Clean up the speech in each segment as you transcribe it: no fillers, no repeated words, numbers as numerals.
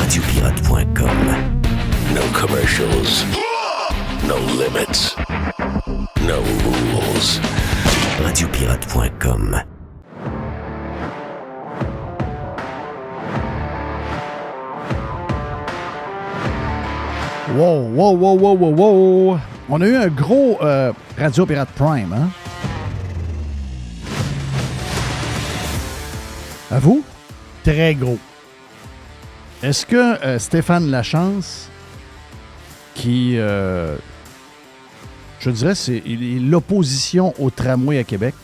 radiopirate.com. No commercials. No limits. No rules. Radiopirate.com. Wow. On a eu un gros Radio Pirate Prime, hein? À vous? Très gros. Est-ce que Stéphane Lachance, qui, je dirais, il est l'opposition au tramway à Québec,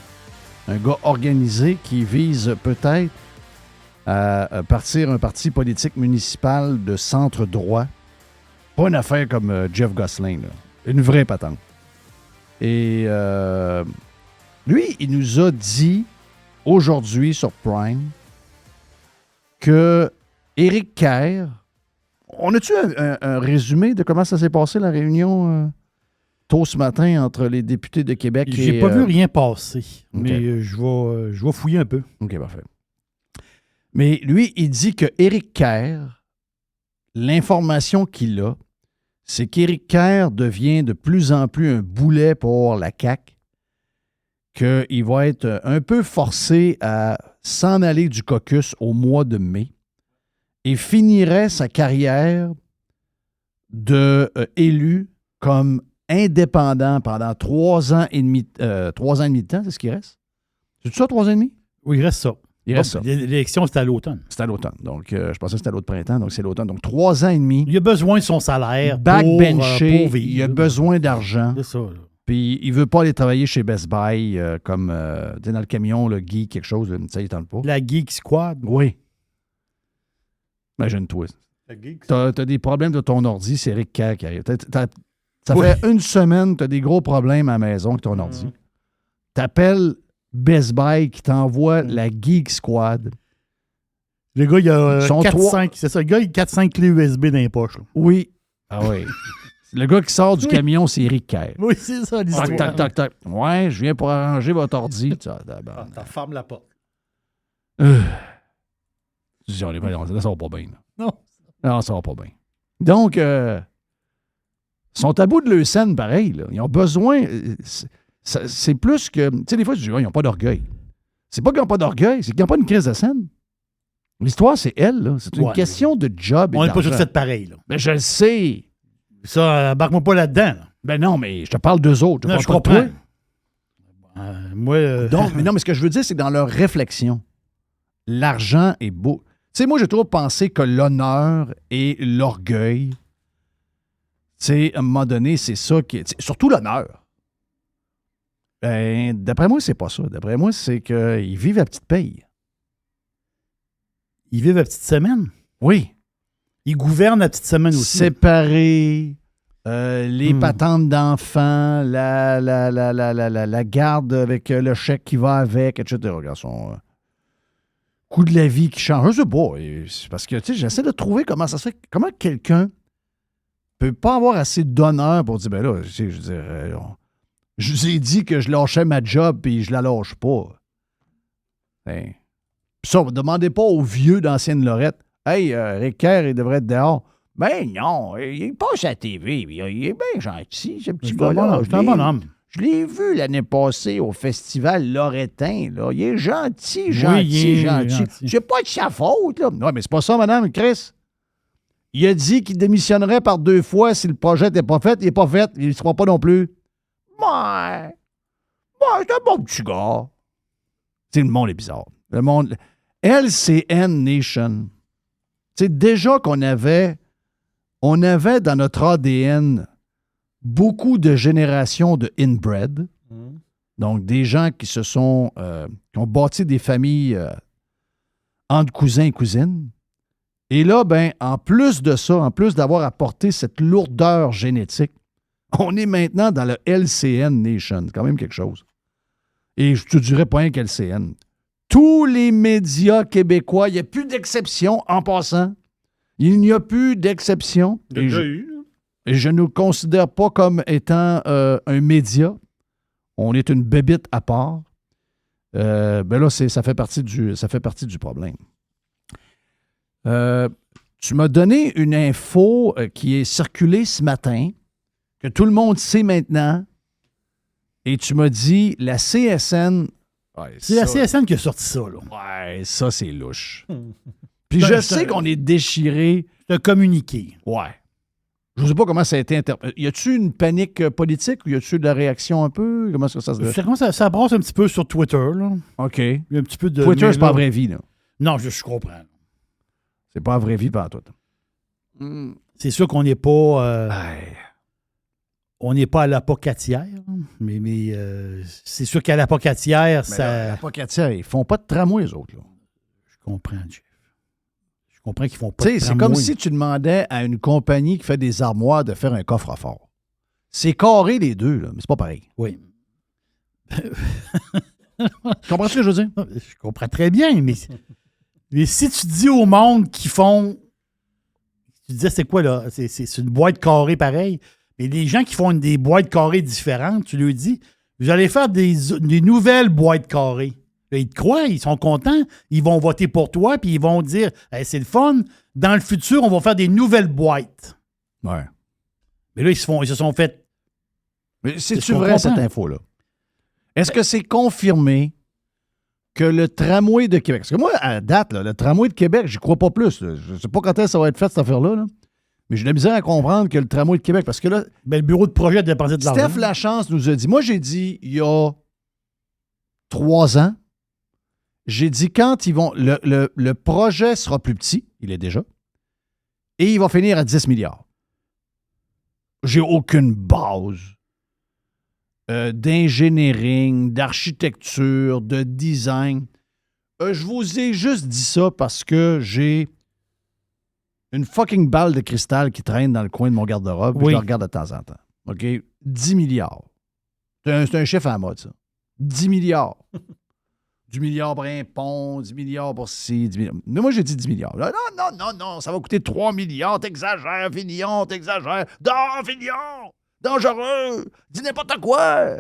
un gars organisé qui vise peut-être à partir un parti politique municipal de centre droit, pas une affaire comme Jeff Gosselin, là. Une vraie patente. Et lui, il nous a dit aujourd'hui sur Prime que Éric Kerr, on a-tu un résumé de comment ça s'est passé, la réunion tôt ce matin entre les députés de Québec et... J'ai pas vu rien passer, okay. Mais je vais fouiller un peu. OK, parfait. Mais lui, il dit que Éric Kerr, l'information qu'il a, c'est qu'Éric Kerr devient de plus en plus un boulet pour la CAQ, qu'il va être un peu forcé à s'en aller du caucus au mois de mai et finirait sa carrière d'élu comme indépendant pendant 3 ans et demi, 3 ans et demi de temps, c'est ce qui reste? C'est ça, 3 ans et demi? Oui, il reste ça. Il reste ça. L'élection, c'était à l'automne. C'était à l'automne. Donc, je pensais que c'était à l'autre printemps, donc c'est l'automne. Donc, 3 ans et demi. Il a besoin de son salaire backbenché, pour vivre. Il a besoin d'argent. C'est ça, là. Puis, il veut pas aller travailler chez Best Buy comme, dans le camion, le geek, quelque chose. Tu sais, il tente pas. La Geek Squad. Oui. Imagine-toi. T'as des problèmes de ton ordi, c'est Éric Kerr qui arrive. Ça fait une semaine que tu as des gros problèmes à la maison avec ton ordi. T'appelles Best Buy qui t'envoie la Geek Squad. Le gars, il a 4-5. C'est ça, le gars, il a 4-5 clés USB dans les poches. Là. Oui. Ah oui. Le gars qui sort du camion, c'est Éric Kerr. Oui, c'est ça l'histoire. Tac. Ouais, je viens pour arranger votre ordi. T'as ferme la porte. Là, ça va pas bien. Là. Non, ça va pas bien. Donc, ils sont à bout de leur scène, pareil. Là. Ils ont besoin... C'est plus que... Tu sais, des fois, tu dis, ils n'ont pas d'orgueil. C'est pas qu'ils n'ont pas d'orgueil, c'est qu'ils n'ont pas une crise de scène. L'histoire, c'est elle. Là. C'est une question de job et on n'est d'argent. pas tous fait pareil. Là. Ben, je le sais. Ça, embarque-moi pas là-dedans. Là. Ben non, mais je te parle d'eux autres. Je comprends. Donc, mais non, mais ce que je veux dire, c'est que dans leur réflexion, l'argent est beau. Tu sais, moi, j'ai toujours pensé que l'honneur et l'orgueil, tu sais, à un moment donné, c'est ça qui est... Surtout l'honneur. Ben, d'après moi, c'est pas ça. D'après moi, c'est qu'ils vivent à petite paye. Ils vivent à petite semaine? Oui. Ils gouvernent à petite semaine aussi. Séparés, les patentes d'enfants, la garde avec le chèque qui va avec, etc. Regarde son coût de la vie qui change. Je sais pas. C'est parce que, tu sais, j'essaie de trouver comment ça se fait. Comment quelqu'un peut pas avoir assez d'honneur pour dire, ben là, tu sais, je veux dire, je vous ai dit que je lâchais ma job puis je la lâche pas. Hein. Puis ça, demandez pas aux vieux d'ancienne Lorette. Hey, Éric Kerr, il devrait être dehors. Ben non, il passe à la TV. Il est bien gentil, ce petit gars-là. C'est un bon homme. Je l'ai vu l'année passée au festival Loretin. Là. Il est gentil. C'est pas de sa faute. Là. Non, mais c'est pas ça, madame, Chris. Il a dit qu'il démissionnerait par 2 fois si le projet n'était pas fait. Il n'est pas fait. Il ne sera pas non plus. Ouais, c'est un bon petit gars. Tu sais, le monde est bizarre. Le monde... LCN Nation. Tu sais, déjà qu'on avait dans notre ADN beaucoup de générations de inbred. Donc, des gens qui qui ont bâti des familles entre cousins et cousines. Et là, ben, en plus de ça, en plus d'avoir apporté cette lourdeur génétique, on est maintenant dans le LCN Nation. C'est quand même quelque chose. Et je te dirais pas un qu'LCN. Tous les médias québécois, il n'y a plus d'exception en passant. Il n'y a plus d'exception. Et je ne nous considère pas comme étant un média. On est une bébite à part. Ben là, ça fait partie du problème. Tu m'as donné une info qui est circulée ce matin, que tout le monde sait maintenant, et tu m'as dit, la CSN... Ouais, c'est la CSN qui a sorti ça, là. Ouais, ça, c'est louche. Puis je sais qu'on est déchiré. C'est un communiqué. Ouais. Je ne sais pas comment ça a été interprété. Y a-tu une panique politique ou y a-tu de la réaction un peu? Comment ça se fait? Ça brasse un petit peu sur Twitter, là. OK. Il y a un petit peu de... Twitter, c'est pas la vraie vie, là. Non, je comprends. C'est pas la vraie vie, pas tout. C'est sûr qu'on n'est pas... on n'est pas à l'apocatière, mais c'est sûr qu'à l'apocatière, ça... L'apocatière, ils font pas de tramway, les autres, là. Je comprends, Jeff. Je comprends qu'ils font pas de tramway. C'est comme si tu demandais à une compagnie qui fait des armoires de faire un coffre-fort. C'est carré, les deux, là, mais c'est pas pareil. Oui. Tu comprends ce que je veux dire? Je comprends très bien, mais si tu dis au monde qu'ils font... Tu disais, c'est quoi, là? C'est une boîte carrée pareille. Mais les gens qui font des boîtes carrées différentes, tu leur dis, vous allez faire des nouvelles boîtes carrées. Là, ils te croient, ils sont contents, ils vont voter pour toi, puis ils vont dire, hey, c'est le fun, dans le futur, on va faire des nouvelles boîtes. Ouais. Mais là, ils se sont fait... Mais c'est-tu vrai, cette info-là? Est-ce que c'est confirmé que le tramway de Québec... Parce que moi, à date, là, le tramway de Québec, j'y crois pas plus. Là. Je sais pas quand ça va être fait, cette affaire-là. Là. Mais j'ai de la misère à comprendre que le tramway de Québec... Parce que là... Ben, le bureau de projet a dépensé de l'argent. Steph Lachance nous a dit... Moi, j'ai dit, il y a 3 ans, j'ai dit quand ils vont... Le projet sera plus petit, il est déjà, et il va finir à 10 milliards. J'ai aucune base d'ingénierie, d'architecture, de design. Je vous ai juste dit ça parce que j'ai une fucking balle de cristal qui traîne dans le coin de mon garde-robe. Oui. Je la regarde de temps en temps. OK? 10 milliards. C'est un chiffre à la mode, ça. 10 milliards. 10 milliards pour un pont, 10 milliards pour ci, 10 milliards. Mais moi, j'ai dit 10 milliards. Là, non, ça va coûter 3 milliards. T'exagères, Fillon, t'exagères. Non, Fillon! Dangereux! Dis n'importe quoi!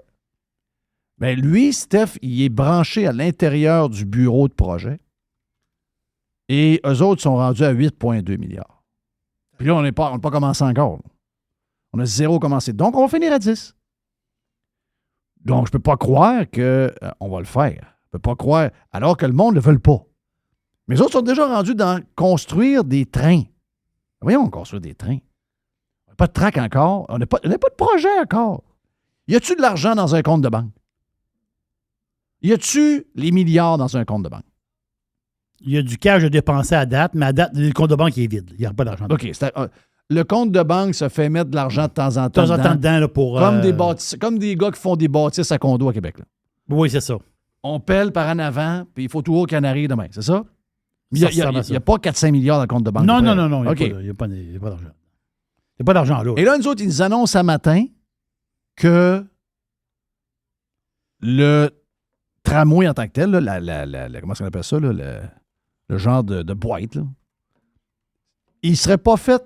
Bien, lui, Steph, il est branché à l'intérieur du bureau de projet. Et eux autres sont rendus à 8,2 milliards. Puis là, on n'a pas commencé encore. On a zéro commencé. Donc, on va finir à 10. Donc, je ne peux pas croire qu'on va le faire. Je ne peux pas croire, alors que le monde ne le veut pas. Mais les autres sont déjà rendus dans construire des trains. Voyons, construire des trains. On n'a pas de track encore. On n'a pas de projet encore. Y a-tu de l'argent dans un compte de banque? Y a-tu les milliards dans un compte de banque? Il y a du cash à dépenser à date, mais à date, le compte de banque est vide. Il n'y a pas d'argent. OK. Le compte de banque se fait mettre de l'argent de temps en temps. De temps en temps dedans, là, pour... Comme des gars qui font des bâtisses à condo à Québec. Là. Oui, c'est ça. On pèle par en avant, puis il faut toujours qu'il en arrive demain. C'est ça? Il n'y a pas 4-5 milliards dans le compte de banque. Non. Il n'y a pas d'argent. Il n'y a pas d'argent là. Et là, nous autres, ils nous annoncent ce matin que le tramway en tant que tel, là, comment on appelle ça, là, le genre de boîte, là, il ne serait pas fait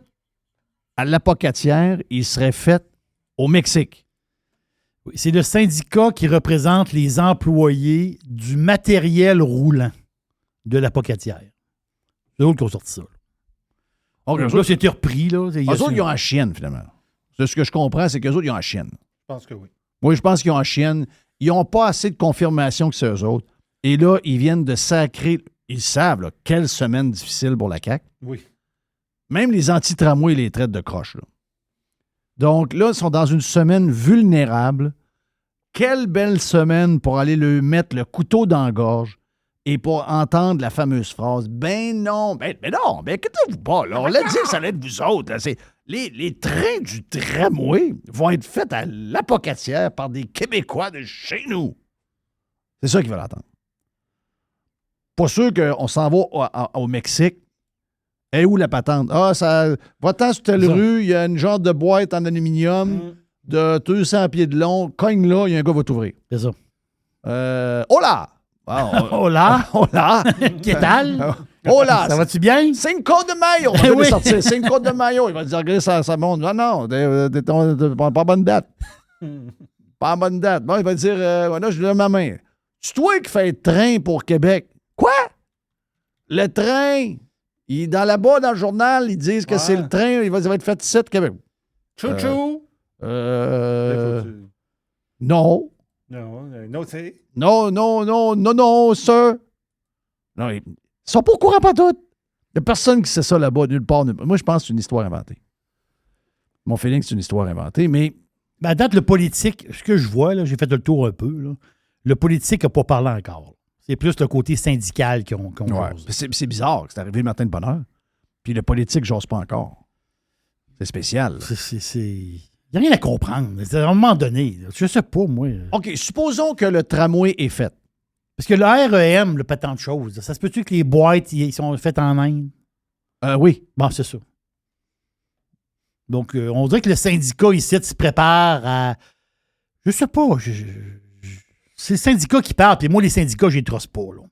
à l'Apocatière, il serait fait au Mexique. Oui, c'est le syndicat qui représente les employés du matériel roulant de l'Apocatière. C'est eux qui ont sorti ça. Okay, là, c'était repris. Eux autres, ils ont la chienne, finalement. Ce que je comprends, c'est qu'eux autres, ils ont la chienne. Je pense que oui. Oui, je pense qu'ils ont la chienne. Ils n'ont pas assez de confirmation que c'est eux autres. Et là, ils viennent de sacrer... Ils savent, là, quelle semaine difficile pour la CAQ. Oui. Même les anti-tramways les traitent de croche. Là. Donc là, ils sont dans une semaine vulnérable. Quelle belle semaine pour aller leur mettre le couteau dans la gorge et pour entendre la fameuse phrase « Ben non, ben non, ben inquiétez-vous pas, là, on l'a dit que ça allait être vous autres. Là, les trains du tramway vont être faits à l'Apocatière par des Québécois de chez nous. » C'est ça qu'ils veulent entendre. Pas sûr qu'on s'en va au Mexique. Et où la patente? Va-t'en sur telle rue, il y a une genre de boîte en aluminium de 200 pieds de long. Cogne là, il y a un gars qui va t'ouvrir. C'est ça. Hola! Hola! Hola! Qu'est-ce tal? Hola! Ça va-tu bien? Cinco de Mayo! On va oui. Sortir. Cinco de Mayo. Il va dire, regarde, ça monte. Non, pas bonne date. Pas bonne date. Bon, il va dire, là, je lève ma main. C'est toi qui fais le train pour Québec. Quoi? Le train Là-bas, dans le journal, ils disent que c'est le train, il va être fait ici, Québec. Chouchou! Non. Non, c'est... Non, sir. Non, ils sont pas au courant pas tout. Il n'y a personne qui sait ça là-bas, nulle part. Moi, je pense que c'est une histoire inventée. Mon feeling, c'est une histoire inventée, mais... À date, le politique, ce que je vois, là, j'ai fait le tour un peu, là, le politique n'a pas parlé encore. C'est plus le côté syndical qu'on jase. C'est bizarre que c'est arrivé le matin de bonne heure. Puis le politique, j'ose pas encore. C'est spécial. Il n'y a rien à comprendre. À un moment donné, je sais pas, moi. OK, supposons que le tramway est fait. Parce que le REM, pas tant de choses. Ça se peut-tu que les boîtes ils sont faites en Inde? Oui. Bon, c'est ça. Donc, on dirait que le syndicat ici se prépare à... Je sais pas. C'est le syndicat qui parle, puis moi, les syndicats, je les trosse pas. Là.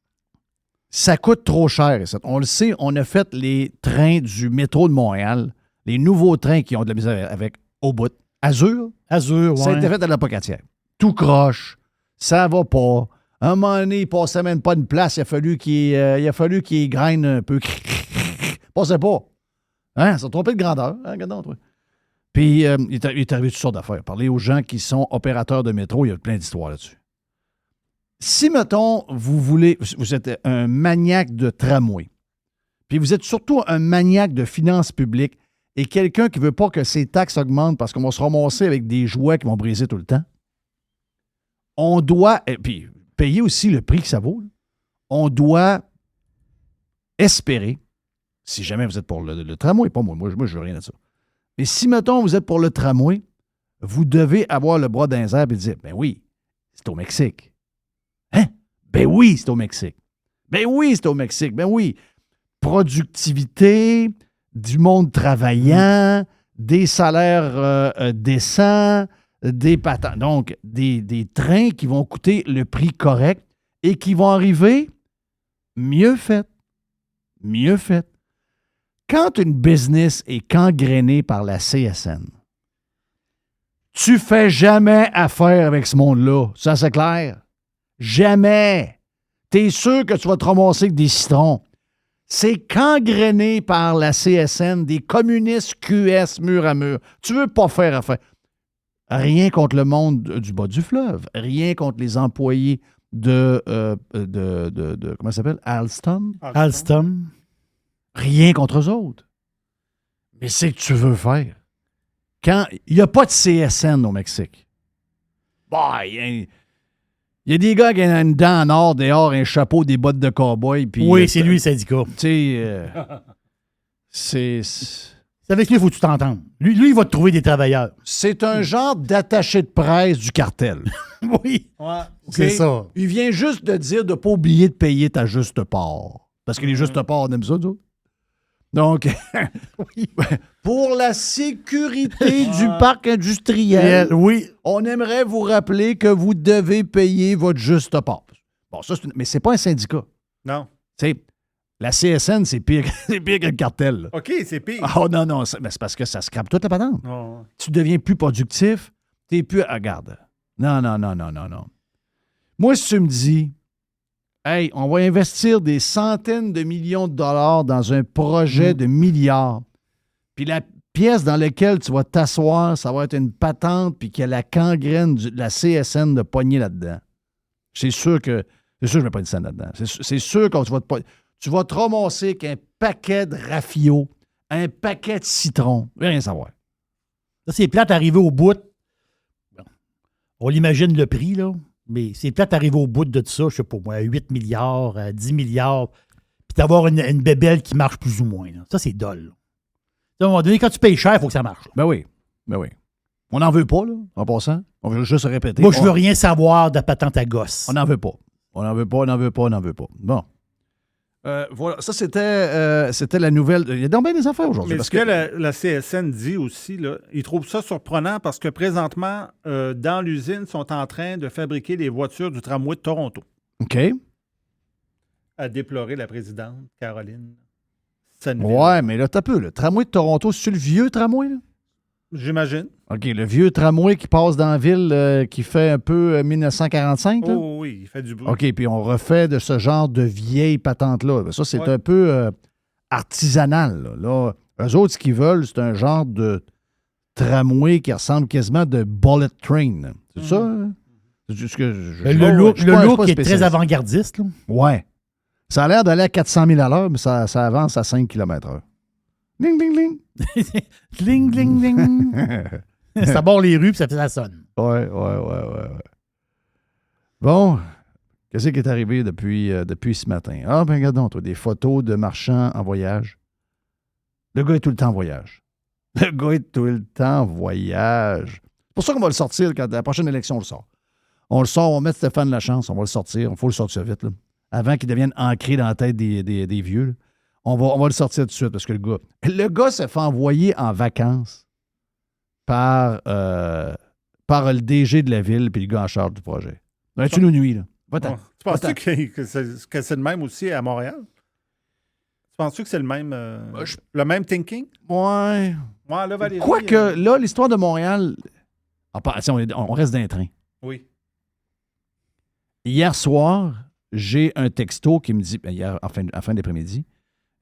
Ça coûte trop cher. On le sait, on a fait les trains du métro de Montréal, les nouveaux trains qui ont de la misère avec au bout. Azur, ouais. Ça a été fait à la pocatière. Tout croche. Ça va pas. À un moment donné, il passait même pas une place. Il a fallu qu'il graine un peu. Passait pas. Hein? Ça a trompé de grandeur. Hein? Regarde donc, toi. Puis, il est arrivé toutes sortes d'affaires. Parler aux gens qui sont opérateurs de métro, il y a plein d'histoires là-dessus. Si, mettons, vous êtes un maniaque de tramway, puis vous êtes surtout un maniaque de finances publiques et quelqu'un qui ne veut pas que ses taxes augmentent parce qu'on va se ramasser avec des jouets qui vont briser tout le temps, on doit, et puis payer aussi le prix que ça vaut, on doit espérer, si jamais vous êtes pour le tramway, pas moi, je veux rien de ça. Mais si, mettons, vous êtes pour le tramway, vous devez avoir le bras dans les airs et dire, ben oui, c'est au Mexique. Hein? Ben oui, c'est au Mexique. Ben oui, c'est au Mexique. Ben oui. Productivité, du monde travaillant, des salaires décents, des patents. Donc, des trains qui vont coûter le prix correct et qui vont arriver mieux fait. Mieux fait. Quand une business est gangrénée par la CSN, tu fais jamais affaire avec ce monde-là. Ça, c'est clair. Jamais. T'es sûr que tu vas te ramasser avec des citrons. C'est gangréné par la CSN, des communistes QS mur à mur. Tu veux pas faire affaire. Rien contre le monde du bas du fleuve. Rien contre les employés de comment ça s'appelle? Alstom. Rien contre eux autres. Mais c'est que tu veux faire. Quand il n'y a pas de CSN au Mexique. Bah, il y a des gars qui ont une dent en or, dehors, un chapeau, des bottes de cow-boy. Oui, c'est lui le syndicat. Tu sais, c'est avec lui, il faut que tu t'entendes. Lui, il va te trouver des travailleurs. C'est un genre d'attaché de presse du cartel. Oui, Ouais. c'est ça. Il vient juste de dire de ne pas oublier de payer ta juste part. Parce que les justes parts, on aime ça, nous autres. Donc, pour la sécurité du parc industriel, oui. on aimerait vous rappeler que vous devez payer votre juste part. Bon, ça, mais c'est pas un syndicat. Non. C'est la CSN, c'est pire que le cartel. Là. OK, c'est pire. Oh non, c'est parce que ça scrape toute la patente. Oh. Tu deviens plus productif, t'es plus... regarde. Non. Moi, si tu me dis... Hey, on va investir des centaines de millions de dollars dans un projet de milliards. Puis la pièce dans laquelle tu vas t'asseoir, ça va être une patente puis qu'il y a la gangrène de la CSN de pogner là-dedans. C'est sûr que je ne mets pas une scène là-dedans. C'est sûr que tu vas te ramasser avec un paquet de rafio, un paquet de citron. Rien savoir. Ça, c'est plate arrivé au bout. On l'imagine le prix, là. Mais c'est peut-être arriver au bout de ça, je sais pas moi, 8 milliards, 10 milliards, puis d'avoir une bébelle qui marche plus ou moins. Là. Ça, c'est dole. À un moment donné, quand tu payes cher, il faut que ça marche. Ben oui. On n'en veut pas, là, en passant. On veut juste se répéter. Moi, je veux rien savoir de patente à gosse. On n'en veut pas. Bon. Voilà, ça, c'était la nouvelle. Il y a donc bien des affaires aujourd'hui. Mais ce que la CSN dit aussi, là, ils trouvent ça surprenant parce que présentement, dans l'usine, ils sont en train de fabriquer les voitures du tramway de Toronto. OK. A déploré la présidente, Caroline Sonneville. Ouais, mais là, t'as peu. Le tramway de Toronto, c'est le vieux tramway, là? J'imagine. OK, le vieux tramway qui passe dans la ville, qui fait un peu 1945, là? Oh oui, il fait du bruit. OK, puis on refait de ce genre de vieille patente-là. Ça, c'est un peu artisanal. Là, eux autres, ce qu'ils veulent, c'est un genre de tramway qui ressemble quasiment de bullet train. C'est ça? Hein? C'est ce que le look est très avant-gardiste. Là. Ouais. Ça a l'air d'aller à 400 000 à l'heure, mais ça avance à 5 km/h. Ding, ding, ding. Ding, ding, ding. Ça barre les rues, puis ça sonne. Ouais. Bon, qu'est-ce qui est arrivé depuis ce matin? Ah, ben regarde donc, toi, des photos de marchands en voyage. Le gars est tout le temps en voyage. C'est pour ça qu'on va le sortir quand la prochaine élection, on le sort. On le sort, on va mettre Stéphane Lachance, on va le sortir. Il faut le sortir vite, là. Avant qu'il devienne ancré dans la tête des vieux. Là. On va le sortir tout de suite parce que le gars se fait envoyer en vacances par le DG de la ville puis le gars en charge du projet. Tu nous nuis, là. Va-t'en. Tu penses-tu que c'est le même aussi à Montréal? Tu penses-tu que c'est le même thinking? Ouais. Ouais, là, Valérie. Quoique, là, l'histoire de Montréal, on reste d'un train. Oui. Hier soir, j'ai un texto qui me dit, hier, en fin d'après-midi,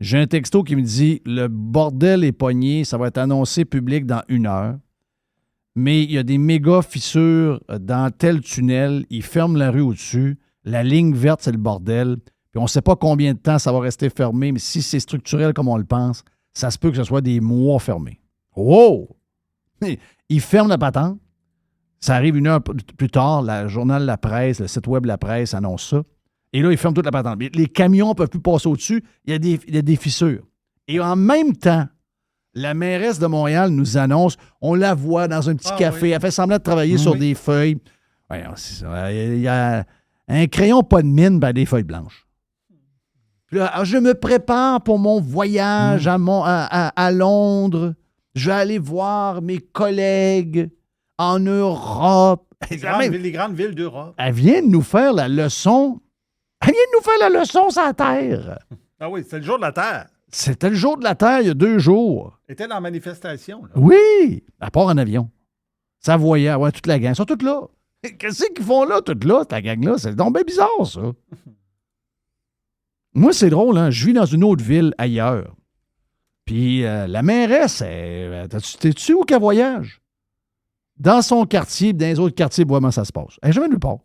j'ai un texto qui me dit, le bordel est pogné, ça va être annoncé public dans 1 heure, mais il y a des méga fissures dans tel tunnel, ils ferment la rue au-dessus, la ligne verte, c'est le bordel, puis on ne sait pas combien de temps ça va rester fermé, mais si c'est structurel comme on le pense, ça se peut que ce soit des mois fermés. Wow! Ils ferment la patente. Ça arrive 1 heure plus tard, le journal La Presse, le site web La Presse annonce ça. Et là, ils ferment toute la patente. Les camions ne peuvent plus passer au-dessus. Il y a des fissures. Et en même temps, la mairesse de Montréal nous annonce, on la voit dans un petit café, elle fait semblant de travailler sur des feuilles. Ouais, il y a un crayon pas de mine, des feuilles blanches. Puis là, je me prépare pour mon voyage à Londres. Je vais aller voir mes collègues en Europe. Les grandes villes d'Europe. Elle vient de nous faire la leçon. Sur la Terre. Ah oui, c'est le jour de la Terre. C'était le jour de la Terre il y a 2 jours. Elle était dans la manifestation. Là. Oui, à part en avion. Ça voyait, ouais, toute la gang. Ils sont toutes là. Qu'est-ce qu'ils font là, toute la gang-là? C'est donc bien bizarre, ça. Moi, c'est drôle, hein? Je vis dans une autre ville ailleurs. Puis la mairesse, t'es-tu où qu'elle voyage? Dans son quartier, dans les autres quartiers, vraiment, ça se passe. Elle n'est jamais nulle part.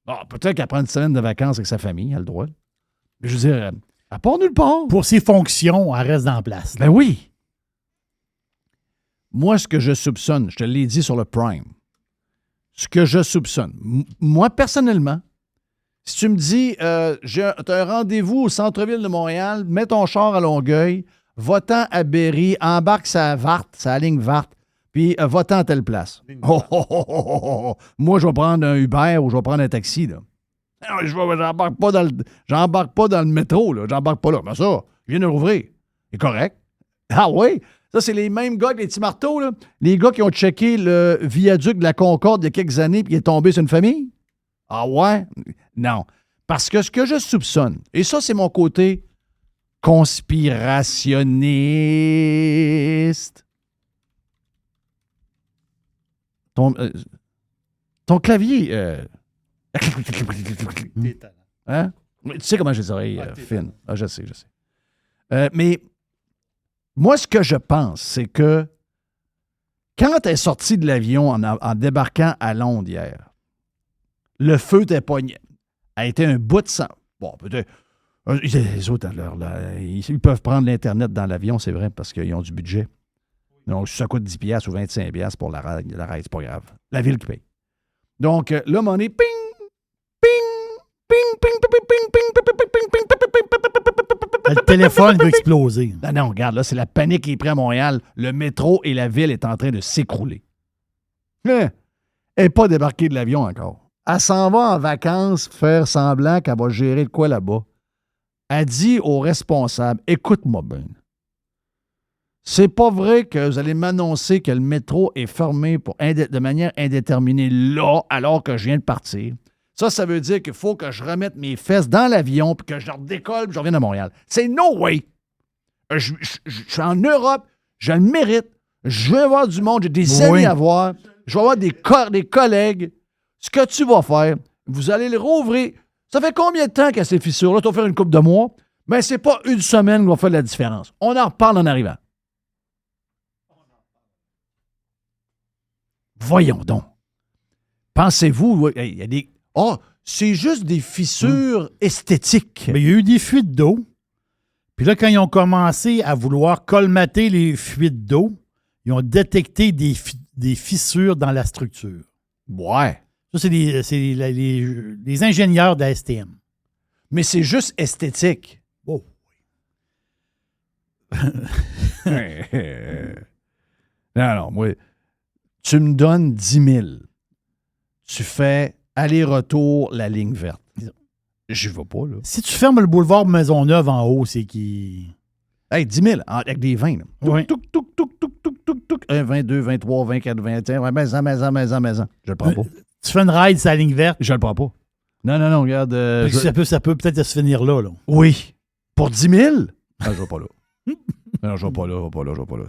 Bon, peut-être qu'elle prend une semaine de vacances avec sa famille, elle a le droit. Mais je veux dire, elle part nulle part. Pour ses fonctions, elle reste en place. Ben oui. Moi, ce que je soupçonne, je te l'ai dit sur le Prime, ce que je soupçonne, moi, personnellement, si tu me dis, tu as un rendez-vous au centre-ville de Montréal, mets ton char à Longueuil, va-t'en à Berry, embarque sa ligne VART, puis va-t'en à telle place. Moi, je vais prendre un Uber ou je vais prendre un taxi, là. J'embarque pas dans le métro, là. J'embarque pas là. Mais ça, je viens de rouvrir. C'est correct. Ah oui? Ça, c'est les mêmes gars avec les petits marteaux, là. Les gars qui ont checké le viaduc de la Concorde il y a quelques années puis qui est tombé sur une famille. Ah ouais? Non. Parce que ce que je soupçonne, et ça, c'est mon côté conspirationniste. Ton clavier... Hein? Tu sais comment j'ai les oreilles fines. Ah, je sais. Mais moi, ce que je pense, c'est que quand elle est sortie de l'avion en débarquant à Londres hier, le feu était pogné. Elle a été un bout de sang. Bon, peut-être... Les autres, ils peuvent prendre l'Internet dans l'avion, c'est vrai, parce qu'ils ont du budget. Donc, ça coûte 10$ ou 25$ pour la ride, c'est pas grave. La ville qui paye. Donc, là, mon nez, ping, ping, ping, ping, ping, ping, ping, ping, ping, ping, ping, le téléphone va exploser. Non, regarde, là, c'est la panique qui est prise à Montréal. Le métro et la ville est en train de s'écrouler. Elle n'est pas débarquée de l'avion encore. Elle s'en va en vacances faire semblant qu'elle va gérer de quoi là-bas. Elle dit aux responsables, écoute-moi bien. C'est pas vrai que vous allez m'annoncer que le métro est fermé de manière indéterminée là, alors que je viens de partir. Ça veut dire qu'il faut que je remette mes fesses dans l'avion puis que je redécolle puis je revienne à Montréal. C'est no way! Je suis en Europe, je le mérite, je vais avoir du monde, j'ai des amis à voir, je vais avoir des collègues. Ce que tu vas faire, vous allez le rouvrir. Ça fait combien de temps qu'il y a ces fissures-là? Tu vas faire une couple de mois. Mais c'est pas une semaine qu'on fait la différence. On en reparle en arrivant. Voyons donc. Pensez-vous, il y a des... Oh, c'est juste des fissures esthétiques. Mais il y a eu des fuites d'eau. Puis là, quand ils ont commencé à vouloir colmater les fuites d'eau, ils ont détecté des fissures dans la structure. Ouais. Ça, c'est les ingénieurs de la STM. Mais c'est juste esthétique. Oh. Non, moi, tu me donnes 10 000. Tu fais aller-retour la ligne verte. J'y vais pas, là. Si tu fermes le boulevard Maisonneuve en haut, c'est qui... Hey, 10 000, avec des 20. Là. Oui. Touc, touc, touc, touc, touc, touc, touc. 22, 23, 24, 21. Ouais, maison. Je le prends pas. Tu fais une ride sur la ligne verte. Je le prends pas. Non, regarde. Ça peut peut-être se finir là. Oui. Pour 10 000? Ah, je vais pas là. Non, je vais pas là.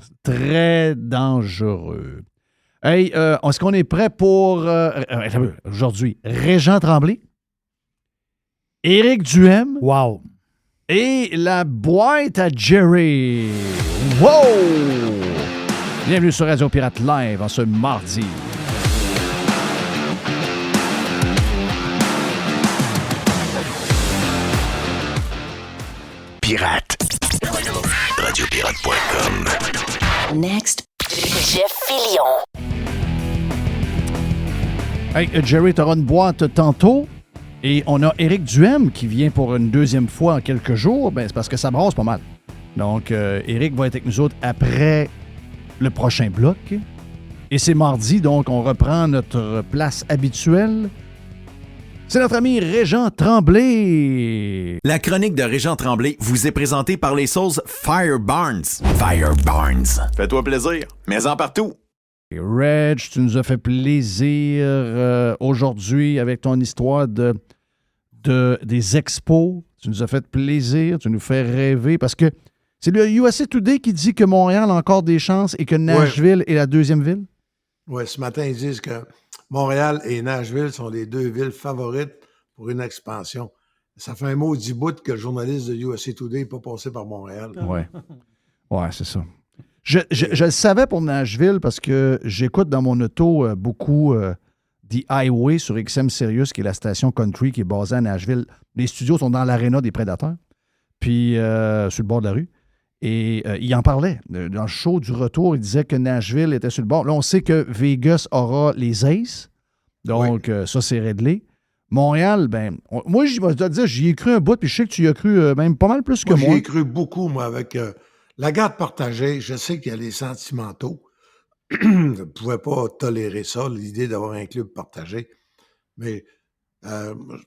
C'est très dangereux. Hey, est-ce qu'on est prêt pour aujourd'hui? Régent Tremblay, Éric Duhem. Wow. Et la boîte à Jerry. Wow! Bienvenue sur Radio Pirate Live en ce mardi. Pirate. Radiopirate.com. Next, Jeff Fillion. Hey, Jerry, tu auras une boîte tantôt. Et on a Éric Duhem qui vient pour une deuxième fois en quelques jours. Ben, c'est parce que ça brasse pas mal. Donc, Éric va être avec nous autres après le prochain bloc. Et c'est mardi, donc on reprend notre place habituelle. C'est notre ami Régent Tremblay. La chronique de Régent Tremblay vous est présentée par les sauces Fire Barnes. Fire Barnes. Fais-toi plaisir, mets-en partout. Et Reg, tu nous as fait plaisir aujourd'hui avec ton histoire des expos. Tu nous as fait plaisir, tu nous fais rêver parce que c'est le USA Today qui dit que Montréal a encore des chances et que Nashville est la deuxième ville. Oui, ce matin, ils disent que Montréal et Nashville sont les deux villes favorites pour une expansion. Ça fait un maudit bout que le journaliste de USA Today n'est pas passé par Montréal. Oui, c'est ça. Je le savais pour Nashville parce que j'écoute dans mon auto beaucoup The Highway sur XM Sirius, qui est la station country qui est basée à Nashville. Les studios sont dans l'aréna des Prédateurs, puis sur le bord de la rue. Et il en parlait. Dans le show du retour, il disait que Nashville était sur le bord. Là, on sait que Vegas aura les Aces. Donc, ça, c'est réglé. Montréal, moi, je dois te dire, j'y ai cru un bout, puis je sais que tu y as cru même pas mal plus que moi. J'y ai cru beaucoup, moi, avec la garde partagée. Je sais qu'il y a les sentimentaux. Je ne pouvais pas tolérer ça, l'idée d'avoir un club partagé. Mais, tu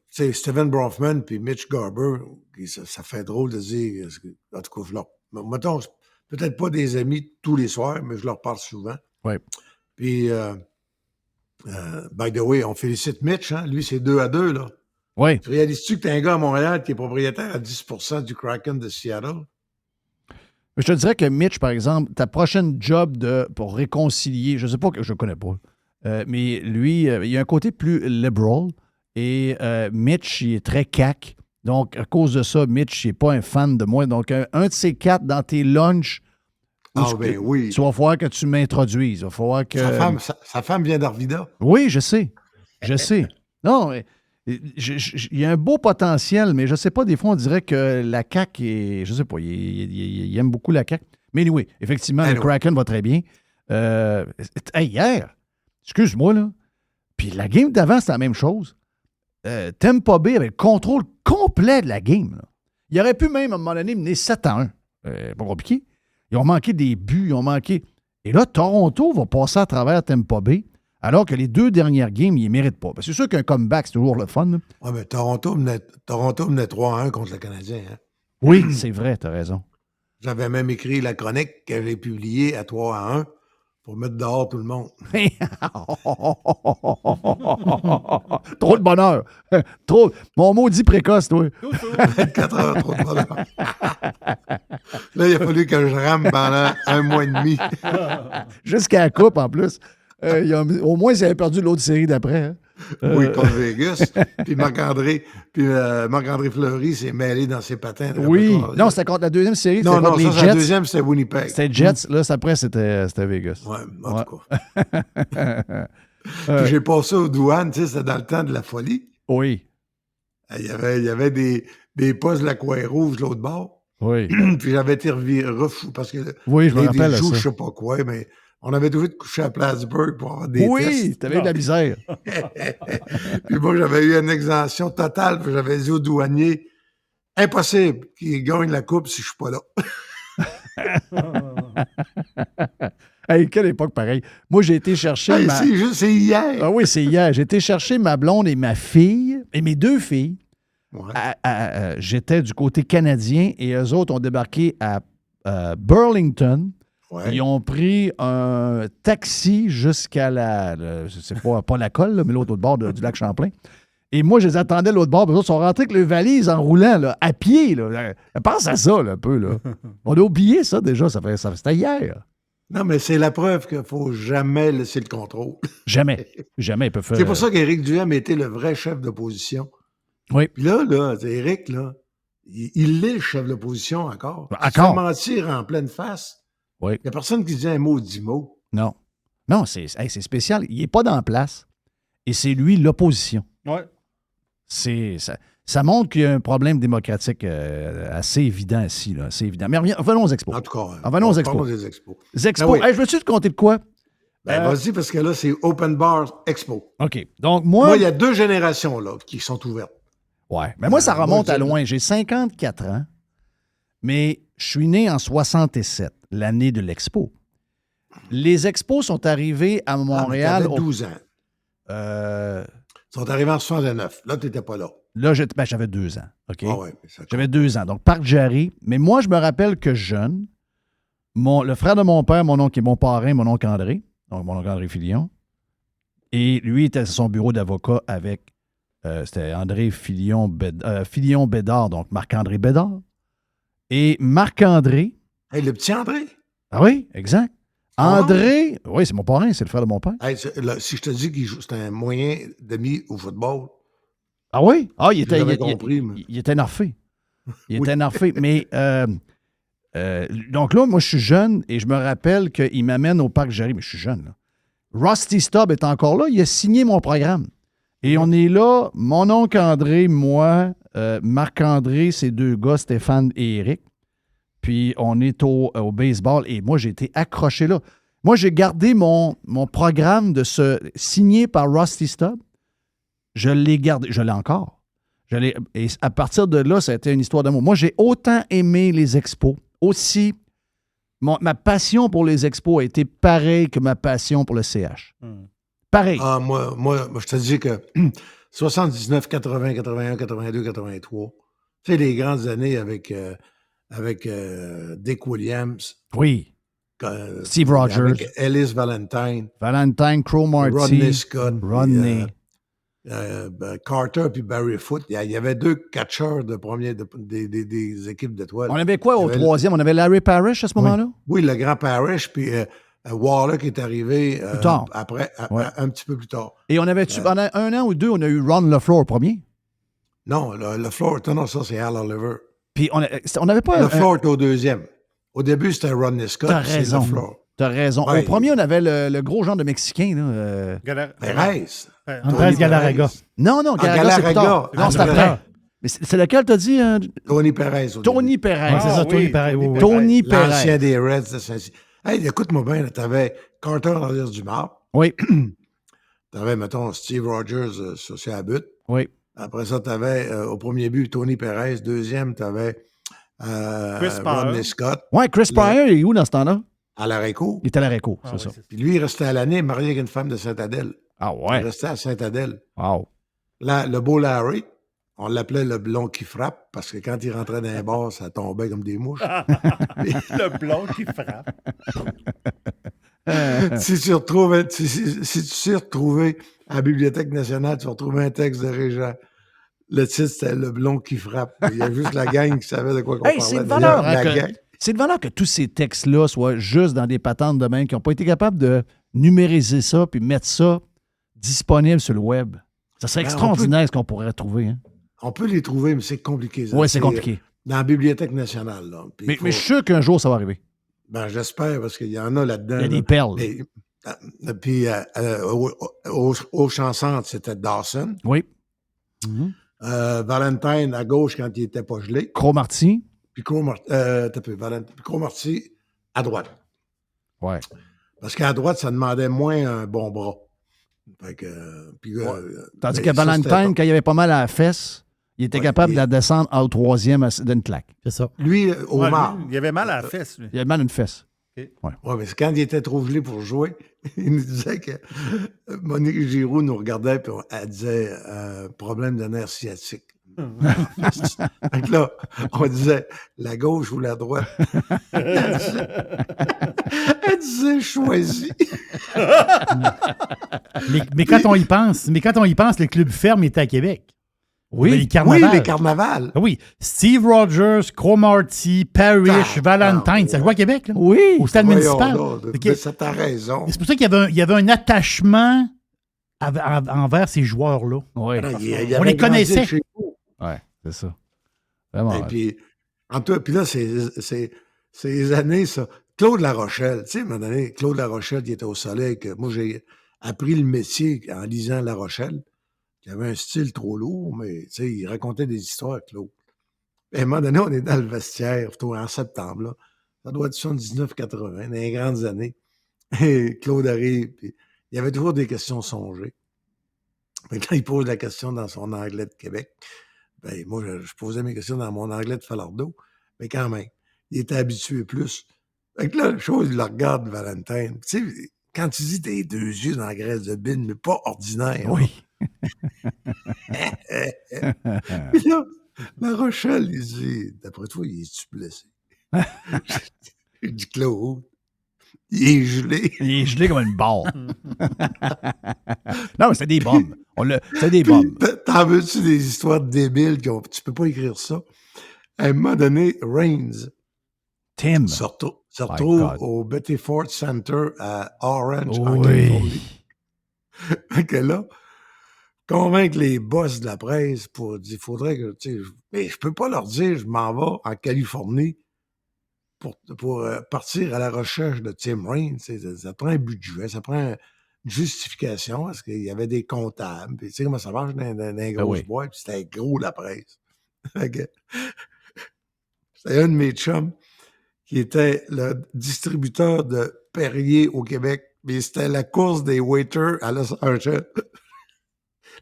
sais, Steven Bronfman puis Mitch Garber, ça fait drôle de dire, en tout cas, mettons, peut-être pas des amis tous les soirs, mais je leur parle souvent. Oui. Puis, by the way, on félicite Mitch, hein? Lui, c'est 2-2, là. Oui. Tu réalises-tu que tu as un gars à Montréal qui est propriétaire à 10% du Kraken de Seattle? Je te dirais que Mitch, par exemple, ta prochaine job pour réconcilier, je ne sais pas, je ne connais pas, mais lui, il y a un côté plus liberal et Mitch, il est très cac. Donc, à cause de ça, Mitch, il n'est pas un fan de moi. Donc, un de ces quatre dans tes lunchs, oui. Tu vas falloir que tu m'introduises. Il va falloir que... Sa femme vient d'Arvida. Oui, je sais. Non, mais... Il y a un beau potentiel, mais je ne sais pas, des fois, on dirait que la CAQ est... Je ne sais pas, il aime beaucoup la CAQ. Mais oui, effectivement, le Kraken va très bien. Hier, excuse-moi, là, puis la game d'avant, c'était la même chose. Tampa Bay avait le contrôle complet de la game. Là. Il aurait pu même, à un moment donné, mener 7-1. Pas compliqué. Ils ont manqué des buts, ils ont manqué... Et là, Toronto va passer à travers Tampa Bay, alors que les deux dernières games, ils ne méritent pas. C'est sûr qu'un comeback, c'est toujours le fun. Oui, mais Toronto menait 3-1 contre le Canadien. Hein? Oui, c'est vrai, tu as raison. J'avais même écrit la chronique qu'elle avait publiée à 3-1 pour mettre dehors tout le monde. Trop de bonheur. Trop. Mon maudit précoce, toi. 24 heures, trop de bonheur. Là, il a fallu que je rame pendant un mois et demi. Jusqu'à la coupe, en plus. Au moins, ils avaient perdu l'autre série d'après. Hein? Oui, contre Vegas. Puis Marc-André Fleury s'est mêlé dans ses patins. Oui. Non, c'était contre la deuxième série. Non, c'était contre les ça, Jets. la deuxième, c'était Winnipeg. C'était Jets. Là, après, c'était Vegas. Oui, en tout cas. Puis j'ai passé aux douanes, tu sais, c'était dans le temps de la folie. Oui. Il y avait des postes de la Croix Rouge de l'autre bord. Oui. Puis j'avais été refou parce que oui, je me rappelle des jours, ça. je sais pas quoi, mais on avait toujours de coucher à Plattsburgh pour avoir des tests. Oui, t'avais eu de la misère. Puis moi, j'avais eu une exemption totale, puis j'avais dit aux douaniers, impossible qu'ils gagnent la coupe si je suis pas là. Hey, quelle époque pareille. Moi, j'ai été chercher Hey, c'est hier. Ah oui, c'est hier. J'ai été chercher ma blonde et ma fille, et mes deux filles. Ouais. J'étais du côté canadien et eux autres ont débarqué à Burlington. Ouais. Ils ont pris un taxi jusqu'à c'est pas la colle, là, mais l'autre bord du lac Champlain. Et moi, je les attendais de l'autre bord. Ils sont rentrés avec les valises en roulant, là, à pied. Là. Pense à ça, là, un peu. Là. On a oublié ça déjà. C'était hier. Non, mais c'est la preuve qu'il ne faut jamais laisser le contrôle. Jamais. Jamais ils peuvent faire. C'est pour ça qu'Éric Duhem était le vrai chef d'opposition. Oui. Puis là, Éric, là, il est le chef d'opposition encore. Encore. Il se fait mentir en pleine face. Oui. Il n'y a personne qui dit un mot, 10 mots. Non. Non, c'est spécial. Il n'est pas dans la place. Et c'est lui l'opposition. Oui. Ça montre qu'il y a un problème démocratique assez évident ici. Là, assez évident. Mais revenons aux expos. En tout cas, revenons aux expos. parlons des expos. Les expos. Ah oui. Hey, je veux-tu te compter de quoi? Vas-y, parce que là, c'est Open Bar Expo. OK. Donc, moi. Moi, il y a 2 générations là, qui sont ouvertes. Ouais. Mais moi, ça remonte moi, à loin. J'ai 54 ans, mais je suis né en 67, l'année de l'expo. Les expos sont arrivés à Montréal. T'avais 12 ans. Ils sont arrivés en 69. Là, tu n'étais pas là. Là, j'avais 2 ans. OK? Ah ouais, J'avais 2 ans. Donc, Parc Jarry. Mais moi, je me rappelle que jeune, le frère de mon père, mon oncle et mon parrain, mon oncle André, donc mon oncle André Filion, et lui était à son bureau d'avocat avec, c'était André Filion Bédard, donc Marc-André Bédard. Et Marc-André. Hey, le petit André. Ah oui, exact. André, oui, c'est mon parrain, c'est le frère de mon père. Hey, si je te dis qu'il joue, c'est un moyen demi au football. Ah oui? Ah, il était narfé. Il était narfé. Mais, donc là, moi, je suis jeune et je me rappelle qu'il m'amène au Parc Jarry. Mais je suis jeune, là. Rusty Stubb est encore là. Il a signé mon programme. Et on est là, mon oncle André, moi, Marc-André, ses 2 gars, Stéphane et Éric. Puis on est au baseball et moi, j'ai été accroché là. Moi, j'ai gardé mon programme signé par Rusty Stubb. Je l'ai gardé. Je l'ai encore. Et à partir de là, ça a été une histoire d'amour. Moi, j'ai autant aimé les expos. Aussi, ma passion pour les expos a été pareille que ma passion pour le CH. Pareil. Ah, moi, je te dis que 79, 80, 81, 82, 83, c'est les grandes années avec Dick Williams. Oui. Steve Rogers. Avec Ellis Valentine. Crow Marty. Rodney Scott. Rodney. Carter puis Barry Foote. Il y avait 2 catcheurs des équipes d'étoiles. On avait quoi au troisième? On avait Larry Parrish à ce moment-là? Oui, le grand Parrish, puis Waller qui est arrivé après, un petit peu plus tard. Et on avait pendant 1 an ou 2, on a eu Ron LaFleur au premier? Non, LaFleur, non, ça c'est Al Oliver. Puis on n'avait pas... LaFleur était au deuxième. Au début, c'était Rodney Scott. T'as raison. T'as raison. Ouais. Au premier, on avait le gros genre de Mexicain. Perez. Andrés Galarraga. Non, Galarraga, c'est plus tard. Non, c'est après. Mais c'est lequel t'as dit? Tony Perez. Tony Perez. C'est ça, Tony Perez. Oui. Tony Perez. L'ancien des Reds de Saint-Cyr. Hey, écoute-moi bien, t'avais Carter dans l'air du marbre. Oui. T'avais, mettons, Steve Rogers sur la butte. Oui. Après ça, t'avais au premier but Tony Perez. Deuxième, t'avais Rodney Scott. Oui, Chris Pryor, il est où dans ce temps-là? À l'Aréco. Il était à l'Aréco, c'est ça. Puis lui, il restait à l'année marié avec une femme de Sainte-Adèle. Ah ouais? Il restait à Sainte-Adèle. Wow. Là, le beau Larry, on l'appelait le blond qui frappe parce que quand il rentrait dans les bars, ça tombait comme des mouches. Le blond qui frappe. Si tu sais retrouver à la Bibliothèque nationale, tu vas retrouver un texte de Régent. Le titre, c'était Le blond qui frappe. Il y a juste la gang qui savait de quoi on parlait. C'est de valeur, c'est de valeur que tous ces textes-là soient juste dans des patentes de main qui n'ont pas été capables de numériser ça puis mettre ça disponibles sur le web. Ça serait extraordinaire ce qu'on pourrait trouver. Hein? On peut les trouver, mais c'est compliqué. Oui, c'est compliqué. Dans la Bibliothèque nationale. Là. Mais je suis sûr qu'un jour, ça va arriver. Ben, j'espère, parce qu'il y en a là-dedans. Il y a des perles. Puis au champ-centre, c'était Dawson. Oui. Valentine à gauche quand il n'était pas gelé. Cromarty. Puis Cromarty à droite. Ouais. Parce qu'à droite, ça demandait moins un bon bras. Fait que, Tandis que Valentine, quand il avait pas mal à la fesse, il était capable de la descendre au troisième d'une claque. C'est ça. Lui, Omar. Il avait mal à la fesse. Lui. Il avait mal à une fesse. Okay. Ouais, mais c'est quand il était trop gelé pour jouer, il nous disait que Monique Giroux nous regardait et elle disait problème de nerf sciatique. Donc là, on disait la gauche ou la droite. Elle disait choisis. mais quand on y pense, le club ferme était à Québec. Oui, les carnavals. Oui, les carnavals. Ah oui, Steve Rogers, Cromarty, Parrish, Valentine, ça jouait à Québec, là? Oui. Au stade municipal. Ça t'a raison. C'est pour ça qu'il y avait un attachement envers ces joueurs-là. Oui. On les connaissait. Oui, c'est ça. Vraiment. Et puis, puis là, c'est les années, ça. Claude Larochelle, tu sais, à un moment donné, Claude Larochelle, qui était au Soleil, que moi, j'ai appris le métier en lisant La Rochelle. Il avait un style trop lourd, mais tu sais, il racontait des histoires, Claude. Et à un moment donné, on est dans le vestiaire, en septembre, là. Ça doit être 79-80, dans les grandes années. Et Claude arrive, puis il y avait toujours des questions songées. Mais quand il pose la question dans son anglais de Québec, ben moi, je posais mes questions dans mon anglais de Falardeau, mais quand même, il était habitué plus. Fait que là, la chose, il le regarde, Valentine. Tu sais, quand tu dis tes deux yeux dans la graisse de bine, mais pas ordinaire. Oui. Puis là, La Rochelle, il dit, d'après toi, il est-tu blessé? J'ai dit, Claude, il est gelé. Il est gelé comme une barre. Non, mais c'était des bombes. C'était des bombes. T'en veux-tu des histoires débiles? Tu peux pas écrire ça. À un moment donné, Reigns se retrouve au Betty Ford Center à Orange, en Californie. Fait que là, convaincre les boss de la presse pour dire, il faudrait que, tu sais, mais je peux pas leur dire, je m'en vais en Californie pour partir à la recherche de Tim Raines. Ça prend un budget, ça prend une justification, parce qu'il y avait des comptables, puis tu sais comment ça marche dans les grosses boîtes, puis c'était gros la presse. C'était un de mes chums qui était le distributeur de Perrier au Québec, mais c'était la course des waiters à Los Angeles.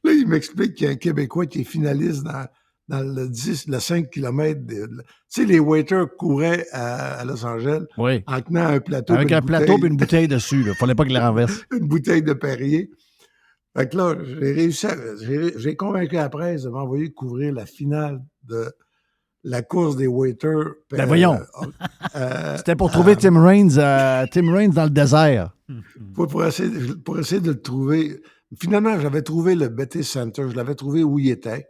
Là, il m'explique qu'il y a un Québécois qui est finaliste dans le 5 km. Tu sais, les waiters couraient à Los Angeles en tenant un plateau. Avec un plateau et une bouteille dessus. Il ne fallait pas qu'il la renverse. Une bouteille de Perrier. Fait que là, j'ai convaincu la presse de m'envoyer couvrir la finale de la course des waiters. Ben voyons. C'était pour trouver Tim Raines dans le désert. Pour essayer de le trouver. Finalement, j'avais trouvé le Betty Center. Je l'avais trouvé où il était.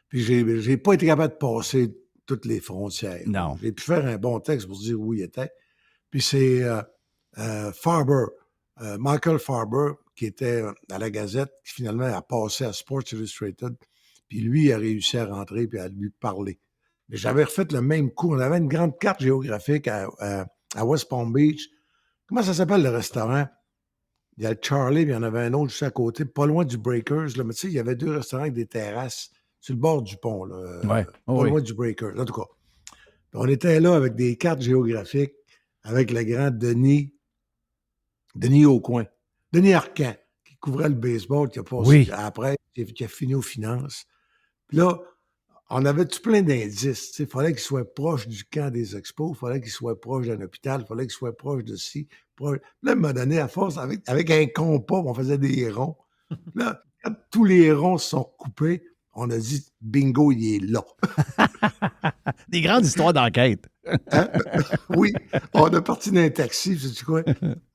Puis j'ai pas été capable de passer toutes les frontières. Non. J'ai pu faire un bon texte pour dire où il était. Puis c'est Farber, Michael Farber, qui était à la Gazette, qui finalement a passé à Sports Illustrated. Puis lui, il a réussi à rentrer et à lui parler. Mais j'avais refait le même coup. On avait une grande carte géographique à West Palm Beach. Comment ça s'appelle le restaurant? Il y a le Charlie, puis il y en avait un autre juste à côté, pas loin du Breakers. Là. Mais tu sais, il y avait 2 restaurants avec des terrasses sur le bord du pont. Là, pas loin du Breakers. En tout cas, on était là avec des cartes géographiques, avec le grand Denis Aucoin. Denis Arcand, qui couvrait le baseball, qui a passé après, qui a fini aux finances. Puis là, on avait tout plein d'indices. Il fallait qu'il soit proche du camp des expos, il fallait qu'il soit proche d'un hôpital, il fallait qu'il soit proche de ci. Là, il m'a donné à force, avec un compas, on faisait des ronds. Là, quand tous les ronds sont coupés, on a dit bingo, il est là. Des grandes histoires d'enquête. Hein? Oui, on a parti d'un taxi, sais-tu quoi?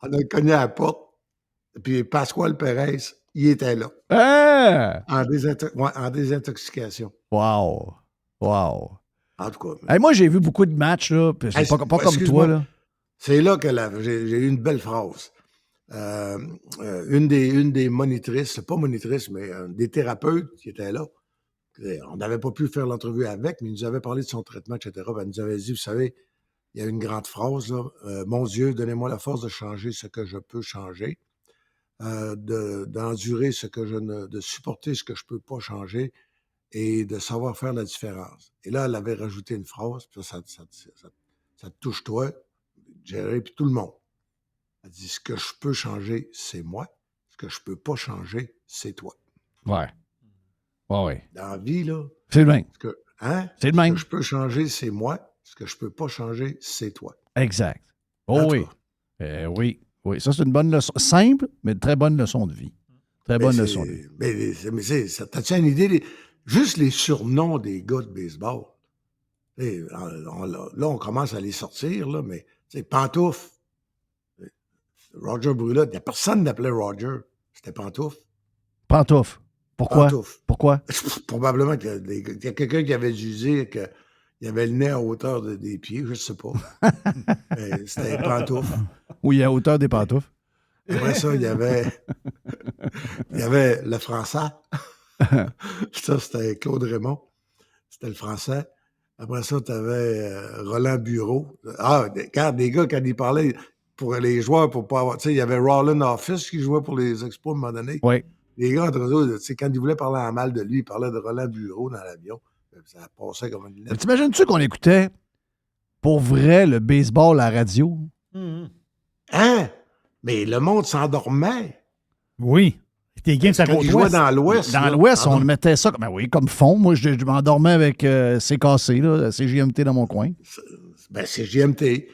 On a cogné à la porte, puis Pasquale Perez, il était là. En désintoxication. Wow. En tout cas. Hey, moi, j'ai vu beaucoup de matchs, là, puis c'est pas comme toi, là. C'est là que j'ai eu une belle phrase. une des monitrices, pas monitrices, mais des thérapeutes qui étaient là. On n'avait pas pu faire l'entrevue avec, mais il nous avait parlé de son traitement, etc. Puis elle nous avait dit, vous savez, il y a une grande phrase, là, mon Dieu, donnez-moi la force de changer ce que je peux changer, d'endurer ce que de supporter ce que je peux pas changer et de savoir faire la différence. Et là, elle avait rajouté une phrase, puis ça te touche toi, Jerry, puis tout le monde. Elle dit, ce que je peux changer, c'est moi. Ce que je peux pas changer, c'est toi. Ouais. Ouais. Dans la vie, là. C'est le même. C'est le même. Ce que je peux changer, c'est moi. Ce que je peux pas changer, c'est toi. Exact. Oh oui. Oui. Ça, c'est une bonne leçon. Simple, mais une très bonne leçon de vie. Très bonne leçon de vie. Mais t'as-tu une idée? Juste les surnoms des gars de baseball. Là, on commence à les sortir, là, mais Pantouf. Roger Brulotte, il n'y a personne qui l'appelait Roger. C'était Pantouf. Pantouf. Pourquoi? Pantouf. Pourquoi? Probablement qu'il y a quelqu'un qui avait dû dire qu'il avait le nez à hauteur des pieds, je ne sais pas. C'était Pantouf. Ou il est à hauteur des pantoufles. Après ça, il y avait le français. Ça, c'était Claude Raymond. C'était le français. Après ça, tu avais Roland Bureau. Regarde, les gars, quand ils parlaient pour les joueurs, pour pas avoir. Tu sais, il y avait Roland Office qui jouait pour les Expos à un moment donné. Oui. Les gars, entre eux, quand ils voulaient parler en mal de lui, ils parlaient de Roland Bureau dans l'avion. Ça passait comme une lunette. T'imagines-tu qu'on écoutait pour vrai le baseball à la radio? Hein? Mais le monde s'endormait. Oui. Tes games, ça Quand ils jouaient dans l'Ouest. Dans l'Ouest, on mettait ça comme fond. Moi, je m'endormais avec CKC, là, CJMT dans mon coin. C'est GMT.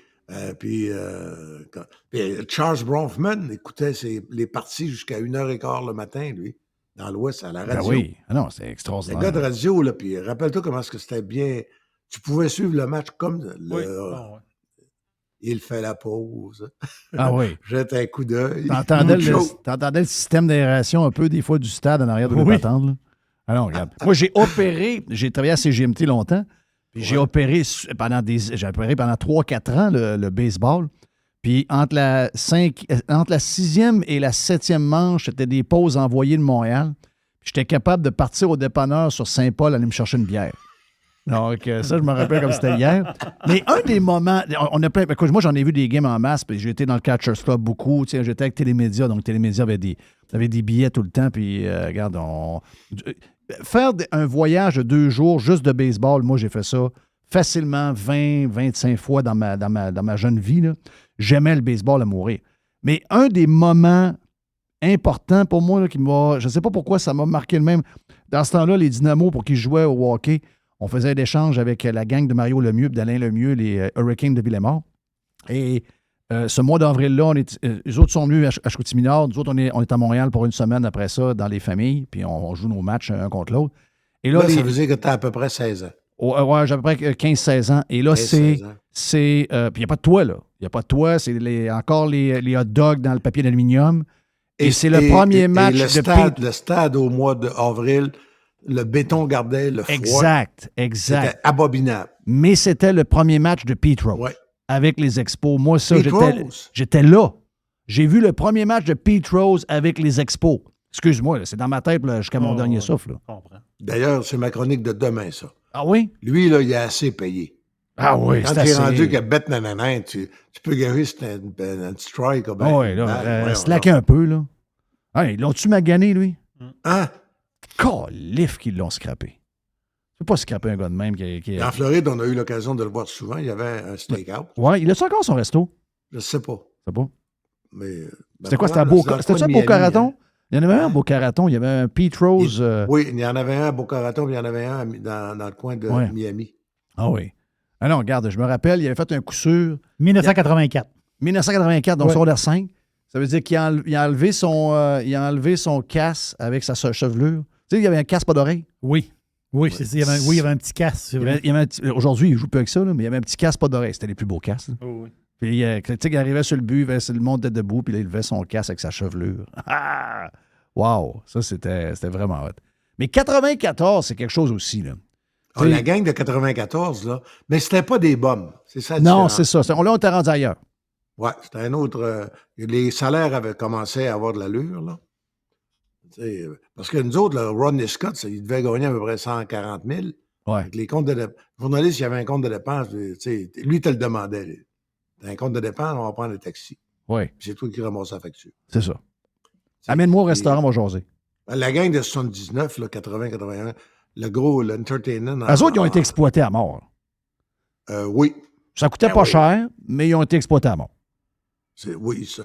Puis Charles Bronfman écoutait les parties jusqu'à 1h15 le matin, lui, dans l'Ouest, à la radio. Ben oui. Ah non, c'est extraordinaire. Le gars de radio, là, puis rappelle-toi comment est-ce que c'était bien. Tu pouvais suivre le match comme il fait la pause. Ah oui. Jette un coup d'œil. T'entendais le système d'aération un peu des fois du stade en arrière de l'attendre, là. Alors, regarde. Moi, j'ai travaillé à CGMT longtemps. J'ai opéré pendant 3-4 ans le baseball. Puis entre la 6e et la 7e manche, c'était des pauses envoyées de Montréal. Puis j'étais capable de partir au dépanneur sur Saint-Paul aller me chercher une bière. Donc, ça, je me rappelle comme c'était hier. Mais un des moments, écoute, moi, j'en ai vu des games en masse, puis j'ai été dans le Catchers Club beaucoup. J'étais avec Télémédia, donc Télémédia avait des billets tout le temps. Puis, regarde, faire un voyage de 2 jours juste de baseball, moi, j'ai fait ça facilement 20-25 fois dans ma jeune vie, là. J'aimais le baseball à mourir. Mais un des moments importants pour moi, là, je ne sais pas pourquoi ça m'a marqué le même. Dans ce temps-là, les Dynamos, pour qui je jouais au hockey, on faisait un échange avec la gang de Mario Lemieux et d'Alain Lemieux, les Hurricanes de Villemort. Et ce mois d'avril-là, les autres sont venus à Chicoutimi-Nord. Nous autres, on est à Montréal pour une semaine après ça, dans les familles, puis on joue nos matchs un contre l'autre. Et là, ça veut dire que tu as à peu près 16 ans. Ouais, j'ai à peu près 15-16 ans. Et là, puis il n'y a pas de toit, là. Il n'y a pas de toit. C'est encore les hot dogs dans le papier d'aluminium. Et c'est le premier match de le stade au mois d'avril, le béton gardait le froid. Exact. C'était abominable. Mais c'était le premier match de Pete Rose. Ouais. Avec les Expos. Moi, ça, Rose? J'étais là. J'ai vu le premier match de Pete Rose avec les Expos. Excuse-moi, là, c'est dans ma tête là, jusqu'à mon dernier souffle. Là. D'ailleurs, c'est ma chronique de demain, ça. Ah oui? Lui, là, il a assez payé. Ah oui, quand tu es rendu qu'à bête nanana, tu peux gagner un strike. Ah oui, là, slacker un peu, là. Hey, l'ont-tu magané, lui? Hein? Calif qu'ils l'ont scrappé. Tu peux pas scraper un gars de même qui En Floride, on a eu l'occasion de le voir souvent. Il y avait un steakhouse. Ouais, il a-tu encore son resto? Je sais pas. C'est pas? Mais, c'était quoi? C'était-tu à Boca Raton? Il y en avait un à Boca Raton. Il y avait un Pete Rose. Oui, il y en avait un à Boca Raton, puis il y en avait un dans le coin de Miami. Ah oui. Ah non, regarde, je me rappelle, il avait fait un coup sûr. 1984. 1984, donc secondaire 5. Ça veut dire qu'il a enlevé son casque avec sa chevelure. Tu sais, il y avait un casque pas d'oreille. Oui. Oui, il y avait un petit casque, c'est vrai. Aujourd'hui, il ne joue plus avec ça, là, mais il y avait un petit casque pas d'oreille. C'était les plus beaux casques. Oh, oui. Puis, tu sais, il arrivait sur le but, le monde était debout, puis là, il levait son casque avec sa chevelure. Ah! Wow! Ça, c'était vraiment hot. Mais 94, c'est quelque chose aussi, là. La gang de 94, là, mais c'était pas des bombes. C'est ça. Non, c'est ça. On était rendu ailleurs. Ouais, c'était un autre. Les salaires avaient commencé à avoir de l'allure, là. Parce que nous autres, là, Rodney Scott, il devait gagner à peu près 140 000. Ouais. Avec les comptes le journaliste, il y avait un compte de dépenses. Lui, te le demandait. T'as un compte de dépenses, on va prendre le taxi. Oui. Puis c'est toi qui ramasses la facture. C'est ça. Amène-moi au restaurant, on va jaser. La gang de 79, là, 80, 81, le gros, l'entertainment. Eux autres, ils ont été exploités à mort. Oui. Ça coûtait pas cher, mais ils ont été exploités à mort. Oui, ça.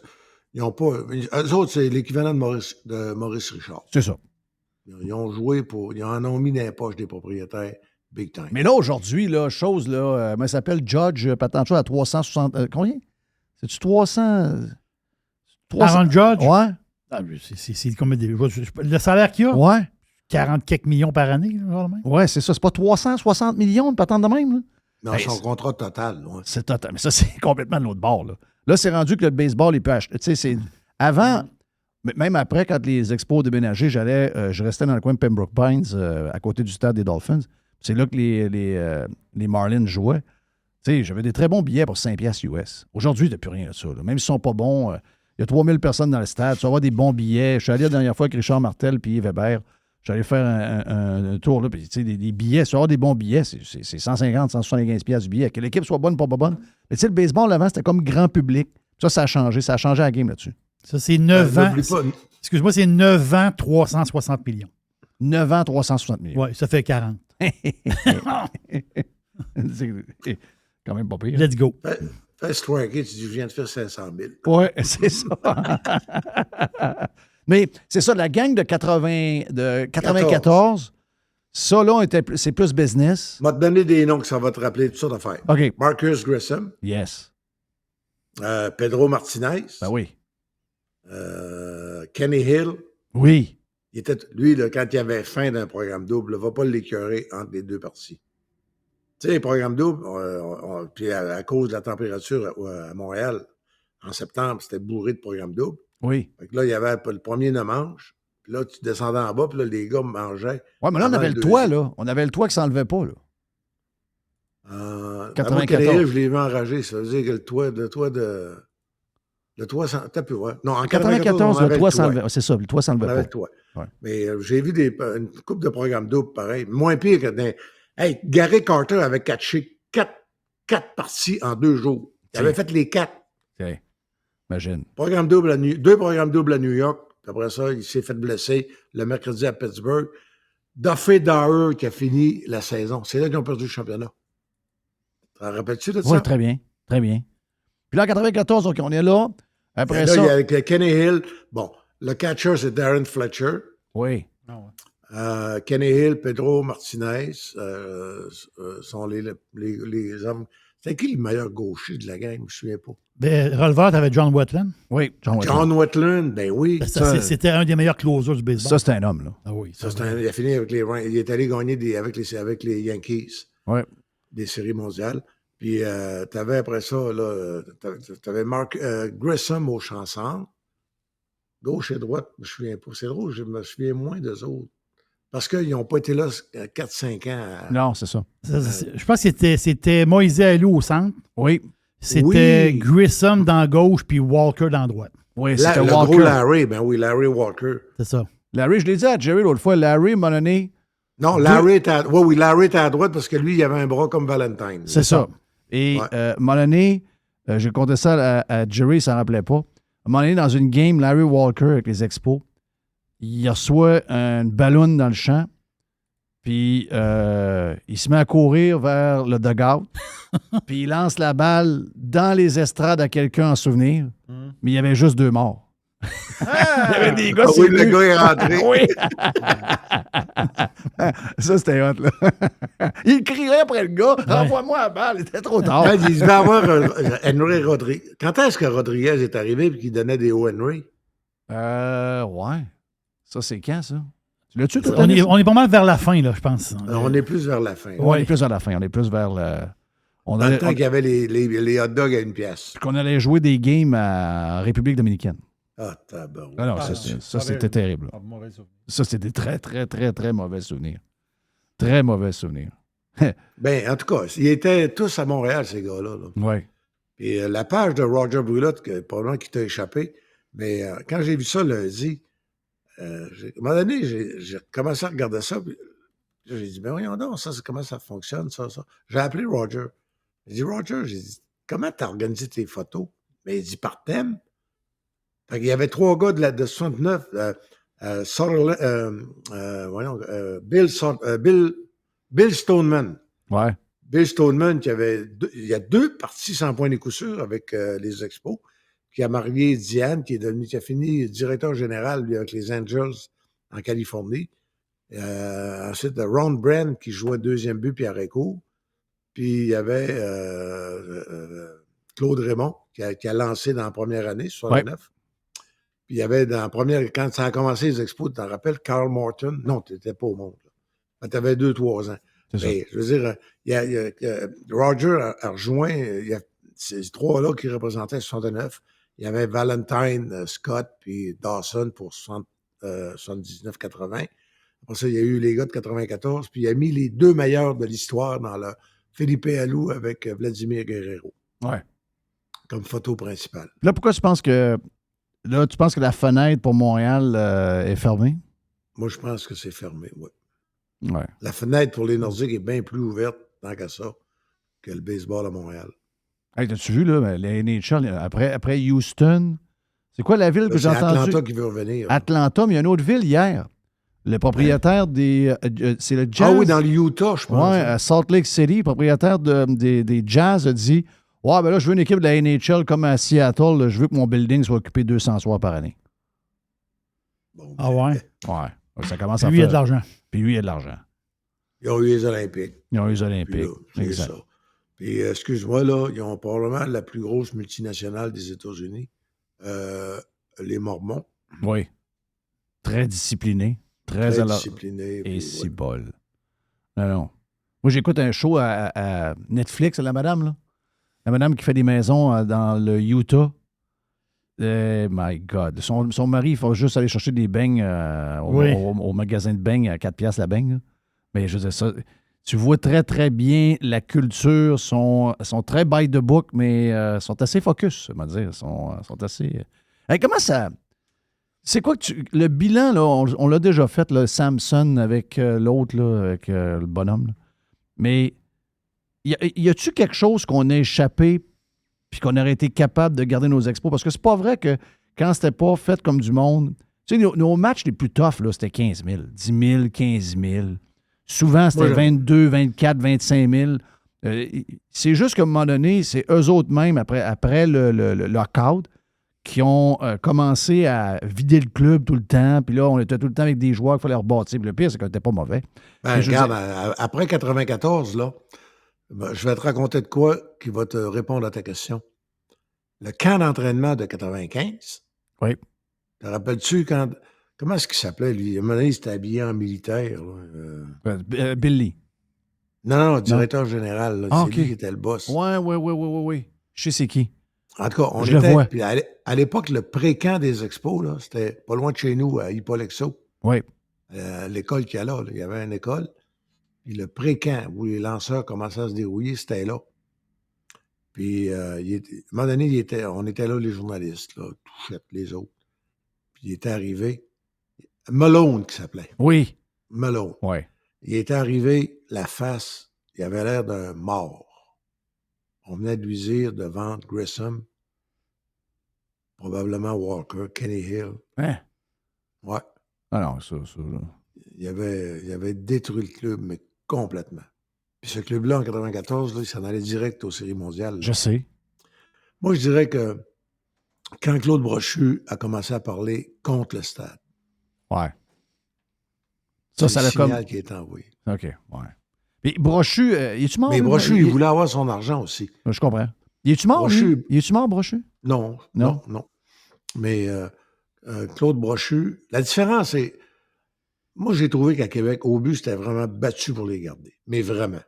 Ils n'ont pas. Eux autres, c'est l'équivalent de Maurice Richard. C'est ça. Ils ont joué pour. Ils en ont mis dans les poches des propriétaires big time. Mais là, aujourd'hui, là, chose, là, ça s'appelle Judge, patente chose à 360. Combien? C'est-tu 300? Aaron Judge? Ouais. Ah, c'est combien le salaire qu'il a? Ouais. 40 quelques millions par année, genre de même. Ouais, c'est ça. C'est pas 360 millions de patente de même, là? Non, son contrat total. Ouais. C'est total. Mais ça, c'est complètement de l'autre bord, là. Là, c'est rendu que le baseball, il peut acheter. Tu sais, c'est. Avant, même après, quand les Expos ont déménagé, je restais dans le coin de Pembroke Pines, à côté du stade des Dolphins. C'est là que les Marlins jouaient. Tu sais, j'avais des très bons billets pour 5$ US. Aujourd'hui, il n'y a plus rien de ça, là. Même s'ils ne sont pas bons, il y a 3000 personnes dans le stade. Tu vas avoir des bons billets. Je suis allé la dernière fois avec Richard Martel puis Yves Hébert. J'allais faire un tour, là, puis tu sais, des billets. Si tu vas avoir des bons billets, c'est 150, 175$ du billet. Que l'équipe soit bonne ou pas bonne. Mais tu sais, le baseball, avant, c'était comme grand public. Ça a changé. Ça a changé la game là-dessus. Ça, c'est 9 ans. Excuse-moi, c'est 9 ans, 360 millions. 9 ans, 360 millions. Oui, ça fait 40. C'est quand même pas pire. Let's go. Fais striker, tu dis, je viens de faire 500 000. Oui, c'est ça. Mais c'est ça, la gang de 94, ça, là, c'est plus business. Je vais te donner des noms que ça va te rappeler, toutes sortes d'affaires. OK. Marcus Grissom. Yes. Pedro Martinez. Ben oui. Kenny Hill. Oui. Lui, là, quand il avait faim d'un programme double, ne va pas l'écœurer entre les deux parties. Tu sais, les programmes doubles, puis à cause de la température à Montréal, en septembre, c'était bourré de programmes doubles. Oui. Fait que là, il y avait le premier ne mange. Puis là, tu descendais en bas, puis là, les gars mangeaient. Oui, mais là, on avait le toit, là. On avait le toit qui ne s'enlevait pas, là. 94. Je l'ai vu enragé. Ça veut dire que le toit, t'as pu voir. Non, en 94, le toit s'enlevait. C'est ça, le toit s'enlevait pas. Le toit. Ouais. Mais j'ai vu une couple de programmes doubles pareil. Moins pire que Hey, Gary Carter avait catché 4 parties en 2 jours. Il avait fait les 4. OK. Imagine. Deux programmes doubles à New York. Puis après ça, il s'est fait blesser le mercredi à Pittsburgh. Duffy Dauer qui a fini la saison. C'est là qu'ils ont perdu le championnat. T'en rappelles-tu de ça? Oui, très bien. Très bien. Puis là, en 94, OK, on est là. Après ça. Il y a avec Kenny Hill. Bon, le catcher, c'est Darren Fletcher. Oui. Kenny Hill, Pedro Martinez sont les hommes. C'était qui le meilleur gaucher de la gang? Je ne me souviens pas. Ben, releveur, t'avais John Wetland. Oui, John Wetland, ben oui. C'était un des meilleurs closers du baseball. Ça, c'était un homme, là. Ah oui. Il a fini avec les Rangers. Il est allé gagner avec les Yankees. Oui. Des séries mondiales. Puis, t'avais après ça, là, t'avais Mark Grissom au chanson. Gauche et droite, je me souviens pas. C'est drôle, je me souviens moins d'eux autres. Parce qu'ils n'ont pas été là 4-5 ans. Non, c'est ça. Je pense que c'était Moïse Alou au centre. Oui. C'était Grissom dans gauche puis Walker dans droite. Oui, c'était le Walker. gros Larry, ben oui, Larry Walker. C'est ça. Larry, je l'ai dit à Jerry l'autre fois, Larry m'a donné... Non, Larry était à droite parce que lui, il avait un bras comme Valentine. C'est ça. Et à un moment donné, j'ai compté ça à Jerry, il s'en rappelait pas. À un moment donné, dans une game, Larry Walker avec les Expos, il reçoit un ballon dans le champ, puis il se met à courir vers le dugout, puis il lance la balle dans les estrades à quelqu'un en souvenir, mais il y avait juste 2 morts. Il y avait des gars, oui, le gars est rentré. Oui. Ça, c'était hot, là. Il criait après le gars, renvoie-moi la balle, il était trop tard. Il devait avoir Henry Rodriguez. Quand est-ce que Rodriguez est arrivé et qu'il donnait des hauts Henry? Ouais. Ça, c'est quand, ça? L'as-tu tout on est pas mal vers la fin, là, je pense. On est plus vers la fin. On est plus vers la fin. On est plus vers le... Dans le temps qu'il y avait les hot dogs à 1 pièce. Qu'on allait jouer des games à République dominicaine. Ah, tabarouette. Non, ça c'était terrible. Ça, c'était des très, très, très, très mauvais souvenirs. Très mauvais souvenirs. Ben, en tout cas, ils étaient tous à Montréal, ces gars-là. Oui. Puis la page de Roger Brulotte, probablement qui t'a échappé, mais quand j'ai vu ça lundi, à un moment donné, j'ai commencé à regarder ça, puis j'ai dit, ben voyons donc, ça, c'est comment ça fonctionne, ça. J'ai appelé Roger. J'ai dit, Roger, j'ai dit, comment t'as organisé tes photos? Mais il dit, par thème. Fait qu'il y avait 3 gars de 69, Bill Stoneman. Ouais. Bill Stoneman, il y a 2 parties sans point de coup sûr avec les Expos, qui a marié Diane, qui a fini directeur général, lui, avec les Angels en Californie. Ensuite, Ron Brand, qui jouait 2e but, puis arrêt court. Puis il y avait Claude Raymond, qui a lancé dans la première année, 69. Ouais. Puis il y avait dans la première, quand ça a commencé les Expos, tu t'en rappelles, Carl Morton. Non, tu n'étais pas au monde. Tu avais 2-3 ans. Mais, je veux dire, Roger a rejoint, il y a ces 3-là qui représentaient 69. Il y avait Valentine, Scott, puis Dawson pour 79-80. Après ça, il y a eu les gars de 94, puis il a mis les 2 meilleurs de l'histoire dans le Felipe Alou avec Vladimir Guerrero. Ouais. Comme photo principale. Là, pourquoi tu penses que la fenêtre pour Montréal est fermée? Moi, je pense que c'est fermé, oui. Ouais. La fenêtre pour les Nordiques est bien plus ouverte, tant qu'à ça, que le baseball à Montréal. Hey, t'as-tu vu, là, les NHL, après Houston, c'est quoi la ville que j'ai entendue? C'est Atlanta qui veut revenir. Atlanta, mais il y a une autre ville hier. Le propriétaire des... c'est le Jazz. Ah oui, dans l'Utah, je pense. Oui, à Salt Lake City, propriétaire des Jazz a dit « Ouais, ben là, je veux une équipe de la NHL comme à Seattle. Là, je veux que mon building soit occupé 200 soirs par année. Bon, » Ah ouais? Ouais. Ça commence à faire... Lui, il a de l'argent. Puis lui, il a de l'argent. Ils ont eu les Olympiques. Puis là, c'est ça. Puis, excuse-moi, là, ils ont probablement la plus grosse multinationale des États-Unis, les Mormons. Oui. Très discipliné. Très discipliné. Et si bol. Non. Moi, j'écoute un show à Netflix, la madame, là. La madame qui fait des maisons dans le Utah. My God. Son mari, il faut juste aller chercher des beignes au magasin de beignes à 4$ la beigne. Là. Mais je veux dire, ça, tu vois très, très bien la culture. Sont très by the book, mais sont assez focus, on va dire. Sont assez... Hey, comment ça... C'est quoi que le bilan, là, on l'a déjà fait, là, Samson avec l'autre, là, avec le bonhomme. Là. Mais y a-tu quelque chose qu'on a échappé puis qu'on aurait été capable de garder nos expos? Parce que c'est pas vrai que quand c'était pas fait comme du monde... Tu sais, nos matchs les plus toughs, là, c'était 15 000, 10 000, 15 000. Souvent, c'était 22, 24, 25 000. C'est juste qu'à un moment donné, c'est eux autres même, après le lockout, qui ont commencé à vider le club tout le temps. Puis là, on était tout le temps avec des joueurs qu'il fallait rebâtir. Puis le pire, c'est qu'on n'était pas mauvais. Ben, regarde, après 94, là, je vais te raconter de quoi qui va te répondre à ta question. Le camp d'entraînement de 95. Oui. Te rappelles-tu quand... Comment est-ce qu'il s'appelait, lui? À un moment donné, il s'était habillé en militaire. Billy. Non, directeur général. Là, c'est lui qui était le boss. Oui. Je sais c'est qui. En tout cas, le vois. Puis à l'époque, le pré-camp des expos, là, c'était pas loin de chez nous, à Hippolexo. Oui. L'école qu'il y a là, il y avait une école. Puis le pré-camp, où les lanceurs commençaient à se dérouiller, c'était là. Puis, à un moment donné, on était là, les journalistes, là, Touchette, les autres. Puis, il était arrivé. Malone, qui s'appelait. Oui. Malone. Oui. Il était arrivé, la face, il avait l'air d'un mort. On venait de lui dire de vendre Grissom, probablement Walker, Kenny Hill. Hein? Ouais. Ah non, ça. Là. Il avait détruit le club, mais complètement. Puis ce club-là, en 94, là, il s'en allait direct aux séries mondiales. Là. Je sais. Moi, je dirais que quand Claude Brochu a commencé à parler contre le stade, ouais. C'est le signal qui est envoyé. OK, ouais. Mais Brochu, il est-tu mort? Mais Brochu, il voulait avoir son argent aussi. Je comprends. Il est-tu mort, Brochu? Il est-tu mort, Brochu? Non. Mais Claude Brochu, la différence, c'est... Moi, j'ai trouvé qu'à Québec, au but, c'était vraiment battu pour les garder. Mais vraiment.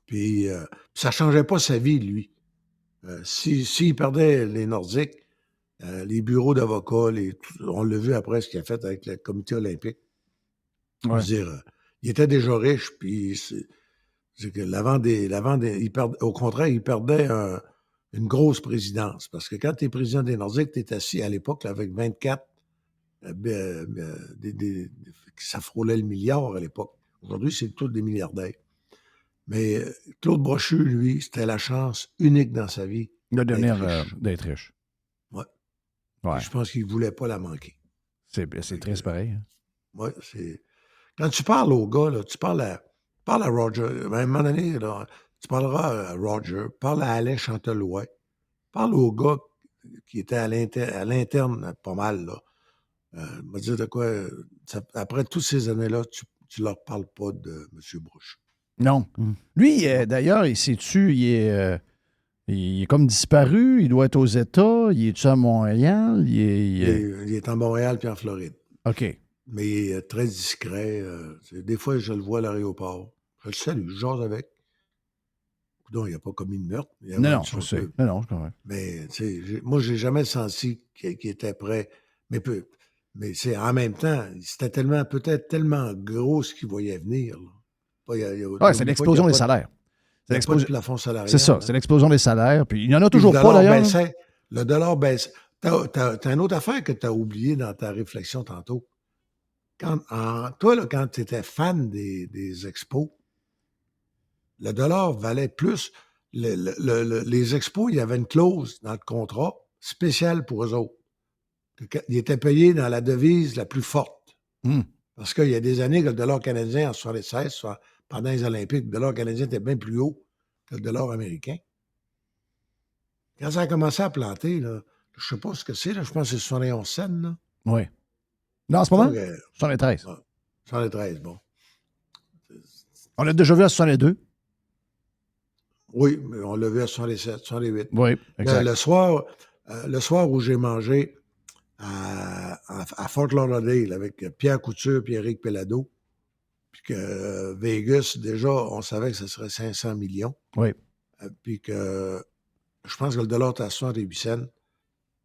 Puis, ça ne changeait pas sa vie, lui. S'il perdait les Nordiques, les bureaux d'avocats, on l'a vu après ce qu'il a fait avec le comité olympique. Ouais. Je veux dire, il était déjà riche, puis c'est que au contraire, il perdait une grosse présidence. Parce que quand tu es président des Nordiques, tu es assis à l'époque là, avec 24, ça frôlait le milliard à l'époque. Aujourd'hui, c'est tous des milliardaires. Mais Claude Brochu, lui, c'était la chance unique dans sa vie d'être riche. Ouais. Ouais. Je pense qu'il ne voulait pas la manquer. C'est triste pareil. Hein? Oui, c'est... Quand tu parles au gars, là, tu parles à Roger. À un moment donné, là, tu parleras à Roger, parle à Alain Chantelouet, parle au gars qui était à l'interne pas mal. Là. Me dire de quoi, après toutes ces années-là, tu leur parles pas de M. Brochu. Non. Lui, d'ailleurs, il sais-tu, il est comme disparu, il doit être aux États, il est-tu à Montréal? Il est en Montréal puis en Floride. OK. Mais il est très discret. Des fois, je le vois à l'aéroport. Je le salue, je jase avec. Donc, il n'a pas commis de meurtre. Non, je sais. Non, je comprends. Mais, moi, je n'ai jamais senti qu'il était prêt. Mais en même temps, c'était peut-être tellement gros ce qu'il voyait venir. Oui, c'est l'explosion des salaires. C'est l'explosion du plafond salarial. C'est ça, c'est l'explosion des salaires. Puis il n'y en a toujours pas, d'ailleurs. Le dollar baisse. T'as une autre affaire que tu as oubliée dans ta réflexion tantôt. Toi, là, quand tu étais fan des expos, le dollar valait plus. Les expos, il y avait une clause dans le contrat spéciale pour eux autres. Ils étaient payés dans la devise la plus forte. Parce qu'il y a des années que le dollar canadien, en 1976, pendant les Olympiques, le dollar canadien était bien plus haut que le dollar américain. Quand ça a commencé à planter, là, je ne sais pas ce que c'est, là, je pense que c'est 71 cents. Là. Oui. Non, en ce moment, 73. 73, bon. On l'a déjà vu à 62. Oui, mais on l'a vu à 67, 68. Oui, exact. Le soir où j'ai mangé à Fort Lauderdale avec Pierre Couture et Éric Pellado, puis que Vegas, déjà, on savait que ce serait 500 millions. Oui. Puis que je pense que le dollar était à 68 cents.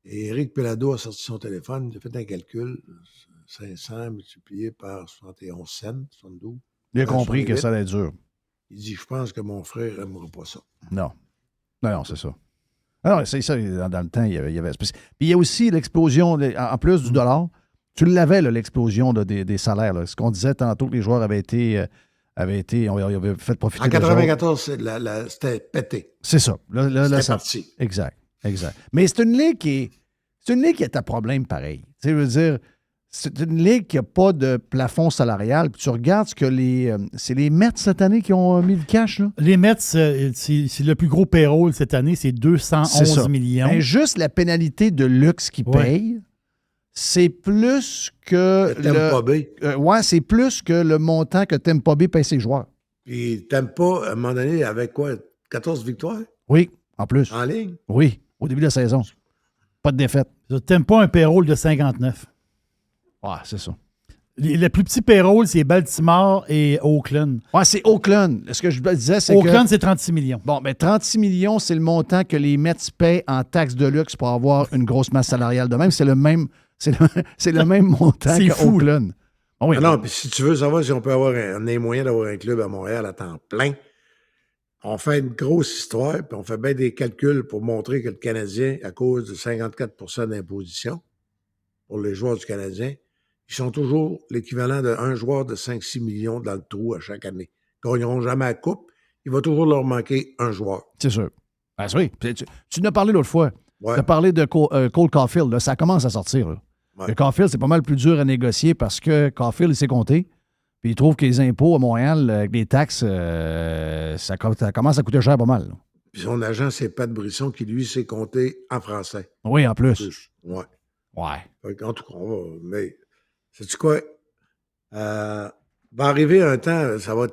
Et Éric Pellado a sorti son téléphone, il a fait un calcul, 500 multiplié par 71 cents, 72. Il a compris que ça allait être dur. Il dit, je pense que mon frère n'aimera pas ça. Non. Non, c'est ça. Alors, c'est ça, dans le temps, il y avait... Puis il y a aussi l'explosion, en plus du dollar, tu l'avais, là, l'explosion là, des salaires. Là. Ce qu'on disait tantôt, que les joueurs avaient fait profiter. En 94, c'était pété. C'est ça. Là, c'était parti. Exact. Mais c'est une ligue qui est à problème pareil. Tu sais, je veux dire, c'est une ligue qui n'a pas de plafond salarial. Puis tu regardes ce que c'est les Mets cette année qui ont mis le cash, là? Les Mets, c'est le plus gros payroll cette année, c'est 211 millions. Mais juste la pénalité de luxe qu'ils payent, c'est plus que... Tampa Bay. C'est plus que le montant que Tampa Bay paye ses joueurs. Puis Tampa, à un moment donné, avec quoi? 14 victoires? Oui, en plus. En ligne? Oui, au début de la saison. Pas de défaite. Tampa, un payroll de 59. Ouais, c'est ça. Le plus petit payroll, c'est Baltimore et Oakland. Ouais, c'est Oakland. Ce que je disais, c'est Oakland, c'est 36 millions. Bon, mais 36 millions, c'est le montant que les Mets paient en taxes de luxe pour avoir une grosse masse salariale de même. C'est le même montant que Oakland. Oh oui, non, puis si tu veux savoir si on peut avoir un moyen d'avoir un club à Montréal à temps plein, on fait une grosse histoire, puis on fait bien des calculs pour montrer que le Canadien, à cause de 54 d'imposition pour les joueurs du Canadien, ils sont toujours l'équivalent d'un joueur de 5-6 millions dans le trou à chaque année. Quand ils n'auront jamais la coupe, il va toujours leur manquer un joueur. C'est sûr. Ben, oui. Tu en as parlé l'autre fois. Ouais. Tu as parlé de Cole Caulfield. Là, ça commence à sortir. Là. Ouais. Le Caulfield, c'est pas mal plus dur à négocier parce que Caulfield, il s'est compté. Puis il trouve que les impôts à Montréal, avec les taxes, ça commence à coûter cher pas mal. Là. Puis son agent, c'est Pat Brisson qui, lui, s'est compté en français. Oui, en plus. Ouais. Ouais. En tout cas, mais sais-tu quoi? Va arriver un temps, ça va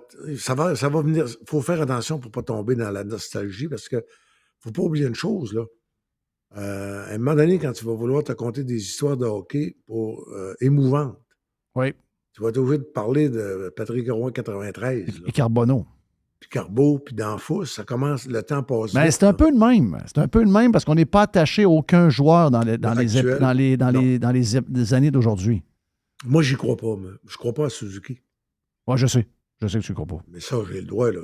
venir. Il faut faire attention pour ne pas tomber dans la nostalgie parce que faut pas oublier une chose, là. À un moment donné, quand tu vas vouloir te conter des histoires de hockey émouvantes, oui. Tu vas être obligé de parler de Patrick Roy 93. Et Carbonneau. Puis Carbeau, puis Danfous, ça commence, le temps passe vite. Mais c'est un peu le même. C'est un peu le même parce qu'on n'est pas attaché à aucun joueur dans les années d'aujourd'hui. Moi, j'y crois pas. Mais je crois pas à Suzuki. Moi, je sais. Je sais que tu ne crois pas. Mais ça, j'ai le droit, là.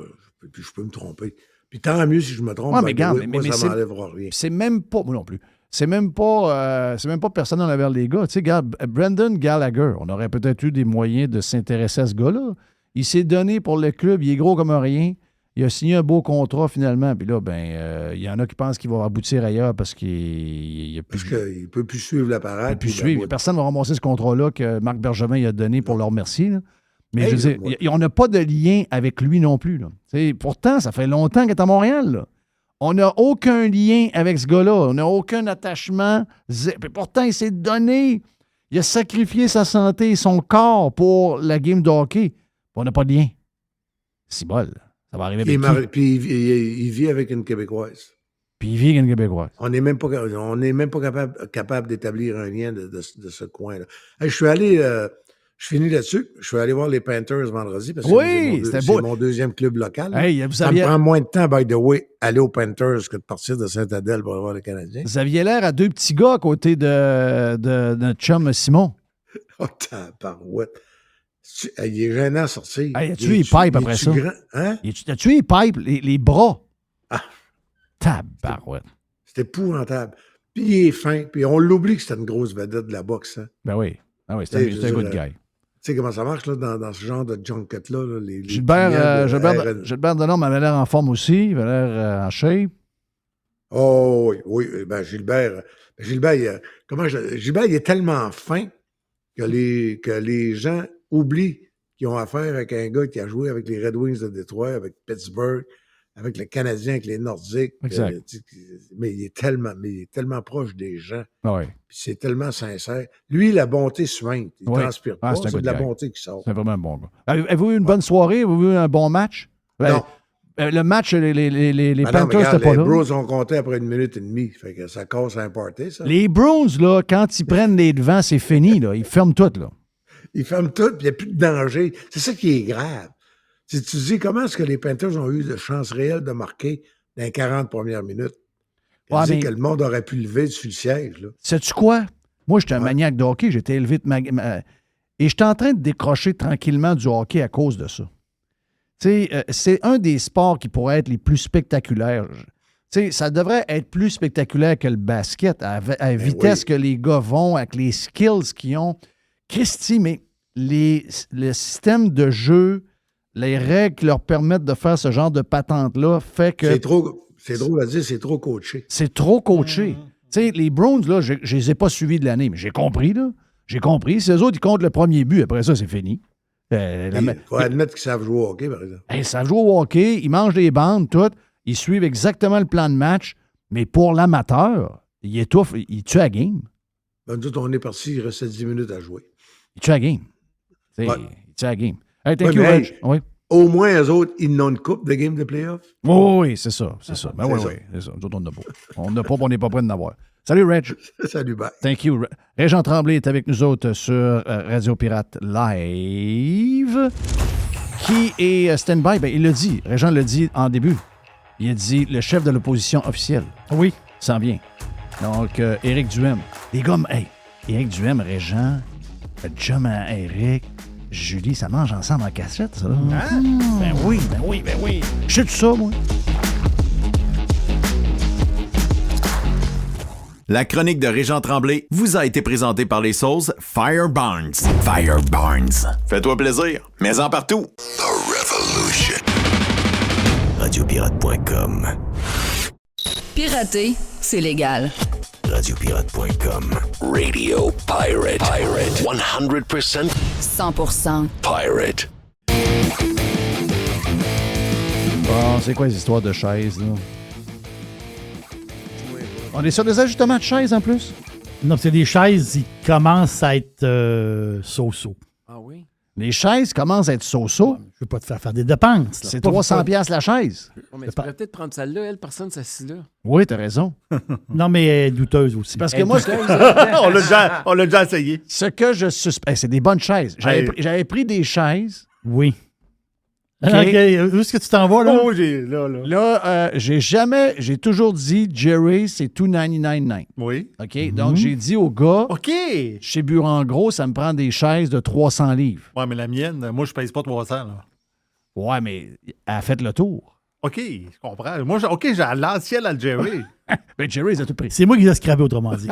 Puis je peux me tromper. Puis tant mieux si je me trompe. Ouais, mais regarde, moi, mais ça m'enlèvera rien. c'est même pas... Moi non plus. C'est même pas personne dans la vers les gars. Tu sais, regarde, Brendan Gallagher, on aurait peut-être eu des moyens de s'intéresser à ce gars-là. Il s'est donné pour le club, il est gros comme rien. Il a signé un beau contrat finalement. Puis là, il y en a qui pensent qu'il va aboutir ailleurs parce qu'il a plus... Parce qu'il ne peut plus suivre la parade. Il peut plus suivre. Personne ne va ramasser ce contrat-là que Marc Bergevin il a donné pour le remercier. Là. Mais je veux dire, on n'a pas de lien avec lui non plus. Là. Pourtant, ça fait longtemps qu'il est à Montréal. Là. On n'a aucun lien avec ce gars-là. On n'a aucun attachement. Puis pourtant, il s'est donné. Il a sacrifié sa santé et son corps pour la game de hockey. On n'a pas de lien. C'est bol. Ça va arriver avec Puis il vit avec une Québécoise. Puis il vit avec une Québécoise. On n'est même pas capable d'établir un lien de ce coin-là. Hey, je finis là-dessus. Je suis allé voir les Panthers vendredi parce que c'est mon deuxième club local. Hey, ça me prend moins de temps, by the way, aller aux Panthers que de partir de Saint-Adèle pour aller voir les Canadiens. Vous aviez l'air à deux petits gars à côté de notre chum Simon. Oh, tabarouette. Il est gênant à sortir. Hey, as-tu les pipes après ça? Hein? As-tu les pipes, les bras? Ah. Tabarouette. C'était épouvantable. Puis il est fin. Puis on l'oublie que c'était une grosse vedette de la boxe. Hein? Ben oui. Ah oui, c'était un good guy. Tu sais comment ça marche là, dans ce genre de junket-là? Gilbert Delorme avait l'air en forme aussi. Il avait l'air en shape. Oh oui. Ben, Gilbert, il est tellement fin que les gens oublient qu'ils ont affaire avec un gars qui a joué avec les Red Wings de Détroit, avec Pittsburgh, avec le Canadien, avec les Nordiques. Exact. Mais il est tellement proche des gens. Ah oui. Puis c'est tellement sincère. Lui, la bonté suinte. Il ne transpire pas. C'est de la bonté qui sort. C'est vraiment un bon gars. Avez-vous eu une bonne soirée? Avez-vous eu un bon match? Non. Le match, les Panthers, c'était pas là. Les Bruins ont compté après 1 minute et demie. Fait que ça casse un party, ça. Les Bruins, là, quand ils prennent les devants, c'est fini. Là. Ils ferment tout. Là. Ils ferment tout, puis il n'y a plus de danger. C'est ça qui est grave. Si tu dis comment est-ce que les Panthers ont eu de chance réelle de marquer dans les 40 premières minutes, que le monde aurait pu lever sur le siège. Là. Sais-tu quoi? Moi, j'étais un maniaque de hockey. J'étais élevé de et j'étais en train de décrocher tranquillement du hockey à cause de ça. C'est un des sports qui pourrait être les plus spectaculaires. Ça devrait être plus spectaculaire que le basket, à la vitesse que les gars vont, avec les skills qu'ils ont. Christy, mais le système de jeu, les règles qui leur permettent de faire ce genre de patente-là fait que... C'est drôle à dire, c'est trop coaché. C'est trop coaché. Les Browns, là, je les ai pas suivis de l'année, mais j'ai compris, là. J'ai compris. Si eux autres, ils comptent le premier but, après ça, c'est fini. Il faut admettre qu'ils savent jouer au hockey, par exemple. Ils savent jouer au hockey, ils mangent des bandes, tout. Ils suivent exactement le plan de match, mais pour l'amateur, il étouffe, il tue la game. Ben, nous autres, on est parti, il restait 10 minutes à jouer. Il tue la game. Il tue la game. Hey, thank you, Reg. Oui. Au moins, eux autres, ils n'ont une coupe de game de playoff. Oui, c'est ça. C'est ça. Ben oui, c'est ça. Nous autres, on n'a pas. On n'a pas, on n'est pas prêts d'en avoir. Salut, Reg. Salut, bye. Thank you. Régent Tremblay est avec nous autres sur Radio Pirate Live. Qui est stand-by? Ben, il l'a dit. Régent l'a dit en début. Il a dit le chef de l'opposition officielle. Oui. S'en vient. Donc, Éric Duhem. Les gars, Éric Duhem, Régent, John à Éric, Julie, ça mange ensemble en cachette, ça. Hein? Ben oui. Je sais tout ça, moi. La chronique de Régent Tremblay vous a été présentée par les sauces Fire Barnes. Fire Barnes. Fais-toi plaisir, mets-en partout. The Revolution. Radiopirate.com. Pirater, c'est légal. Radiopirate.com. Radio Pirate. 100% 100% pirate. Bon, c'est quoi les histoires de chaises, là? On est sur des ajustements de chaises, en plus? Non, c'est des chaises qui commencent à être so-so. Ah oui? Les chaises commencent à être so-so. Je ne veux pas te faire des dépenses. Là. C'est 300$ la chaise. Oh, mais tu pourrais peut-être prendre celle-là, elle, personne ne s'assit là. Oui, t'as raison. Non, mais elle est douteuse aussi. Parce que moi, on l'a déjà essayé. ce que je suspecte, c'est des bonnes chaises. J'avais pris des chaises. Oui. OK. Où est-ce que tu t'en vas, là? Oh, là. Là, j'ai toujours dit, Jerry, c'est $299.9. Oui. OK? Donc, j'ai dit au gars, OK. chez Bureau Gros, ça me prend des chaises de 300 livres. Ouais, mais la mienne, moi, je pèse pas 300, là. Ouais, mais elle a fait le tour. OK, je comprends. Moi, j'ai l'ancien Algérie. Ben, Jerry, ils ont tout pris. C'est moi qui l'ai scrappé, autrement dit.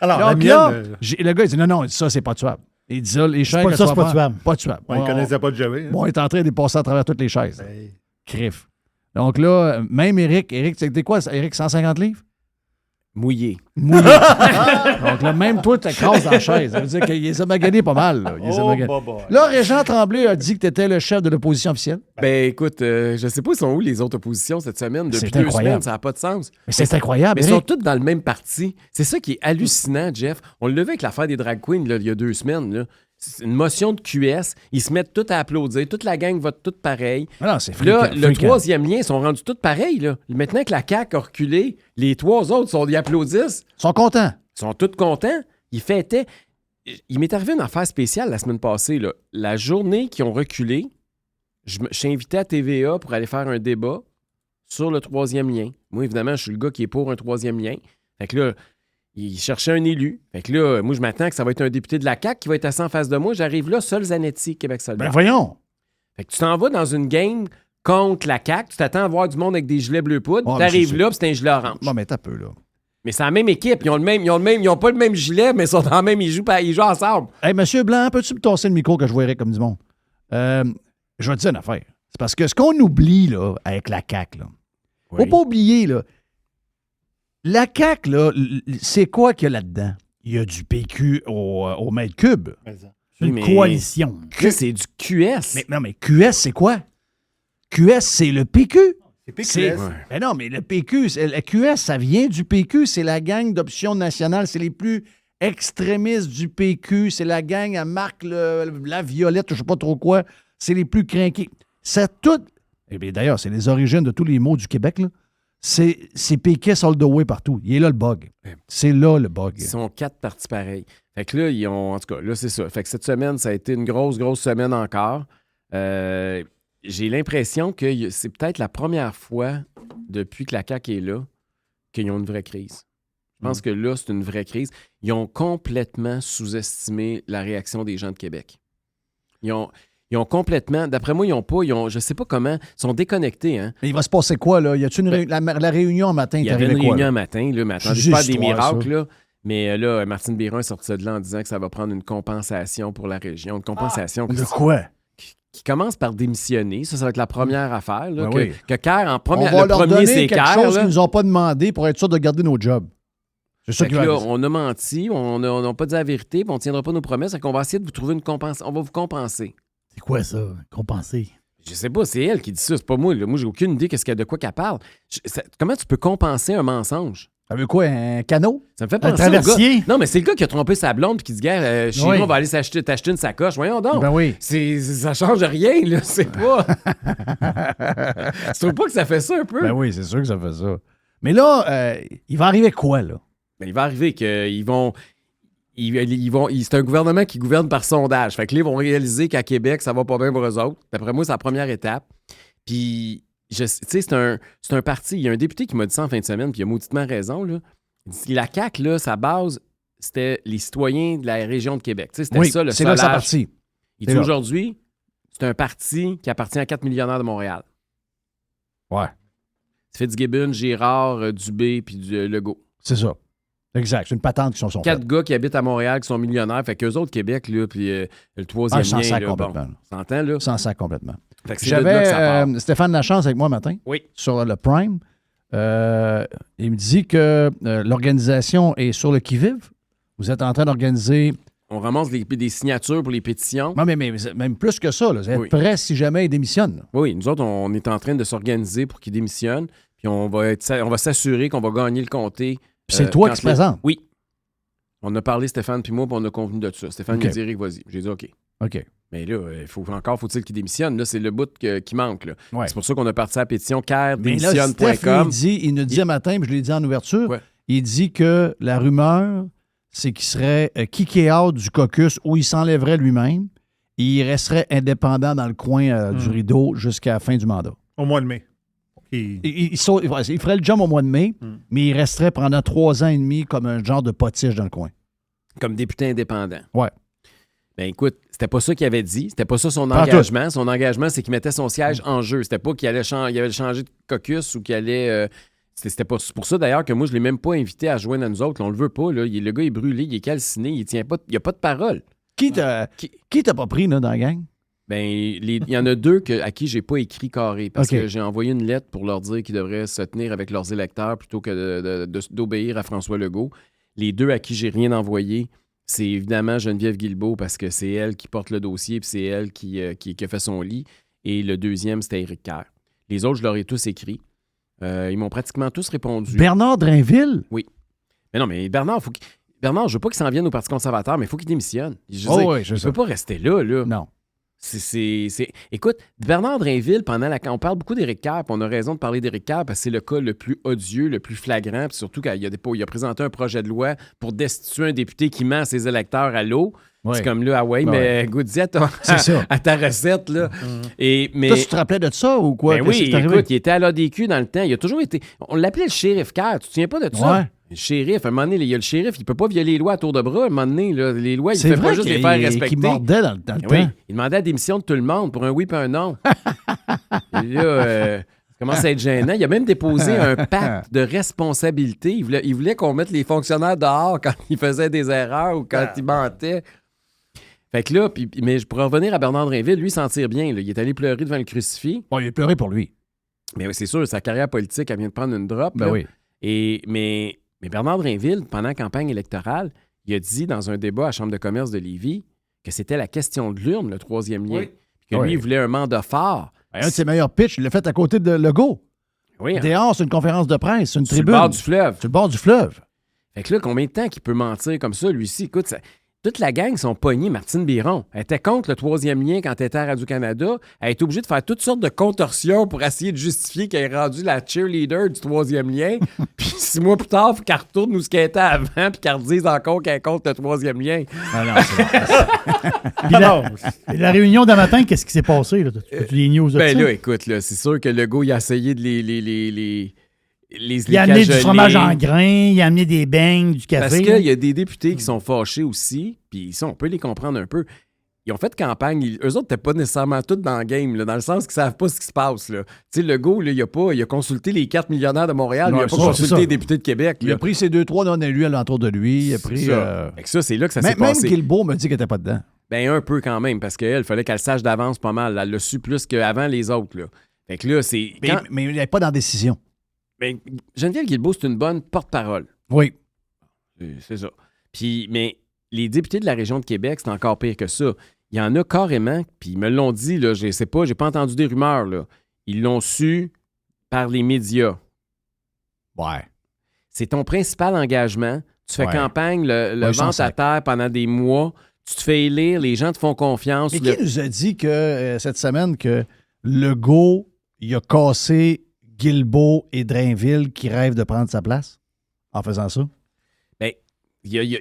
Alors, la Donc mienne, là, le gars, il dit non, ça, c'est pas tuable. Il dit ça, les chaises. C'est pas tuable. Pas tuable. il ne connaissait pas Jerry. Bon, on est en train de passer à travers toutes les chaises. Ben, Criff. Donc là, même Eric, c'était quoi, Eric, 150 livres? Mouillé. Mouillé. Donc là, même toi, tu t'écrases dans la chaise. Ça veut dire qu'il les a maganés pas mal. Là. Il les a maganés. Là, Régent Tremblay a dit que tu étais le chef de l'opposition officielle. Ben écoute, je sais pas ils sont où les autres oppositions cette semaine. Depuis C'est 2 incroyable. semaines, ça n'a pas de sens. Mais c'est incroyable, Mais ils sont Eric. tous dans le même parti. C'est ça qui est hallucinant, Jeff. On l'a vu avec l'affaire des drag queens là, il y a 2 semaines. Là. C'est une motion de QS. Ils se mettent tous à applaudir. Toute la gang vote toute pareil. Ah non, c'est Là, fréquent, le fréquent. troisième lien, ils sont rendus tous pareils. Là. Maintenant que la CAQ a reculé, les 3 autres ils applaudissent. Ils sont contents. Ils sont tous contents. Ils fêtaient. Il m'est arrivé une affaire spéciale la semaine passée. Là. La journée qu'ils ont reculé, je suis invité à TVA pour aller faire un débat sur le 3e lien. Moi, évidemment, je suis le gars qui est pour un 3e lien. Fait que là, il cherchait un élu. Fait que là, moi, je m'attends que ça va être un député de la CAQ qui va être assis en face de moi. J'arrive là, seul Zanetti, Québec solidaire. Ben voyons. Fait que tu t'en vas dans une game contre la CAQ, tu t'attends à voir du monde avec des gilets bleu poudre, Ouais, t'arrives mais c'est là, puis c'est un gilet orange. Bon, mais t'as peu, là. Mais c'est la même équipe, ils ont pas le même gilet, mais ils sont dans le même, ils jouent ensemble. Hey, Monsieur Blanc, peux-tu me tasser le micro que je vois Eric comme du monde? Je vais te dire une affaire. C'est parce que ce qu'on oublie, là, avec la CAQ, là, faut pas oublier, là, la CAQ, là, c'est quoi qu'il y a là-dedans? Il y a du PQ au mètre cube. C'est une Mais- coalition. Là, c'est du QS. Mais non, mais QS, c'est quoi? QS, c'est le PQ. c'est Mais non, mais le PQ, le QS, ça vient du PQ. C'est la gang d'option nationale. C'est les plus extrémistes du PQ. C'est la gang à Marc la Violette, je sais pas trop quoi. C'est les plus crinqués. C'est tout. Eh bien, d'ailleurs, c'est les origines de tous les mots du Québec, là. C'est péquiste all the way partout. Il est là le bug. C'est là le bug. Ils sont 4 partis pareils. Fait que là, ils ont. En tout cas, là, c'est ça. Fait que cette semaine, ça a été une grosse semaine encore. J'ai l'impression que c'est peut-être la première fois depuis que la CAQ est là qu'ils ont une vraie crise. Je pense que là, c'est une vraie crise. Ils ont complètement sous-estimé la réaction des gens de Québec. Ils ont complètement. D'après moi, je sais pas comment. Ils sont déconnectés, hein? Mais il va se passer quoi, là? Y a-tu la réunion un matin? Il y avait une réunion un matin, là, mais attendez, Juste pas des histoire, miracles, ça. là. Mais là, Martine Biron est sortie de là en disant que ça va prendre une compensation pour la région. Une compensation De quoi? qui commence par démissionner. Ça va être la première affaire. Là, Ben que, oui. que Kerr, en On première, va le leur premier, donner c'est quelque Kerr. chose là. qu'ils nous ont pas demandé pour être sûr de garder nos jobs. C'est ça Fait qui que va là, arriver. on a menti, on n'a pas dit la vérité, puis on ne tiendra pas nos promesses. Fait qu'on va essayer de vous trouver une compensation. On va vous compenser. C'est quoi ça? Compenser? Je sais pas, c'est elle qui dit ça, c'est pas moi. Là. Moi, j'ai aucune idée de quoi qu'elle parle. Comment tu peux compenser un mensonge? Ça veut quoi, un canot? Ça me fait Un penser au traversier? gars. Non, mais c'est le gars qui a trompé sa blonde puis qui dit, gars, chez Oui. nous, on va aller t'acheter une sacoche. Voyons donc. Ben oui. Ça change rien, là. C'est pas. Tu trouves pas que ça fait ça un peu? Ben oui, c'est sûr que ça fait ça. Mais là, il va arriver quoi, là? Ben, il va arriver qu'ils vont. C'est un gouvernement qui gouverne par sondage. Fait que là, ils vont réaliser qu'à Québec, ça va pas bien pour eux autres. D'après moi, c'est la première étape. Puis, tu sais, c'est un parti. Il y a un député qui m'a dit ça en fin de semaine, puis il a mauditement raison. Là. Il dit, la CAQ, là, sa base, c'était les citoyens de la région de Québec. Tu sais, c'était Oui, ça, le c'est là que ça solage. partit. Il C'est dit là. aujourd'hui, c'est un parti qui appartient à 4 millionnaires de Montréal. Ouais, Fitzgibbon, Girard, Dubé, puis Legault. c'est ça. Exact. C'est une patente qui sont 4 gars qui habitent à Montréal, qui sont millionnaires. Fait qu'eux autres, Québec, là, puis le troisième Ah, sans lien, sac là, complètement. bon, s'entend, là? Sans sac complètement. Fait que c'est de là que ça J'avais part. Stéphane Lachance avec moi matin Oui. sur le Prime. Il me dit que l'organisation est sur le qui-vive. Vous êtes en train d'organiser. On ramasse des signatures pour les pétitions. Non, mais même plus que ça. Là. Vous êtes Oui. prêts si jamais il démissionne. là. Oui, nous autres, on est en train de s'organiser pour qu'ils démissionnent. Puis on va s'assurer qu'on va gagner le comté. Puis c'est toi quand qui se présente. Oui. On a parlé, Stéphane puis moi, puis on a convenu de ça. Stéphane OK. m'a dit, Eric, vas-y. J'ai dit, OK. OK. Mais là, faut-il qu'il démissionne? Là, c'est le bout qui manque. Là. Ouais. C'est pour ça qu'on a parti à la pétition Mais là, Steph, caredémissionne.com. il nous dit un matin, puis je l'ai dit en ouverture, Ouais. il dit que la rumeur, c'est qu'il serait kické out du caucus où il s'enlèverait lui-même et il resterait indépendant dans le coin du rideau jusqu'à la fin du mandat. Au mois de mai. Il ferait le job au mois de mai, mais il resterait pendant 3 ans et demi comme un genre de potiche dans le coin. Comme député indépendant. Ouais. Ben écoute, c'était pas ça qu'il avait dit. C'était pas ça son engagement. Son engagement, c'est qu'il mettait son siège en jeu. C'était pas qu'il allait changer de caucus ou qu'il allait... C'était pas pour ça, d'ailleurs, que moi, je l'ai même pas invité à joindre à nous autres. Là, on le veut pas. Là. Le gars est brûlé, il est calciné, il tient pas... Il y a pas de parole. Qui t'a pas pris là, dans la gang? Ben, il y en a deux à qui j'ai pas écrit carré parce que j'ai envoyé une lettre pour leur dire qu'ils devraient se tenir avec leurs électeurs plutôt que d'obéir à François Legault. Les deux à qui j'ai rien envoyé, c'est évidemment Geneviève Guilbeault parce que c'est elle qui porte le dossier puis c'est elle qui a fait son lit. Et le deuxième, c'était Éric Kerr. Les autres, je leur ai tous écrit. Ils m'ont pratiquement tous répondu. Bernard Drainville? Oui. Mais non, mais Bernard, Bernard, je veux pas qu'il s'en vienne au Parti conservateur, mais il faut qu'il démissionne. Je peux pas rester là. Non. Écoute, Bernard Drainville, on parle beaucoup d'Éric Kerr, puis on a raison de parler d'Éric Kerr parce que c'est le cas le plus odieux, le plus flagrant, puis surtout qu'il a présenté un projet de loi pour destituer un député qui ment à ses électeurs à l'eau. Ouais. C'est comme là, mais goûte-y à ta recette. Là. Mais toi, tu te rappelais de ça ou quoi? Ben oui, écoute, il était à l'ADQ dans le temps. Il a toujours été... On l'appelait le shérif Kerr. Tu te souviens pas de ça? Ouais. Le shérif, à un moment donné, il y a le shérif, il peut pas violer les lois à tour de bras. À un moment donné, là, les lois, il fait pas juste les faire respecter. Il mordait dans le temps. Oui, il demandait la démission de tout le monde pour un oui et un non. Et là, ça commence à être gênant. Il a même déposé un pacte de responsabilité. Il voulait qu'on mette les fonctionnaires dehors quand ils faisaient des erreurs ou quand ils mentaient. Fait que là, mais pour revenir à Bernard Drainville, lui, s'en tire bien. Là. Il est allé pleurer devant le crucifix. Bon, il a pleuré pour lui. Mais oui, c'est sûr, sa carrière politique, elle vient de prendre une drop. Ben là. oui. Mais Bernard Drainville, pendant la campagne électorale, il a dit dans un débat à la Chambre de commerce de Lévis que c'était la question de l'urne, le troisième lien. Oui. Puis que lui, il voulait un mandat fort. Un de ses meilleurs pitchs, il l'a fait à côté de Legault. Oui. Dehors, c'est une conférence de presse, c'est une tribune. Sur le bord du fleuve. Sur le bord du fleuve. Fait que là, combien de temps qu'il peut mentir comme ça, lui-ci? Écoute, toute la gang sont pognés. Martine Biron, elle était contre le troisième lien quand elle était à Radio-Canada. Elle était obligée de faire toutes sortes de contorsions pour essayer de justifier qu'elle est rendue la cheerleader du troisième lien. Puis 6 mois plus tard, il faut qu'elle retourne où ce qu'elle était avant puis qu'elle redise encore qu'elle est contre le troisième lien. Ah non, c'est Puis la réunion d'un matin, qu'est-ce qui s'est passé? Là? Tu les news de ben ça? Là, écoute, là, c'est sûr que Legault, il a essayé de il a amené du fromage en grains, il a amené des beignes, du café. Parce qu'il y a des députés qui sont fâchés aussi, puis ça, on peut les comprendre un peu. Ils ont fait campagne, eux autres n'étaient pas nécessairement tous dans le game, là, dans le sens qu'ils ne savent pas ce qui se passe. Tu sais, Legault, là, il a consulté les 4 millionnaires de Montréal, il n'a pas consulté les députés de Québec. Il a pris ses 2-3 non-élus alentour de lui. Il a pris. Ça, c'est là que ça s'est passé. Même Guilbeault me dit qu'elle n'était pas dedans. Ben, un peu quand même, parce qu'elle, il fallait qu'elle sache d'avance pas mal. Elle l'a su plus qu'avant les autres. Là. Fait que là, c'est. Mais il n'est pas dans la décision. Ben, Geneviève Guilbeault, c'est une bonne porte-parole. Oui. C'est ça. Mais les députés de la région de Québec, c'est encore pire que ça. Il y en a carrément, puis ils me l'ont dit, là, je sais pas, j'ai pas entendu des rumeurs, là. Ils l'ont su par les médias. Ouais. C'est ton principal engagement. Tu fais campagne, le ventre à terre pendant des mois. Tu te fais élire, les gens te font confiance. Mais qui nous a dit que cette semaine que Legault, il a cassé Guilbeault et Drainville qui rêvent de prendre sa place en faisant ça? Bien,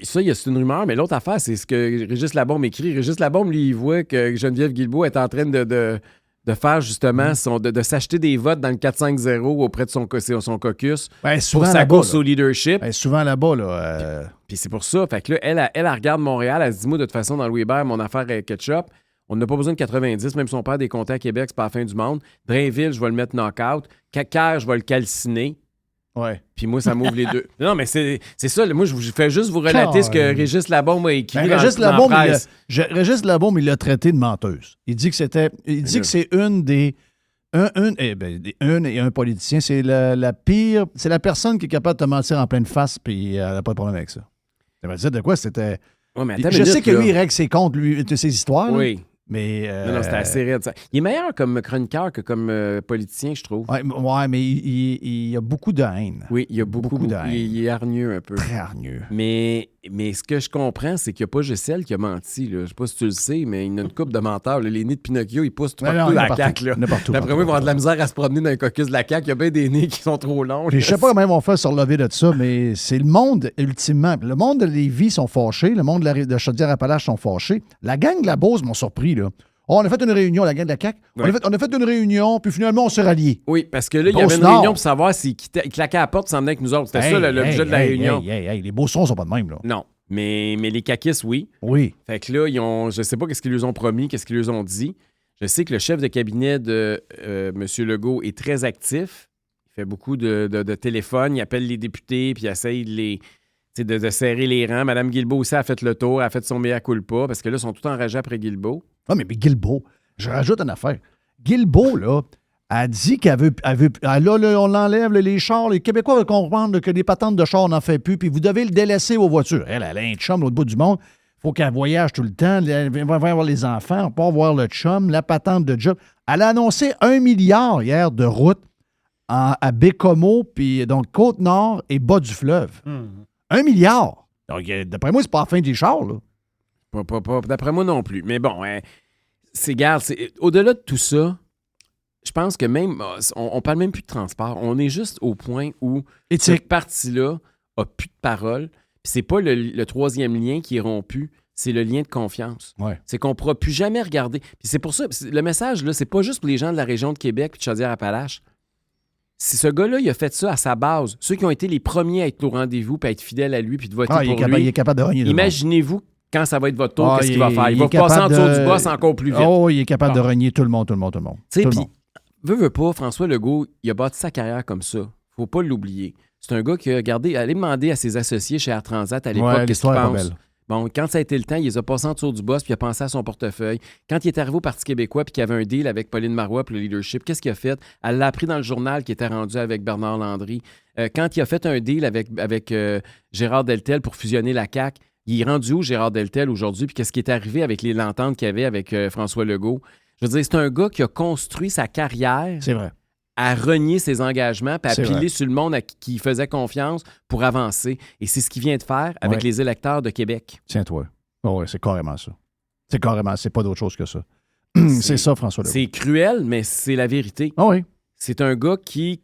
c'est une rumeur, mais l'autre affaire, c'est ce que Régis Labaume écrit. Régis Labaume, lui, il voit que Geneviève Guilbeault est en train de faire justement de s'acheter des votes dans le 4-5-0 auprès de son caucus pour sa course au leadership. Ben, souvent là-bas, là. Puis c'est pour ça. Fait que là, elle regarde Montréal, elle se dit, moi, de toute façon, dans le Weber, mon affaire est ketchup. On n'a pas besoin de 90, même si on perd des comptes à Québec, c'est pas la fin du monde. Drainville, je vais le mettre knock-out. Kerr, je vais le calciner. Ouais. Puis moi, ça m'ouvre les deux. Non, mais c'est ça. Moi, je fais juste vous relater ce que Régis Labaume a écrit dans la presse. Régis Labaume, il l'a traité de menteuse. Il dit que c'est une des... Un et un politicien, c'est la pire... C'est la personne qui est capable de te mentir en pleine face, puis elle n'a pas de problème avec ça. Ça veut dire de quoi c'était... Ouais, je sais que lui, il règle ses comptes, lui, de ses histoires. Oui. Là. Mais, non, c'était assez raide. Ça. Il est meilleur comme chroniqueur que comme politicien, je trouve. Ouais, mais il y a beaucoup de haine. Oui, il y a beaucoup de haine. Il est hargneux un peu. Très hargneux. Mais ce que je comprends, c'est qu'il n'y a pas Gisèle qui a menti. Là. Je ne sais pas si tu le sais, mais il y a une couple de menteurs. Là. Les nids de Pinocchio, ils poussent tout partout à la CAQ. D'après moi, ils vont avoir de la misère à se promener dans un caucus de la CAQ. Il y a bien des nids qui sont trop longs. Je ne sais pas comment ils vont faire sur le lever de ça, mais c'est le monde, ultimement. Le monde de Lévis sont fâchés. Le monde de Chaudière-Appalaches sont fâchés. La gang de la Beauce m'ont surpris, là. Oh, on a fait une réunion, la gang de la CAQ. Ouais. On a fait une réunion, puis finalement, on s'est ralliés. Oui, parce que là, il y avait une réunion pour savoir s'ils claquaient à la porte, s'en venaient avec nous autres. C'était ça le budget de la réunion. Les Beaucerons sont pas de même, là. Non. Mais les caquistes, oui. Oui. Fait que là, je sais pas qu'est-ce qu'ils leur ont promis, qu'est-ce qu'ils leur ont dit. Je sais que le chef de cabinet de M. Legault est très actif. Il fait beaucoup de téléphones. Il appelle les députés, puis il essaye de serrer les rangs. Mme Guilbeault aussi a fait le tour, a fait son mea culpa, parce que là, ils sont tous enragés après Guilbeault. Ah, mais Guilbeault, je rajoute une affaire. Guilbeault, là, a dit qu'elle veut là, on l'enlève, les chars. Les Québécois veulent comprendre que les patentes de chars, on n'en fait plus, puis vous devez le délaisser aux voitures. Elle a un chum de l'autre bout du monde. Il faut qu'elle voyage tout le temps. Elle va voir les enfants, pas voir le chum, la patente de job. Elle a annoncé 1 milliard hier de routes à Bécomo, puis donc Côte-Nord et bas du fleuve. 1 milliard. Donc, d'après moi, c'est pas la fin des chars, là. Pas, d'après moi non plus. Mais bon, au-delà de tout ça, je pense que même, on parle même plus de transport. On est juste au point où cette partie-là a plus de parole. Puis c'est pas le troisième lien qui est rompu, c'est le lien de confiance. Ouais. C'est qu'on ne pourra plus jamais regarder. Puis c'est pour ça, le message, là, c'est pas juste pour les gens de la région de Québec et de Chaudière-Appalaches. Si ce gars-là, il a fait ça à sa base, ceux qui ont été les premiers à être au rendez-vous, puis à être fidèles à lui, puis de voter pour lui, il est capable de renier. Imaginez-vous quand ça va être votre tour, qu'est-ce qu'il va faire? Il va passer en dessous du boss encore plus vite. Oh, il est capable de renier tout le monde. Tu sais, puis, veut pas, François Legault, il a bâti sa carrière comme ça. Faut pas l'oublier. C'est un gars qui a regardé, allez demander à ses associés chez Air Transat à l'époque qu'est-ce qu'ils pensent. Bon, quand ça a été le temps, il les a passés en dessous du boss, puis il a pensé à son portefeuille. Quand il est arrivé au Parti québécois, puis qu'il y avait un deal avec Pauline Marois pour le leadership, qu'est-ce qu'il a fait? Elle l'a appris dans le journal qui était rendu avec Bernard Landry. Quand il a fait un deal avec Gérard Deltel pour fusionner la CAQ, il est rendu où, Gérard Deltel, aujourd'hui? Puis qu'est-ce qui est arrivé avec l'entente qu'il y avait avec François Legault? Je veux dire, c'est un gars qui a construit sa carrière. C'est vrai. À renier ses engagements, puis à piler sur le monde à qui il faisait confiance pour avancer. Et c'est ce qu'il vient de faire avec les électeurs de Québec. Tiens-toi. Oh, oui, c'est carrément ça. C'est pas d'autre chose que ça. C'est ça, François Legault. C'est cruel, mais c'est la vérité. Ah oui. C'est un gars qui,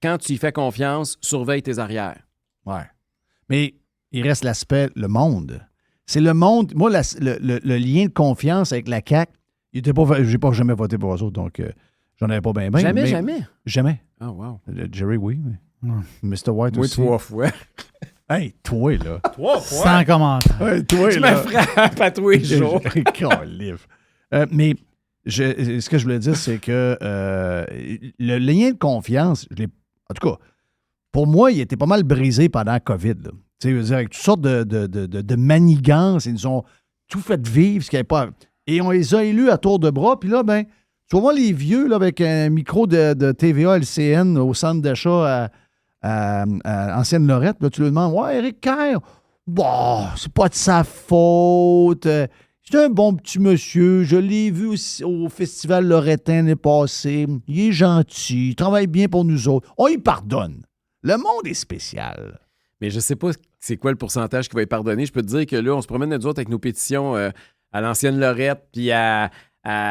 quand tu y fais confiance, surveille tes arrières. Ouais. Mais il reste l'aspect, le monde. C'est le monde. Moi, le lien de confiance avec la CAQ, j'ai pas jamais voté pour eux autres, donc j'en avais pas bien. Jamais. Ah, wow. Jerry, oui. Mr. White aussi. Oui, 3 fois. Hey, toi, là. 3 fois? Sans commentaire. Hey, toi, je là. me frappe à tous les jours. Mais ce que je voulais dire, c'est que le lien de confiance, en tout cas, pour moi, il était pas mal brisé pendant la COVID. Là. Tu sais, avec toutes sortes de manigances, ils nous ont tout fait vivre, ce qu'il n'y avait pas. Et on les a élus à tour de bras, puis là, ben, tu vas voir les vieux là, avec un micro de TVA LCN au centre d'achat à Ancienne-Lorette, là, tu lui demandes, ouais, Éric Kerr, bon, c'est pas de sa faute. C'est un bon petit monsieur. Je l'ai vu au Festival Loretin l'année passée. Il est gentil. Il travaille bien pour nous autres. On y pardonne. Le monde est spécial. Mais je sais pas c'est quoi le pourcentage qui va être pardonné. Je peux te dire que là, on se promène nous autres avec nos pétitions à l'Ancienne Lorette, puis à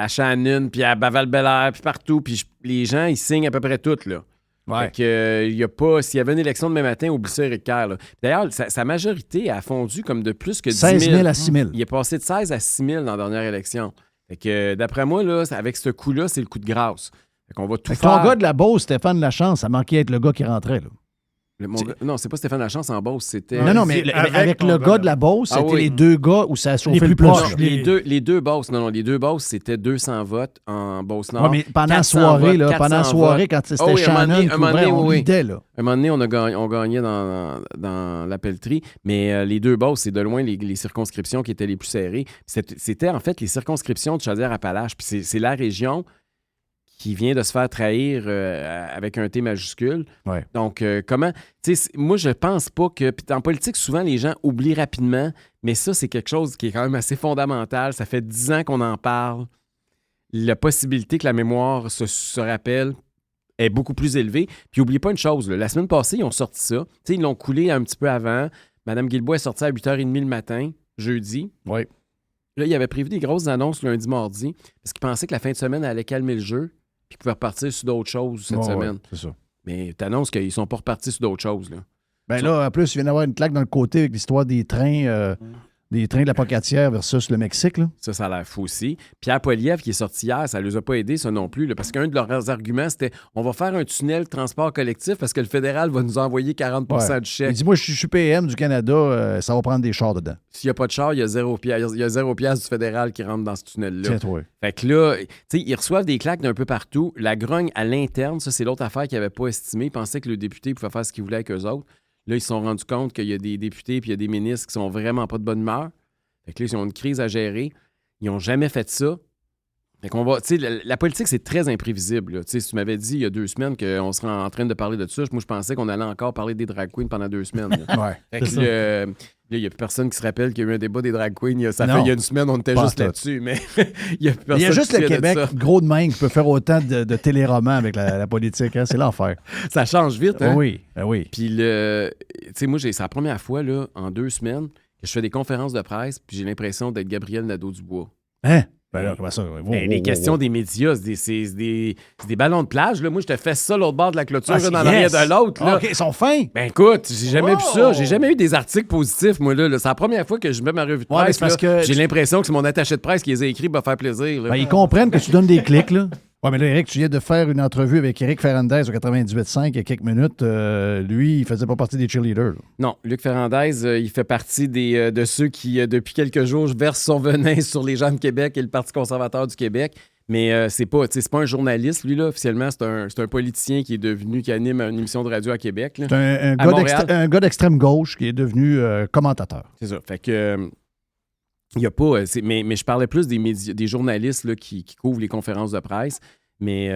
Shannon, puis à Baval-Belair, puis partout. Puis les gens, ils signent à peu près toutes, là. Ouais. Fait que, y a pas, s'il y avait une élection demain matin, oublie ça, Éric Kerr. Là. D'ailleurs, sa majorité a fondu comme de plus que 10 000. 16 000 à 6 000. Il est passé de 16 à 6 000 dans la dernière élection. Fait que, d'après moi, là, avec ce coup-là, c'est le coup de grâce. Fait qu'on va tout faire. Ton gars de la Beauce, Stéphane Lachance, ça manquait être le gars qui rentrait, là. Non, c'est pas Stéphane Lachance en Beauce, c'était... Non, mais avec le gars de la Beauce, c'était les deux gars où ça a chauffé le plus proche. Les deux Beauce, les deux Beauce, c'était 200 votes en Beauce-Nord. Oui, mais pendant la soirée, quand c'était Shannon, on lidait, là. Un moment donné, on gagnait dans la pelleterie, mais les deux Beauce, c'est de loin les circonscriptions qui étaient les plus serrées. C'était en fait les circonscriptions de Chaudière-Appalaches, puis c'est la région qui vient de se faire trahir avec un T majuscule. Ouais. Donc, comment... Tu sais, moi, je pense pas que... Puis en politique, souvent, les gens oublient rapidement, mais ça, c'est quelque chose qui est quand même assez fondamental. Ça fait 10 ans qu'on en parle. La possibilité que la mémoire se rappelle est beaucoup plus élevée. Puis, n'oubliez pas une chose, là, la semaine passée, ils ont sorti ça. Tu sais, ils l'ont coulé un petit peu avant. Mme Guilbeault est sortie à 8h30 le matin, jeudi. Oui. Là, il avait prévu des grosses annonces lundi, mardi, parce qu'il pensait que la fin de semaine allait calmer le jeu. Puis ils pouvaient repartir sur d'autres choses cette semaine. Ouais, c'est ça. Mais tu annonces qu'ils sont pas repartis sur d'autres choses. Là. Ben là, en plus, il vient d'avoir une claque dans le côté avec l'histoire des trains Des trains de la Pocatière versus le Mexique, là. Ça a l'air fou aussi. Pierre Poilievre, qui est sorti hier, ça ne les a pas aidés, ça non plus, là, parce qu'un de leurs arguments, c'était on va faire un tunnel transport collectif parce que le fédéral va nous envoyer 40 du chèque. Il dit, moi, je suis PM du Canada, ça va prendre des chars dedans. S'il n'y a pas de char, il y a 0 piastre du fédéral qui rentre dans ce tunnel-là. Tiens-toi. Fait que là, tu sais, ils reçoivent des claques d'un peu partout. La grogne à l'interne, ça, c'est l'autre affaire qu'ils n'avaient pas estimé. Ils pensaient que le député pouvait faire ce qu'il voulait avec eux autres. Là, ils se sont rendus compte qu'il y a des députés puis il y a des ministres qui sont vraiment pas de bonne humeur. Fait que là, ils ont une crise à gérer. Ils n'ont jamais fait ça. Fait qu'on va. Tu sais, la politique, c'est très imprévisible. Tu sais, si tu m'avais dit il y a 2 semaines qu'on serait en train de parler de ça, moi, je pensais qu'on allait encore parler des drag queens pendant 2 semaines. Ouais. Fait que là, il n'y a plus personne qui se rappelle qu'il y a eu un débat des drag queens. Il y a une semaine, on était juste là-dessus. Mais il y a plus personne. Il y a juste qui le se souvient de Québec, ça. gros de main, qui peut faire autant de téléromans avec la politique. Hein? C'est l'enfer. Ça change vite, hein? Oui. Puis, tu sais, moi, c'est la première fois, là, en 2 semaines, que je fais des conférences de presse, puis j'ai l'impression d'être Gabriel Nadeau-Dubois. Hein? Ben là, comment ça? Les questions des médias, c'est des ballons de plage. Là. Moi, je te fais ça l'autre bord de la clôture, Ah, dans l'arrière de l'autre. Là. OK, ils sont fins. Ben écoute, j'ai jamais vu ça. J'ai jamais eu des articles positifs, moi. Là. C'est la première fois que je mets ma revue de Ouais, mais presse. c'est parce là. que J'ai l'impression que c'est mon attaché de presse qui les a écrits pour faire plaisir. Là. Ben, ils comprennent que tu donnes des clics, là. Ouais, mais là, Eric, tu viens de faire une entrevue avec Eric Ferrandez au 98.5 il y a quelques minutes. Lui, il faisait pas partie des cheerleaders. Là. Non, Luc Ferrandez, il fait partie de ceux qui, depuis quelques jours, versent son venin sur les gens de Québec et le Parti conservateur du Québec. Mais c'est pas un journaliste, lui, là. Officiellement, c'est un politicien qui anime une émission de radio à Québec. Là. C'est un gars d'extrême gauche qui est devenu commentateur. C'est ça. Fait que... il n'y a pas... mais je parlais plus des médias, des journalistes là, qui couvrent les conférences de presse. Mais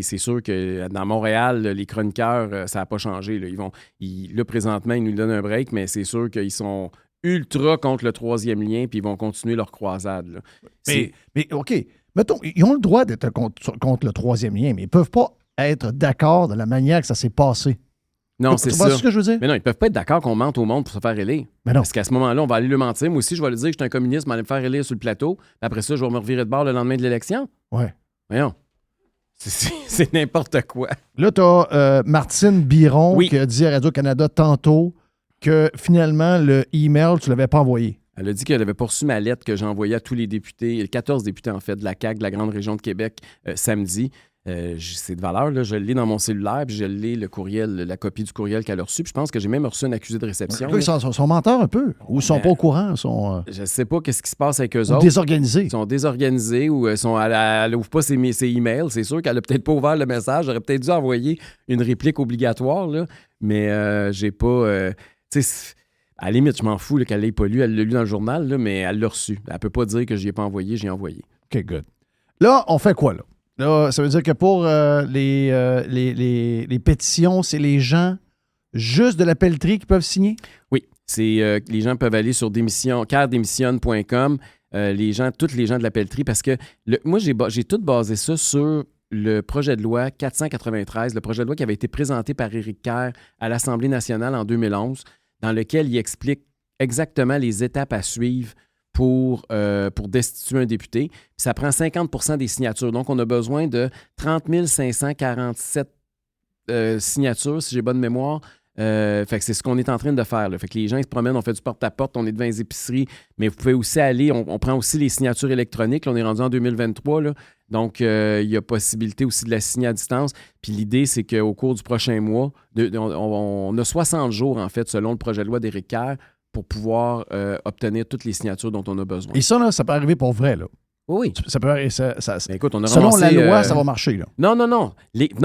c'est sûr que dans Montréal, les chroniqueurs, ça n'a pas changé. Là. Là, présentement, ils nous donnent un break, mais c'est sûr qu'ils sont ultra contre le troisième lien, puis ils vont continuer leur croisade. Là. Mais OK, mettons, ils ont le droit d'être contre le troisième lien, mais ils ne peuvent pas être d'accord de la manière que ça s'est passé. Non, c'est ça. Tu vois ce que je veux dire? Mais non, ils peuvent pas être d'accord qu'on mente au monde pour se faire élire. Mais non. Parce qu'à ce moment-là, on va aller le mentir. Moi aussi, je vais lui dire que je suis un communiste, mais aller me faire élire sur le plateau. Après ça, je vais me revirer de bord le lendemain de l'élection. Ouais. Voyons. C'est n'importe quoi. Là, tu as Martine Biron Oui. qui a dit à Radio-Canada tantôt que finalement, le email, tu ne l'avais pas envoyé. Elle a dit qu'elle avait pas reçu ma lettre que j'ai envoyée à tous les députés, 14 députés en fait, de la CAQ, de la grande région de Québec, samedi. C'est de valeur, là. Je l'ai dans mon cellulaire, puis je l'ai le courriel, la copie du courriel qu'elle a reçu. Puis je pense que j'ai même reçu un accusé de réception. Ils sont menteurs un peu, ou ils sont pas au courant, Je sais pas qu'est-ce qui se passe avec eux ou autres. désorganisés. Ils sont désorganisés ou elle n'ouvre pas ses emails. C'est sûr qu'elle a peut-être pas ouvert le message. J'aurais peut-être dû envoyer une réplique obligatoire, là. Mais j'ai pas... tu sais, à la limite, je m'en fous là, qu'elle l'ait pas lu. Elle l'a lu dans le journal, là, mais elle l'a reçu. Elle peut pas dire que je n'y ai pas envoyé, j'ai envoyé. OK, good. Là, on fait quoi, là? Là, ça veut dire que pour les pétitions, c'est les gens juste de la pelleterie qui peuvent signer? Oui, c'est les gens peuvent aller sur caredémissionne.com, tous les gens de la pelleterie, parce que moi, j'ai tout basé ça sur le projet de loi 493, le projet de loi qui avait été présenté par Éric Kerr à l'Assemblée nationale en 2011, dans lequel il explique exactement les étapes à suivre pour destituer un député. Puis ça prend 50 des signatures. Donc, on a besoin de 30 547 signatures, si j'ai bonne mémoire. Fait que c'est ce qu'on est en train de faire. Là. Fait que les gens ils se promènent, on fait du porte-à-porte, on est devant les épiceries, mais vous pouvez aussi aller, on prend aussi les signatures électroniques. Là, on est rendu en 2023, là. Donc il y a possibilité aussi de la signer à distance. Puis l'idée, c'est qu'au cours du prochain mois, on a 60 jours, en fait, selon le projet de loi d'Éric Kerr, pour pouvoir obtenir toutes les signatures dont on a besoin. Et ça, là, ça peut arriver pour vrai, là. Oui. Ça peut arriver, Écoute, on a selon ramassé, la loi, ça va marcher, là. Non. Non,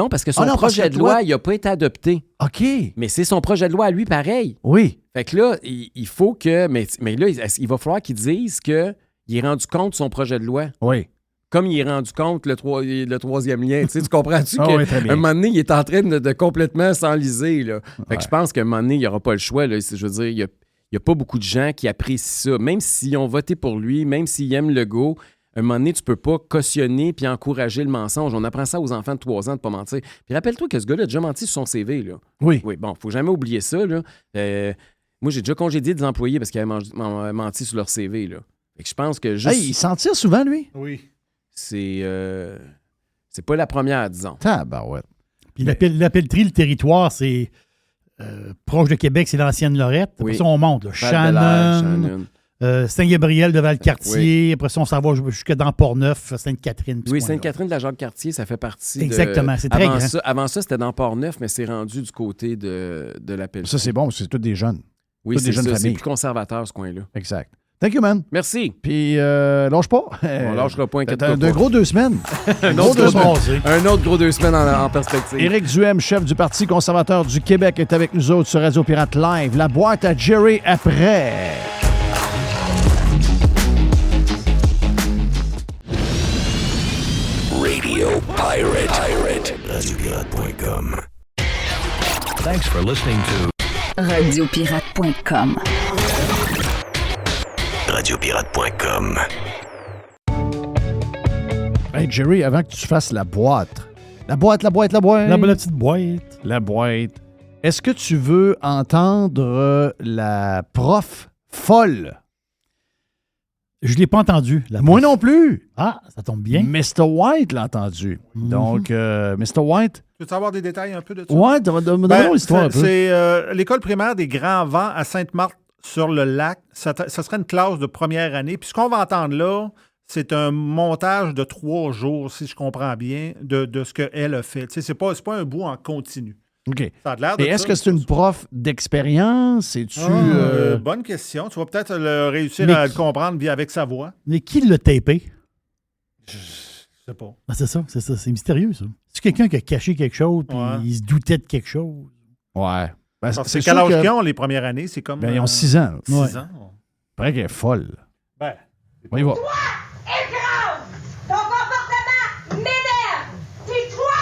parce que son non, parce projet que de loi, il n'a pas été adopté. OK. Mais c'est son projet de loi à lui, pareil. Oui. Fait que là, il faut que... Mais là, il va falloir qu'il dise qu'il est rendu compte de son projet de loi. Oui. Comme il est rendu compte le troisième lien. Tu comprends-tu Ah qu'à oui, très bien. un moment donné, il est en train de complètement s'enliser, là. Fait que je pense qu'à un moment donné, il n'y aura pas le choix, là. Je veux dire, il n'y a pas beaucoup de gens qui apprécient ça. Même s'ils ont voté pour lui, même s'ils aiment Legault, à un moment donné, tu peux pas cautionner puis encourager le mensonge. On apprend ça aux enfants de 3 ans de ne pas mentir. Puis rappelle-toi que ce gars-là a déjà menti sur son CV, là. Oui. Oui, bon, faut jamais oublier ça, là. Moi, j'ai déjà congédié des employés parce qu'ils avaient menti sur leur CV, là. Fait que je pense que juste... Hey, il s'en tire souvent, lui? Oui. C'est pas la première, disons. Tabarouette. Puis la pelleterie, le territoire, c'est proche de Québec, c'est l'ancienne Lorette. Après Oui. ça, on monte. Là. Val-de-Lair, Shannon. Saint-Gabriel de Valcartier. Après ça, on s'en va jusque dans Port-Neuf, Sainte-Catherine. Oui, Sainte-Catherine de la Jacques-Cartier, ça fait partie Exactement, c'est très grand. Avant ça, c'était dans Port-Neuf, mais c'est rendu du côté de la Pelletrie. Ça, c'est bon, c'est tous des jeunes. Oui, toutes des jeunes ça. familles. C'est plus conservateur, ce coin-là. Exact. Thank you, man. Merci. Puis, lâche pas. On lâchera pas, T'as un gros 2 semaines. Un autre gros 2 semaines en perspective. Éric Duhem, chef du Parti conservateur du Québec, est avec nous autres sur Radio Pirate Live. La boîte à Jerry après. Radio Pirate. RadioPirate.com. Thanks for listening to Radiopirate.com. RadioPirate.com. Hey Jerry, avant que tu fasses la boîte. La petite boîte. La boîte. Est-ce que tu veux entendre la prof folle? Je ne l'ai pas entendu. Moi non plus. Ah, ça tombe bien. Mr. White l'a entendu. Donc, Mr. White. Tu veux savoir des détails un peu de ça? Ouais, donne-moi l'histoire un peu. C'est l'école primaire des Grands Vents à Sainte-Marthe-sur-le-Lac. Ça serait une classe de première année. Puis ce qu'on va entendre là, c'est un montage de 3 jours, si je comprends bien, de ce qu'elle a fait. Tu sais, c'est pas un bout en continu. OK. Ça a l'air de Et est-ce que c'est une prof d'expérience? Bonne question. Tu vas peut-être réussir à le comprendre avec sa voix. Mais qui l'a tapé? Je sais pas. Ah, c'est ça. C'est mystérieux, ça. C'est quelqu'un qui a caché quelque chose puis il se doutait de quelque chose. Ouais. Ben, c'est quel âge qu'ils ont, les premières années? C'est comme... Ben, ils ont 6 ans. 6 ans. Paraît qu'elle est folle. Ben. On y va. Toi, écrase! Ton comportement m'énerve! Puis toi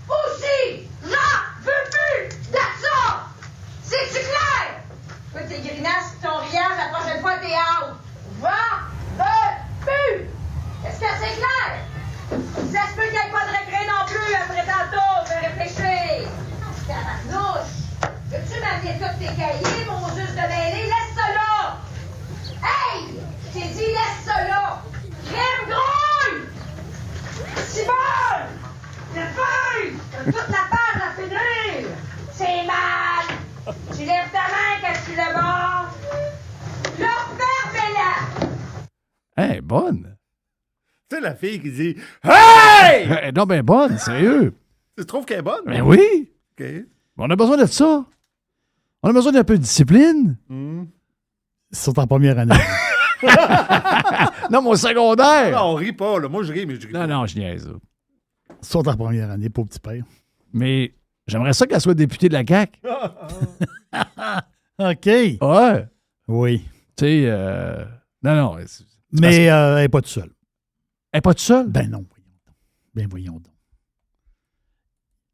aussi! J'en veux plus de ça! C'est-tu clair? Toi, tes grimaces, ton riage, la prochaine fois, t'es out! J'en veux plus! Est-ce que c'est clair? Ça se peut qu'il n'y ait pas de regret non plus après tantôt, je vais réfléchir! Tabarnouche! Veux-tu m'amener tous tes cahiers, mon juste de mêlée? Laisse ça là! Hey! Je t'ai dit, laisse ça là! Crème grouille! C'est bon! Le feu! T'as toute la page à finir! C'est mal! Tu lèves ta main quand tu le mords! L'enferme-la! Hey, bonne! Tu sais, la fille qui dit « Hey! » Non, ben bonne, sérieux. Tu trouves qu'elle est bonne? Ben oui! OK. On a besoin de ça. On a besoin d'un peu de discipline. Ils sont en première année. Non, mon secondaire! Non, on rit pas, là. Moi, je ris, mais je ris pas. Non, je niaise. Ils sont en première année, pauvre petit père. Mais j'aimerais ça qu'elle soit députée de la CAQ. OK. Ouais. Oui. Tu sais, non. Mais elle n'est pas toute seule. Elle n'est pas toute seule? Ben non, voyons donc.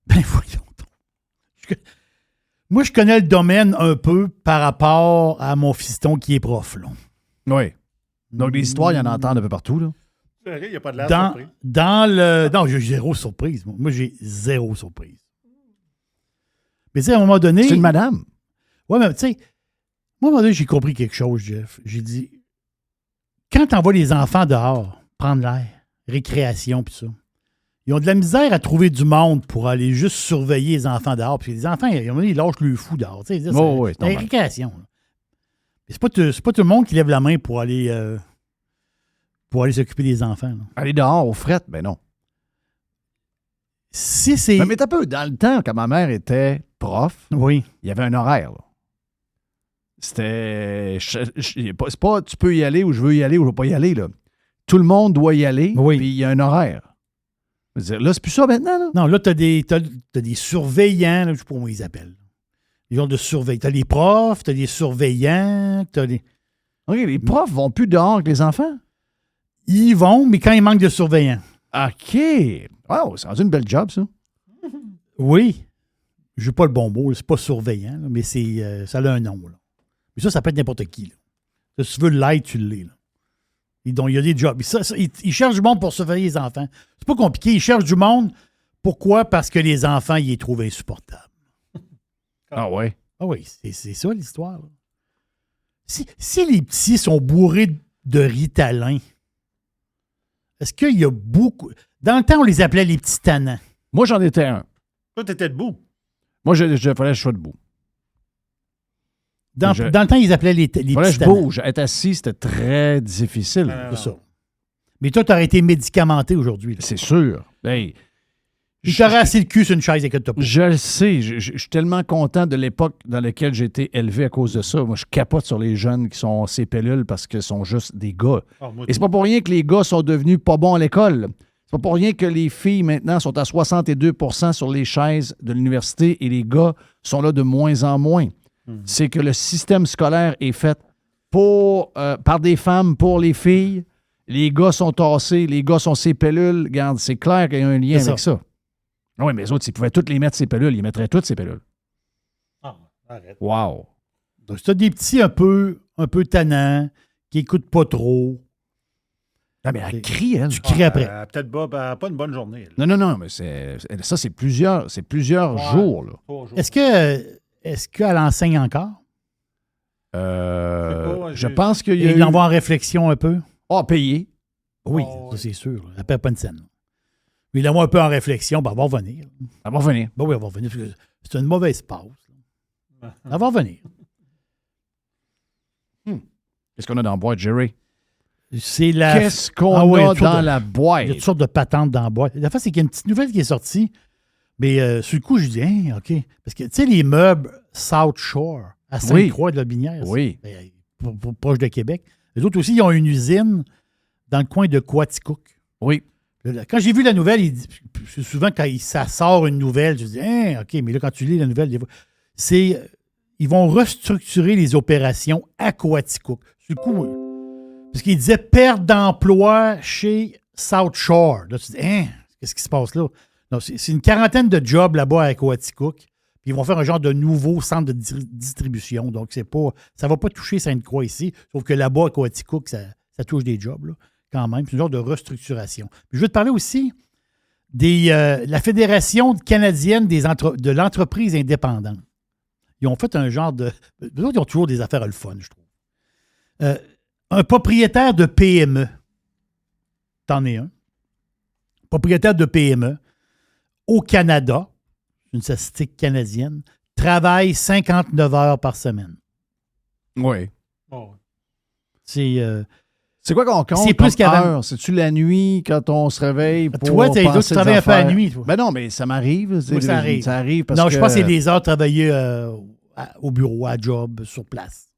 Ben voyons donc. Moi, je connais le domaine un peu par rapport à mon fiston qui est prof, là. Oui. Donc, des histoires, il y en entend un peu partout, là. Il n'y a pas de l'air surpris. Non, j'ai zéro surprise. Moi, j'ai zéro surprise. Mais tu sais, à un moment donné... C'est une madame. Ouais, mais tu sais, moi, à un moment donné, j'ai compris quelque chose, Jeff. J'ai dit, quand t'envoies les enfants dehors, prendre l'air, récréation, puis ça, ils ont de la misère à trouver du monde pour aller juste surveiller les enfants dehors. Puis les enfants, à un moment donné, ils lâchent le fou dehors. Tu sais, c'est une récréation. Là. Mais c'est pas tout le monde qui lève la main pour aller s'occuper des enfants. Là. Aller dehors aux frettes, ben non. Si c'est... Mais t'as peu, dans le temps, quand ma mère était prof, oui, il y avait un horaire. Là. C'était... C'est pas tu peux y aller ou je veux y aller ou je veux pas y aller. Là. Tout le monde doit y aller, puis il y a un horaire. Je veux dire, là, c'est plus ça maintenant. Là. Non, là, t'as des surveillants, là, je ne sais pas comment ils appellent. Les gens de surveillants. T'as les profs, t'as des surveillants, t'as des... OK, les profs vont plus dehors avec les enfants? Ils vont, mais quand il manque de surveillants. OK. Wow, c'est rendu une belle job, ça. Oui. Je n'ai pas le bon mot, c'est pas surveillant, là, mais ça a un nom. Là. Mais ça peut être n'importe qui. Là. Si tu veux l'aide, tu l'es. Donc, il y a des jobs. Ils cherchent du monde pour surveiller les enfants. C'est pas compliqué. Ils cherchent du monde. Pourquoi? Parce que les enfants, ils les trouvent insupportables. Ah ouais? Ah oui, c'est ça l'histoire. Là. Si les petits sont bourrés de Ritalin, est-ce qu'il y a beaucoup... Dans le temps, on les appelait les petits tannants. Moi, j'en étais un. Toi, t'étais debout. Moi, fallait que je sois debout. Dans le temps, ils appelaient les petits je tannants. bouge. Être assis, c'était très difficile. C'est ça. Mais toi, tu aurais été médicamenté aujourd'hui. C'est sûr. Hey, tu t'aurais assis le cul sur une chaise et que tu pas. Je le sais. Je suis tellement content de l'époque dans laquelle j'ai été élevé à cause de ça. Moi, je capote sur les jeunes qui sont ces pellules parce qu'ils sont juste des gars. Et c'est pas pour rien que les gars sont devenus pas bons à l'école. C'est pas pour rien que les filles, maintenant, sont à 62 % sur les chaises de l'université et les gars sont là de moins en moins. C'est que le système scolaire est fait par des femmes pour les filles. Les gars sont tassés, les gars sont ces pellules. Regarde, c'est clair qu'il y a un lien avec ça. Oui, mais les autres, s'ils pouvaient toutes les mettre ces pellules, ils mettraient toutes ces pellules. Ah, arrête. Wow. Donc, c'est des petits un peu tannants, qui n'écoutent pas trop. Ah, mais elle crie, elle. Tu cries après. Peut-être pas une bonne journée. Là. Non, mais ça, c'est plusieurs jours. Là. Est-ce qu'elle enseigne encore? Je pense qu'il y a Il l'envoie en réflexion un peu? Payé. Oui, ça, c'est sûr. Elle ne perd pas une scène. Mais il l'envoie un peu en réflexion. Ben, elle va revenir. Elle va revenir. Ben oui, elle va revenir. C'est une mauvaise pause. Elle va revenir. Qu'est-ce qu'on a dans la boîte, Jerry? Qu'est-ce qu'on a dans la boîte? Il y a toutes sortes de patentes dans la boîte. La fin, c'est qu'il y a une petite nouvelle qui est sortie. Mais sur le coup, je dis, OK. Parce que, tu sais, les meubles South Shore, à Sainte-Croix de la Binière, proche de Québec, les autres aussi, ils ont une usine dans le coin de Quaticook. Oui. Quand j'ai vu la nouvelle, souvent, quand ça sort une nouvelle, je dis, OK, mais là, quand tu lis la nouvelle, ils vont restructurer les opérations à Quaticook. Sur le coup, parce qu'ils disaient perte d'emploi chez South Shore. Là, tu dis, qu'est-ce qui se passe là? Non, c'est une quarantaine de jobs là-bas à Quaticook. Puis ils vont faire un genre de nouveau centre de distribution. Donc, ça ne va pas toucher Sainte-Croix ici. Sauf que là-bas, à Quaticook, ça touche des jobs, là, quand même. C'est un genre de restructuration. Puis je veux te parler aussi de la Fédération canadienne de l'entreprise indépendante. Ils ont fait un genre de... Ils ont toujours des affaires le fun, je trouve. Un propriétaire de PME. T'en es un. Propriétaire de PME au Canada, une statistique canadienne, travaille 59 heures par semaine. Oui. C'est quoi qu'on compte? C'est plus qu'avant. C'est-tu la nuit quand on se réveille pour toi, tu travailles un peu la nuit, toi. Ben non, mais ça m'arrive. Oui, ça arrive. Ça arrive parce non, que... je pense que c'est des heures travaillées au bureau, à job, sur place.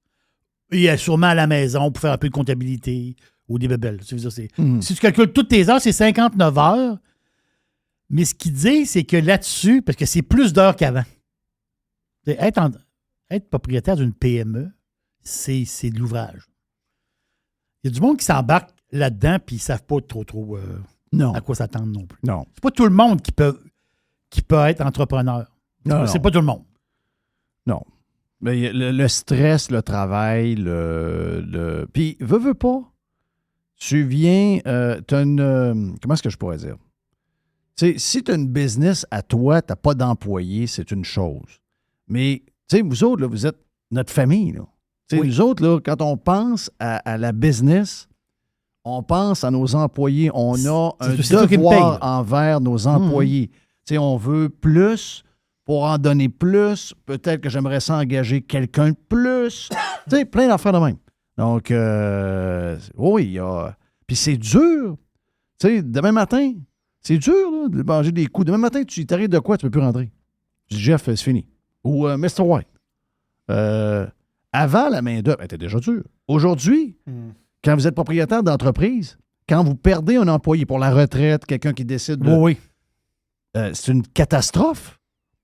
Et sûrement à la maison pour faire un peu de comptabilité ou des bébelles. Si tu calcules toutes tes heures, c'est 59 heures. Mais ce qu'il dit, c'est que là-dessus, parce que c'est plus d'heures qu'avant. Être propriétaire d'une PME, c'est de l'ouvrage. Il y a du monde qui s'embarque là-dedans puis ils ne savent pas trop à quoi s'attendre non plus. Non. C'est pas tout le monde qui peut être entrepreneur. C'est pas tout le monde. Non. Mais le stress, le travail, puis, veux pas, tu viens, tu as une... comment est-ce que je pourrais dire? T'sais, si tu as une business à toi, tu n'as pas d'employé, c'est une chose. Mais, tu sais, vous autres, là, vous êtes notre famille, là. Oui. Nous autres, là, quand on pense à la business, on pense à nos employés. On a un devoir envers nos employés. On veut plus pour en donner plus. Peut-être que j'aimerais ça engager quelqu'un de plus. Plein d'affaires de même. Donc, oui, il y a... Puis c'est dur. Demain matin, c'est dur là, de manger des coups. Demain matin, tu t'arrives de quoi, tu ne peux plus rentrer. Je dis, Jeff, c'est fini. Ou Mr. White. Avant, la main-d'œuvre était déjà dure. Aujourd'hui, quand vous êtes propriétaire d'entreprise, quand vous perdez un employé pour la retraite, quelqu'un qui décide de... c'est une catastrophe.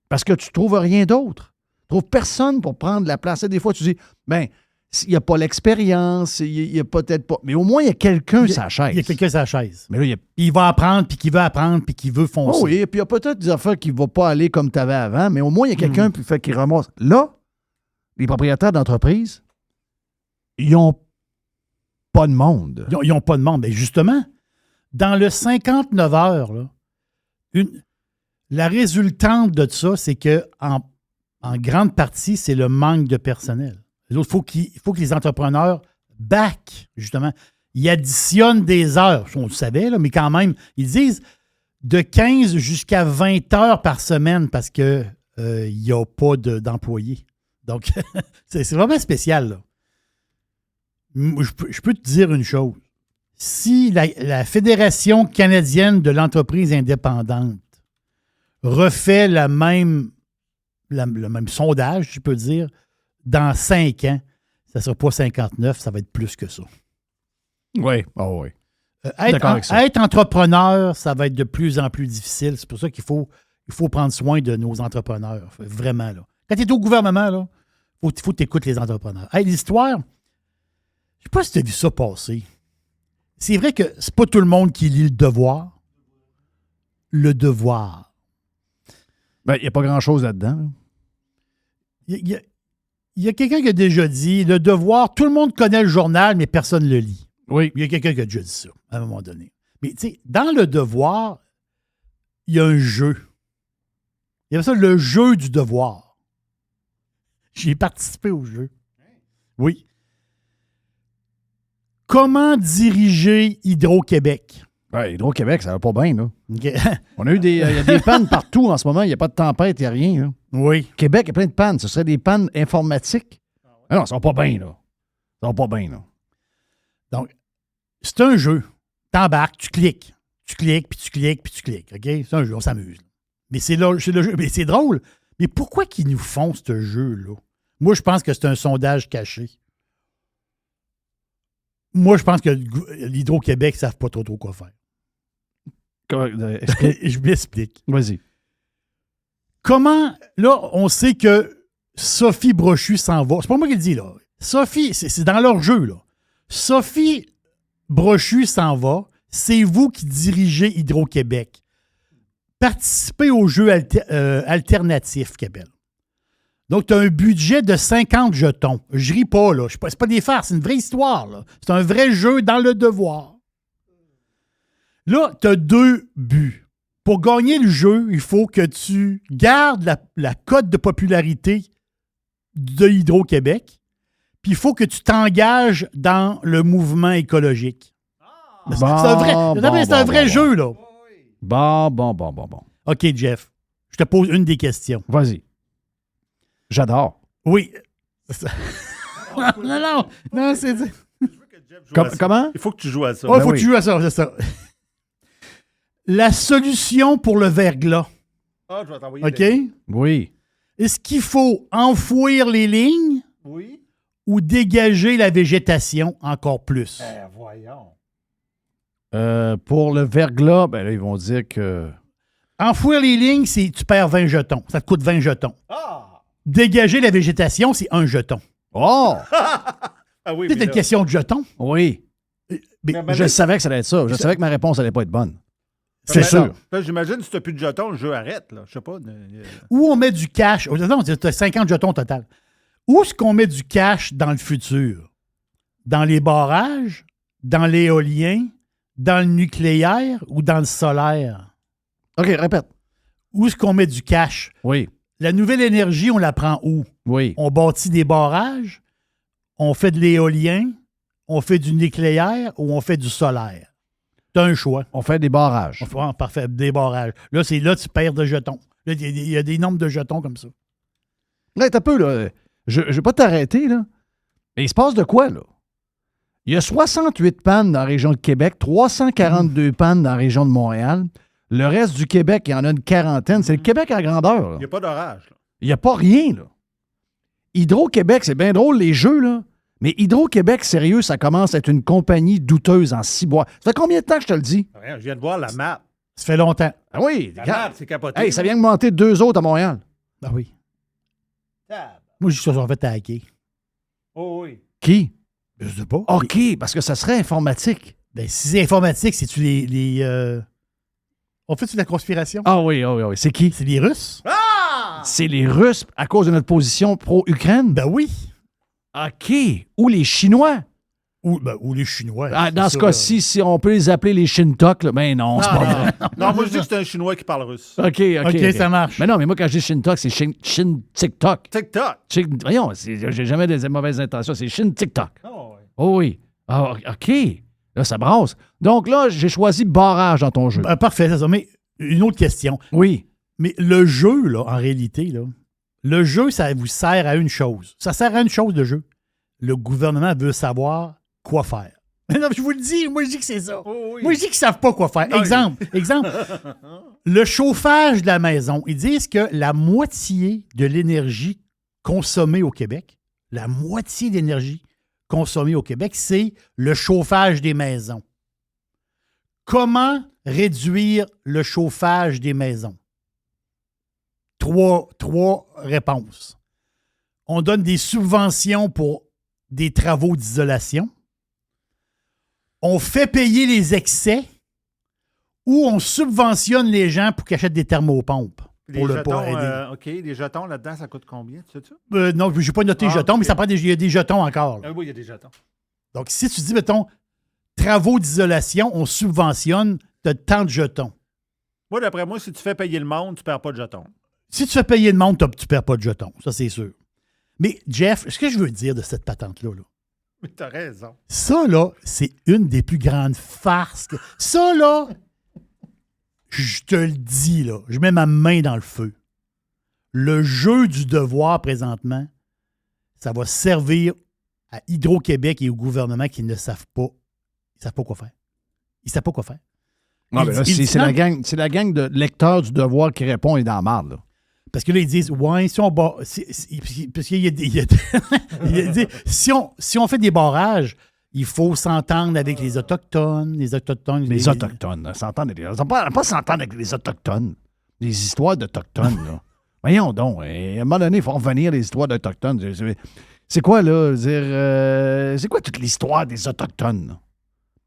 Parce que tu ne trouves rien d'autre. Tu ne trouves personne pour prendre la place. Et des fois, tu dis, il n'y a pas l'expérience, il n'y a peut-être pas... Mais au moins, il y a quelqu'un sur sa chaise. Il y a quelqu'un sur sa chaise. Mais là, il va apprendre, puis qui veut apprendre, puis qui veut foncer. Oui, et puis il y a peut-être des affaires qui ne vont pas aller comme tu avais avant, mais au moins, il y a quelqu'un qui ramasse. Là, les propriétaires d'entreprise, ils n'ont pas de monde. Ils n'ont pas de monde. Mais justement, dans le 59 heures, là, la résultante de ça, c'est que en grande partie, c'est le manque de personnel. Il faut que les entrepreneurs justement. Ils additionnent des heures. On le savait, là, mais quand même, ils disent de 15 jusqu'à 20 heures par semaine parce qu'il n'y a pas d'employés. Donc, c'est vraiment spécial, là. Je peux te dire une chose. Si la Fédération canadienne de l'entreprise indépendante refait le même sondage, je peux dire, dans 5 ans, ça ne sera pas 59, ça va être plus que ça. Oui, oh oui. Être entrepreneur, ça va être de plus en plus difficile. C'est pour ça qu'il faut prendre soin de nos entrepreneurs. Vraiment, là. Quand tu es au gouvernement, là, faut que tu écoutes les entrepreneurs. Hey, l'histoire, je ne sais pas si tu as vu ça passer. C'est vrai que c'est pas tout le monde qui lit Le Devoir. Le Devoir. Ben, il n'y a pas grand-chose là-dedans. Il y a quelqu'un qui a déjà dit, Le Devoir, tout le monde connaît le journal, mais personne ne le lit. Oui. Il y a quelqu'un qui a déjà dit ça, à un moment donné. Mais tu sais, dans Le Devoir, il y a un jeu. Il y avait ça, le jeu du devoir. J'ai participé au jeu. Oui. Comment diriger Hydro-Québec? Ouais, Hydro-Québec, ça va pas bien, là. Okay. On a eu il y a des pannes partout en ce moment. Il n'y a pas de tempête, il n'y a rien. Là. Oui. Québec, il y a plein de pannes. Ce serait des pannes informatiques. Ah non, ça va pas bien, là. Ça va pas bien, là. Donc, c'est un jeu. T'embarques, tu cliques. Tu cliques, puis tu cliques, puis tu cliques. OK? C'est un jeu, on s'amuse. Mais c'est le jeu. Mais c'est drôle. Mais pourquoi qu'ils nous font ce jeu-là? Moi, je pense que c'est un sondage caché. Moi, je pense que l'Hydro-Québec ne savent pas trop quoi faire. Je m'explique. Vas-y. Comment, là, on sait que Sophie Brochu s'en va. C'est pas moi qui le dis, là. Sophie, c'est dans leur jeu, là. Sophie Brochu s'en va. C'est vous qui dirigez Hydro-Québec. Participez au jeu alternatif, Québec. Donc, tu as un budget de 50 jetons. Je ris pas, là. C'est pas des farces, c'est une vraie histoire, là. C'est un vrai jeu dans Le Devoir. Là, tu as 2 buts. Pour gagner le jeu, il faut que tu gardes la cote de popularité de Hydro-Québec, puis il faut que tu t'engages dans le mouvement écologique. C'est un vrai jeu, là. Bon. OK, Jeff, je te pose une des questions. Vas-y. J'adore. Oui. non, c'est... Comment? Il faut que tu joues à ça. Il faut que tu joues à ça, c'est ça. La solution pour le verglas. Ah, je vais t'envoyer. OK? Oui. Est-ce qu'il faut enfouir les lignes? Oui. Ou dégager la végétation encore plus? Voyons. Pour le verglas, ben là, ils vont dire que... Enfouir les lignes, c'est tu perds 20 jetons. Ça te coûte 20 jetons. Ah! Dégager la végétation, c'est 1 jeton. Oh! Ah oui, c'est une question de jetons. Oui. Mais je savais que ça allait être ça. Je savais que ma réponse allait pas être bonne. C'est sûr. J'imagine si tu n'as plus de jetons, le jeu arrête. Là. Je sais pas. Où on met du cash. Non, tu as 50 jetons total. Où est-ce qu'on met du cash dans le futur? Dans les barrages? Dans l'éolien? Dans le nucléaire? Ou dans le solaire? OK, répète. Où est-ce qu'on met du cash? Oui. La nouvelle énergie, on la prend où? Oui. On bâtit des barrages? On fait de l'éolien? On fait du nucléaire? Ou on fait du solaire? Tu as un choix. On fait des barrages. Parfait, des barrages. Là, tu perds de jetons. Là, il y a des nombres de jetons comme ça. Là, t'as peu, là. Je ne vais pas t'arrêter, là. Mais il se passe de quoi, là? Il y a 68 pannes dans la région de Québec, 342 pannes dans la région de Montréal. Le reste du Québec, il y en a une quarantaine. C'est le Québec à grandeur, là. Il n'y a pas d'orage. Il n'y a pas rien, là. Hydro-Québec, c'est bien drôle, les jeux, là. Mais Hydro-Québec, sérieux, ça commence à être une compagnie douteuse en 6 bois. Ça fait combien de temps que je te le dis? Rien, je viens de voir la map. Ça fait longtemps. Ah oui. La map, c'est capoté. Hey, ça vient de monter 2 autres à Montréal. Ah oui. Moi, je suis fait hacker. Oh oui. Qui? Je sais pas. OK, parce que ça serait informatique. Ben, si c'est informatique, c'est-tu les On fait-tu de la conspiration? Ah oui. C'est qui? C'est les Russes? Ah! C'est les Russes à cause de notre position pro-Ukraine? Ben oui. OK. Ou les Chinois? Ou les Chinois. Ah, dans ce cas-ci, si on peut les appeler les Shintok, là, ben non, c'est pas vrai. Non, moi je dis que c'est un Chinois qui parle russe. OK, ça marche. Mais non, mais moi, quand je dis Shintok, c'est Shin-TikTok. TikTok. Voyons, j'ai jamais des mauvaises intentions. C'est Shin-TikTok. Oh, oui. Oh oui. Ah, OK. Là, ça brasse. Donc là, j'ai choisi barrage dans ton jeu. Parfait, c'est ça. Mais une autre question. Oui. Mais le jeu, là, en réalité, là, Le jeu, ça vous sert à une chose. Ça sert à une chose, le jeu. Le gouvernement veut savoir quoi faire. Non, je vous le dis, moi, je dis que c'est ça. Oh, oui. Moi, je dis qu'ils ne savent pas quoi faire. Exemple. Le chauffage de la maison. Ils disent que la moitié de l'énergie consommée au Québec, c'est le chauffage des maisons. Comment réduire le chauffage des maisons? Trois réponses. On donne des subventions pour des travaux d'isolation. On fait payer les excès ou on subventionne les gens pour qu'ils achètent des thermopompes. Les jetons, OK, les jetons là-dedans, ça coûte combien, tu sais ça? Non, je n'ai pas noté jetons, mais ça prend il y a des jetons encore. Oui, il y a des jetons. Donc, si tu dis, mettons, travaux d'isolation, on subventionne, tu as tant de jetons. Moi, d'après moi, si tu fais payer le monde, tu ne perds pas de jetons. Si tu fais payer le monde, tu ne perds pas de jetons. Ça, c'est sûr. Mais, Jeff, ce que je veux dire de cette patente-là, Mais tu as raison. Ça, là, c'est une des plus grandes farces. Ça, là, je te le dis, là, je mets ma main dans le feu. Le jeu du devoir, présentement, ça va servir à Hydro-Québec et au gouvernement qui ne savent pas. Ils ne savent pas quoi faire. Ils ne savent pas quoi faire. Non, mais là, c'est la gang de lecteurs du devoir qui répond et dans la marde, là. Parce que là, ils disent, ouais, si on parce qu'il y a si on fait des barrages, il faut s'entendre avec les Autochtones. Les Autochtones, s'entendre avec on va pas s'entendre avec les Autochtones. Les histoires d'Autochtones, là. Voyons donc. À un moment donné, il faut revenir les histoires d'Autochtones. C'est quoi, là? C'est quoi toute l'histoire des Autochtones, là?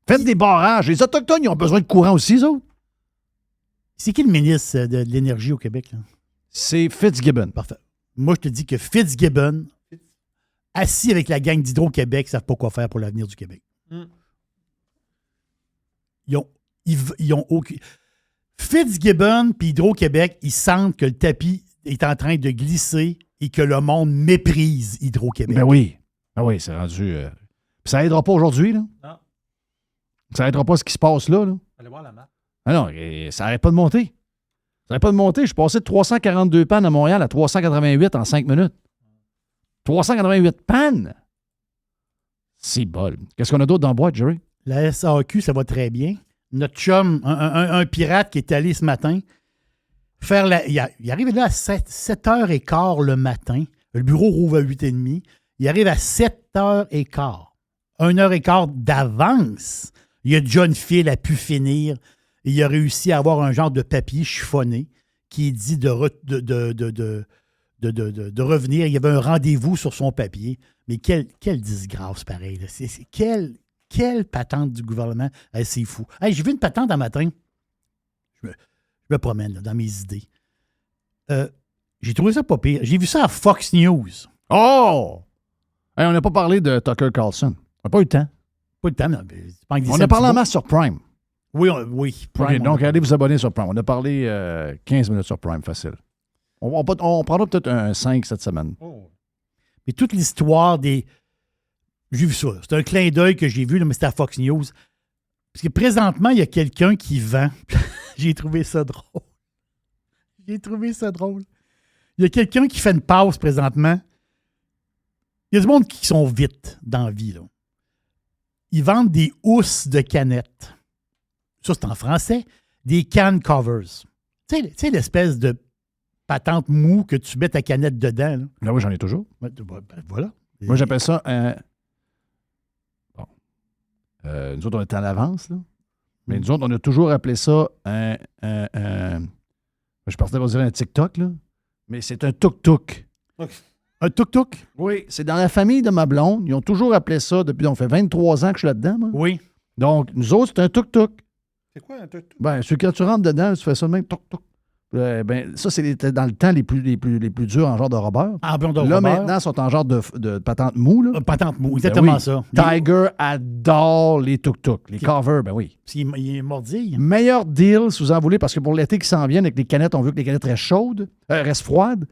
Faites des barrages. Les Autochtones, ils ont besoin de courant aussi, eux autres. C'est qui le ministre de l'Énergie au Québec, là? C'est Fitzgibbon. Parfait. Moi, je te dis que Fitzgibbon, assis avec la gang d'Hydro-Québec, ne savent pas quoi faire pour l'avenir du Québec. Ils ont aucun... Fitzgibbon puis Hydro-Québec, ils sentent que le tapis est en train de glisser et que le monde méprise Hydro-Québec. Ben oui. C'est rendu... Ça n'aidera pas aujourd'hui, là. Non. Ça n'aidera pas ce qui se passe là. Allez voir la map. Ah non, ça n'arrête pas de monter. Ça n'arrête pas de monter. Je suis passé de 342 pannes à Montréal à 388 en 5 minutes. 388 pannes? C'est bol. Qu'est-ce qu'on a d'autre dans la boîte, Jerry? La SAQ, ça va très bien. Notre chum, un pirate qui est allé ce matin, il arrive là à 7h15 le matin. Le bureau rouvre à 8h30. Il arrive à 7h15. 1h15 d'avance. Il y a John Phil a pu finir. Et il a réussi à avoir un genre de papier chiffonné qui dit de revenir. Il y avait un rendez-vous sur son papier. Mais quelle disgrâce pareil. Là. Quelle patente du gouvernement. Hey, c'est fou. Hey, j'ai vu une patente un matin. Je me promène là, dans mes idées. J'ai trouvé ça pas pire. J'ai vu ça à Fox News. Oh! Hey, on n'a pas parlé de Tucker Carlson. On n'a pas eu le temps. Pas le temps, mais on a parlé en masse sur Prime. Oui, Prime. Okay, donc, allez vous abonner sur Prime. On a parlé 15 minutes sur Prime, facile. On prendra peut-être un 5 cette semaine. Oh. Mais toute l'histoire des... J'ai vu ça. C'est un clin d'œil que j'ai vu, là, mais c'était à Fox News. Parce que présentement, il y a quelqu'un qui vend. J'ai trouvé ça drôle. Il y a quelqu'un qui fait une pause présentement. Il y a du monde qui sont vite dans la vie, là. Ils vendent des housses de canettes. Ça, c'est en français. Des can covers. Tu sais, l'espèce de patente mou que tu mets ta canette dedans. Là. Là, oui, j'en ai toujours. Ben, voilà. Moi, j'appelle ça un... Bon. Nous autres, on est en avance, là. Mais nous autres, on a toujours appelé ça un... Je pensais pas dire un TikTok, là. Mais c'est un tuk-tuk. Okay. Un tuk-tuk? Oui, c'est dans la famille de ma blonde. Ils ont toujours appelé ça depuis... On fait 23 ans que je suis là-dedans, moi. Oui. Donc, nous autres, c'est un tuk-tuk. C'est quoi un tuk-tuk? Ben, celui que tu rentres dedans, tu fais ça de même, tuk-tuk. Ça, c'était dans le temps les plus durs en genre de rubber. Ah, bon, de là, rubber. maintenant, ils sont en genre de patente mou. Là. Patente mou, exactement ça. Tiger adore les tuk-tuk. Les covers, ben oui. Il est mordille. Meilleur deal, si vous en voulez, parce que pour l'été qui s'en vient, avec les canettes, on veut que les canettes restent chaudes, restent froides.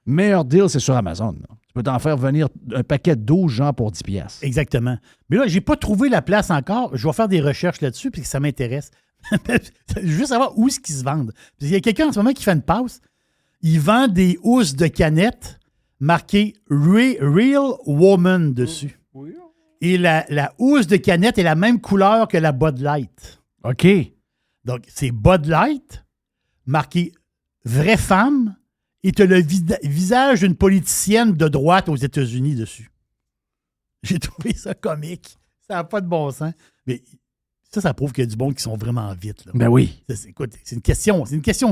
Meilleur deal, c'est sur Amazon. Là. Tu peux t'en faire venir un paquet de 12 gens pour 10$. Exactement. Mais là, j'ai pas trouvé la place encore. Je vais faire des recherches là-dessus, puis ça m'intéresse. Je veux juste savoir où est-ce qu'ils se vendent. Il y a quelqu'un en ce moment qui fait une passe. Il vend des housses de canettes marquées Real Woman dessus. Oui. Et la housse de canette est la même couleur que la Bud Light. OK. Donc, c'est Bud Light, marqué Vraie femme, et tu as le visage d'une politicienne de droite aux États-Unis dessus. J'ai trouvé ça comique. Ça n'a pas de bon sens. Mais ça prouve qu'il y a du monde qui sont vraiment vite. Là. Ben oui. Écoute, c'est une question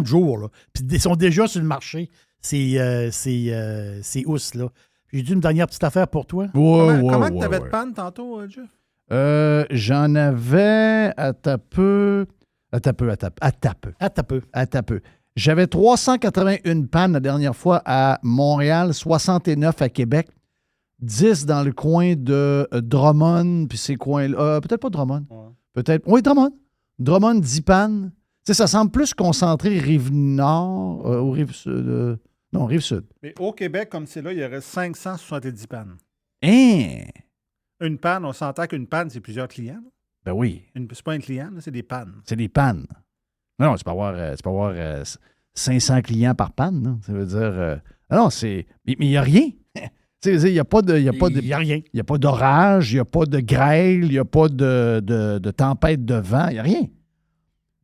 de jour. Là. Puis ils sont déjà sur le marché, ces housses-là. J'ai dit une dernière petite affaire pour toi. Comment tu avais de panne tantôt, Jeff? J'en avais à peu. J'avais 381 pannes la dernière fois à Montréal, 69 à Québec, 10 dans le coin de Drummond, puis ces coins-là. Peut-être pas Drummond. Ouais. Peut-être. Oui, Drummond. Drummond, 10 pannes. Tu sais, ça semble plus concentré Rive-Nord ou Rive-Sud. Non, Rive-Sud. Mais au Québec, comme c'est là, il y aurait 570 pannes. Hein? Une panne, on s'entend qu'une panne, c'est plusieurs clients. Là. Ben oui. C'est pas un client, là, c'est des pannes. C'est des pannes. Non, tu peux avoir 500 clients par panne. Non? Ça veut dire... non, c'est... Mais il n'y a rien. Il n'y a pas de... Il n'y a rien. Il n'y a pas d'orage, il n'y a pas de grêle, il n'y a pas de tempête de vent, il n'y a rien.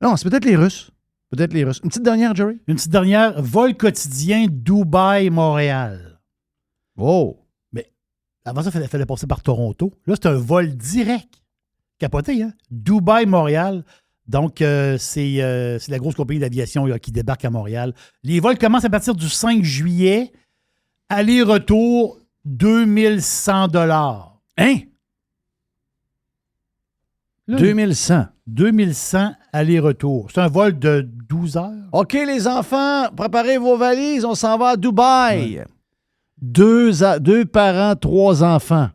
Non, c'est peut-être les Russes. Peut-être les Russes. Une petite dernière, Jerry? Une petite dernière. Vol quotidien Dubaï-Montréal. Oh! Mais avant ça, il fallait passer par Toronto. Là, c'est un vol direct. Capoté, hein? Dubaï-Montréal. Donc, c'est la grosse compagnie d'aviation là, qui débarque à Montréal. Les vols commencent à partir du 5 juillet. Aller-retour, 2100 $. Hein? Là, 2100. 2100 aller-retour. C'est un vol de 12 heures. OK, les enfants, préparez vos valises, on s'en va à Dubaï. Ouais. Deux parents, 3 enfants.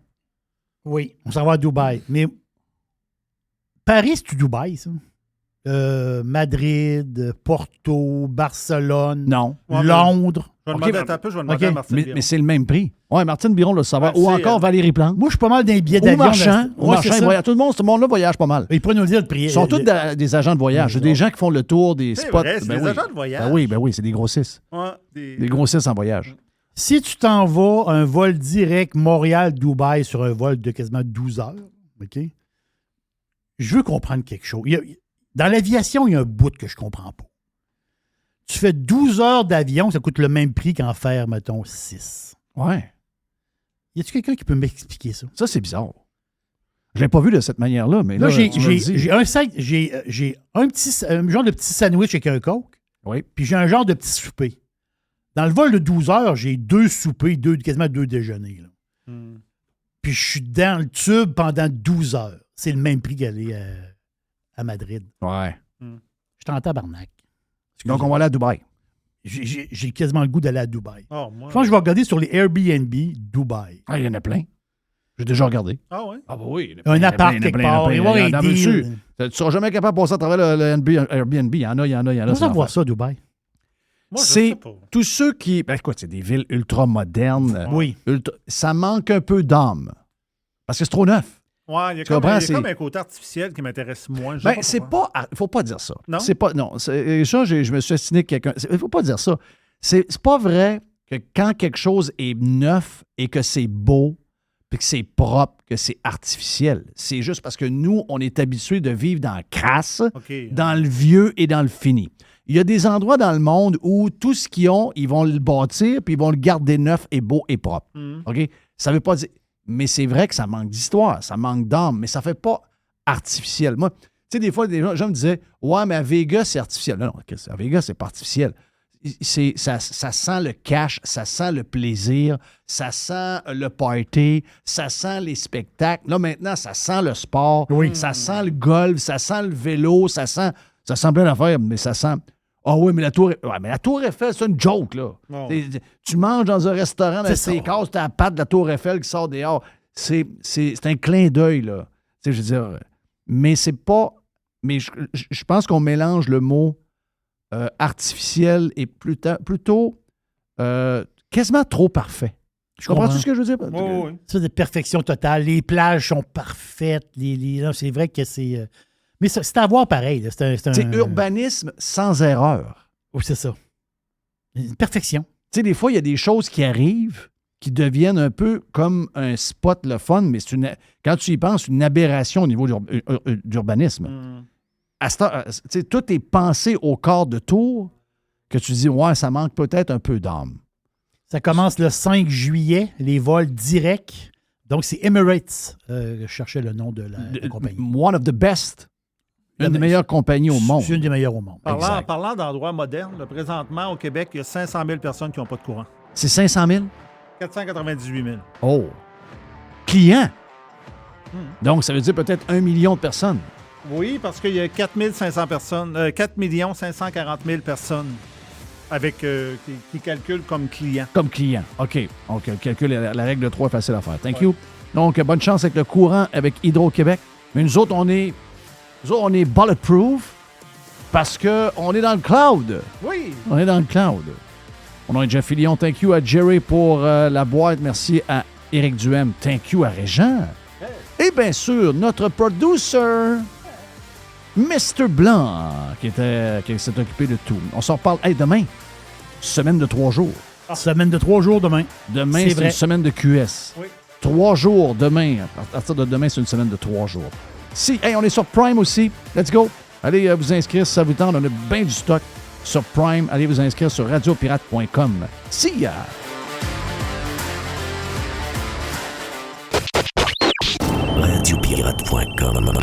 Oui, on s'en va à Dubaï. Mais Paris, c'est-tu Dubaï, ça? Madrid, Porto, Barcelone, non. Londres. Je vais demander à Martine Biron. Mais c'est le même prix. Oui, Martine Biron le savoir. Ou encore Valérie Plante. Moi, je suis pas mal d'un billet d'avion. Au marchand, tout le monde-là voyage pas mal. Ils pourraient nous dire le prix. Ils sont tous des agents de voyage. C'est des gens qui font le tour des spots. C'est des agents de voyage. Ben oui, c'est des grossistes. Ouais, des grossistes en voyage. Si tu t'en vas un vol direct Montréal-Dubaï sur un vol de quasiment 12 heures, OK? Je veux comprendre quelque chose. Dans l'aviation, il y a un bout que je comprends pas. Tu fais 12 heures d'avion, ça coûte le même prix qu'en faire, mettons, 6. Ouais. Y a-tu quelqu'un qui peut m'expliquer ça? Ça, c'est bizarre. Je l'ai pas vu de cette manière-là, mais là, j'ai un genre de petit sandwich avec un Coke. Oui. Puis j'ai un genre de petit souper. Dans le vol de 12 heures, j'ai 2 soupers, quasiment 2 déjeuners. Là. Puis je suis dans le tube pendant 12 heures. C'est le même prix qu'aller à Madrid. Ouais. Je suis en tabarnak. Donc, on va aller à Dubaï. J'ai quasiment le goût d'aller à Dubaï. Oh, moi, je pense que je vais regarder sur les Airbnb Dubaï. Ah, il y en a plein. J'ai déjà regardé. Ah oui? Ah bah oui. Un appart quelque part. Tu ne seras jamais capable de passer à travers le Airbnb. Il y en a. Comment ça voir ça, Dubaï? C'est tous ceux qui... Ben écoute, c'est des villes ultra modernes. Oui. Ça manque un peu d'âme. Parce que c'est trop neuf. Oui, il y a comme un côté artificiel qui m'intéresse moins. Ben, c'est pas... Il faut pas dire ça. Non? C'est pas... Non. Ça, je me suis assigné quelqu'un... Il faut pas dire ça. C'est pas vrai que quand quelque chose est neuf et que c'est beau, puis que c'est propre, que c'est artificiel. C'est juste parce que nous, on est habitués de vivre dans le crasse, dans le vieux et dans le fini. Il y a des endroits dans le monde où tout ce qu'ils ont, ils vont le bâtir puis ils vont le garder neuf et beau et propre. OK? Ça veut pas dire... Mais c'est vrai que ça manque d'histoire, ça manque d'âme, mais ça fait pas artificiel. Moi, tu sais, des fois, des gens me disaient « Ouais, mais à Vegas, c'est artificiel. » Non, à Vegas, c'est pas artificiel. Ça sent le cash, ça sent le plaisir, ça sent le party, ça sent les spectacles. Là, maintenant, ça sent le sport, ça sent le golf, ça sent le vélo, ça sent plein d'affaires, mais ça sent... Ah oui, mais la Tour Eiffel, c'est une joke, là. Oh. Tu manges dans un restaurant, dans steakhouse, tu as la patte de la Tour Eiffel qui sort dehors. C'est un clin d'œil, là. Je veux dire, mais c'est pas... Mais je pense qu'on mélange le mot artificiel et plutôt quasiment trop parfait. Je comprends tout ce que je veux dire? Oh, oui. C'est de perfection totale. Les plages sont parfaites. C'est vrai que c'est... Mais c'est à voir pareil. C'est urbanisme sans erreur. Oui, c'est ça. Une perfection. Tu sais, des fois, il y a des choses qui arrivent qui deviennent un peu comme un spot le fun, mais quand tu y penses, une aberration au niveau d'urbanisme. Tout est pensé au quart de tour que tu dis, ouais, ça manque peut-être un peu d'âme. Ça commence le 5 juillet, les vols directs. Donc, c'est Emirates. Je cherchais le nom de la compagnie. One of the best. Une des meilleures compagnies au monde. C'est une des meilleures au monde. Parlant d'endroits modernes, là, présentement, au Québec, il y a 500 000 personnes qui n'ont pas de courant. C'est 500 000? 498 000. Oh! Clients! Donc, ça veut dire peut-être 1 million de personnes. Oui, parce qu'il y a 4 540 000 personnes avec, qui calculent comme clients. Comme clients. OK. Donc, calcul, la règle de 3 est facile à faire. Thank you. Donc, bonne chance avec le courant, avec Hydro-Québec. Mais nous autres, on est bulletproof parce qu'on est dans le cloud. Oui. On est dans le cloud. On a Jeff Fillion. Thank you à Jerry pour la boîte. Merci à Éric Duhem. Thank you à Régent. Hey. Et bien sûr, notre producer, Mr. Blanc, qui s'est occupé de tout. On s'en reparle demain. Semaine de 3 jours. Semaine de 3 jours demain. Demain, c'est une semaine de QS. Oui. 3 jours demain. À partir de demain, c'est une semaine de 3 jours. On est sur Prime aussi. Let's go. Allez vous inscrire si ça vous tente. On a bien du stock sur Prime. Allez vous inscrire sur radiopirate.com. See ya! Radiopirate.com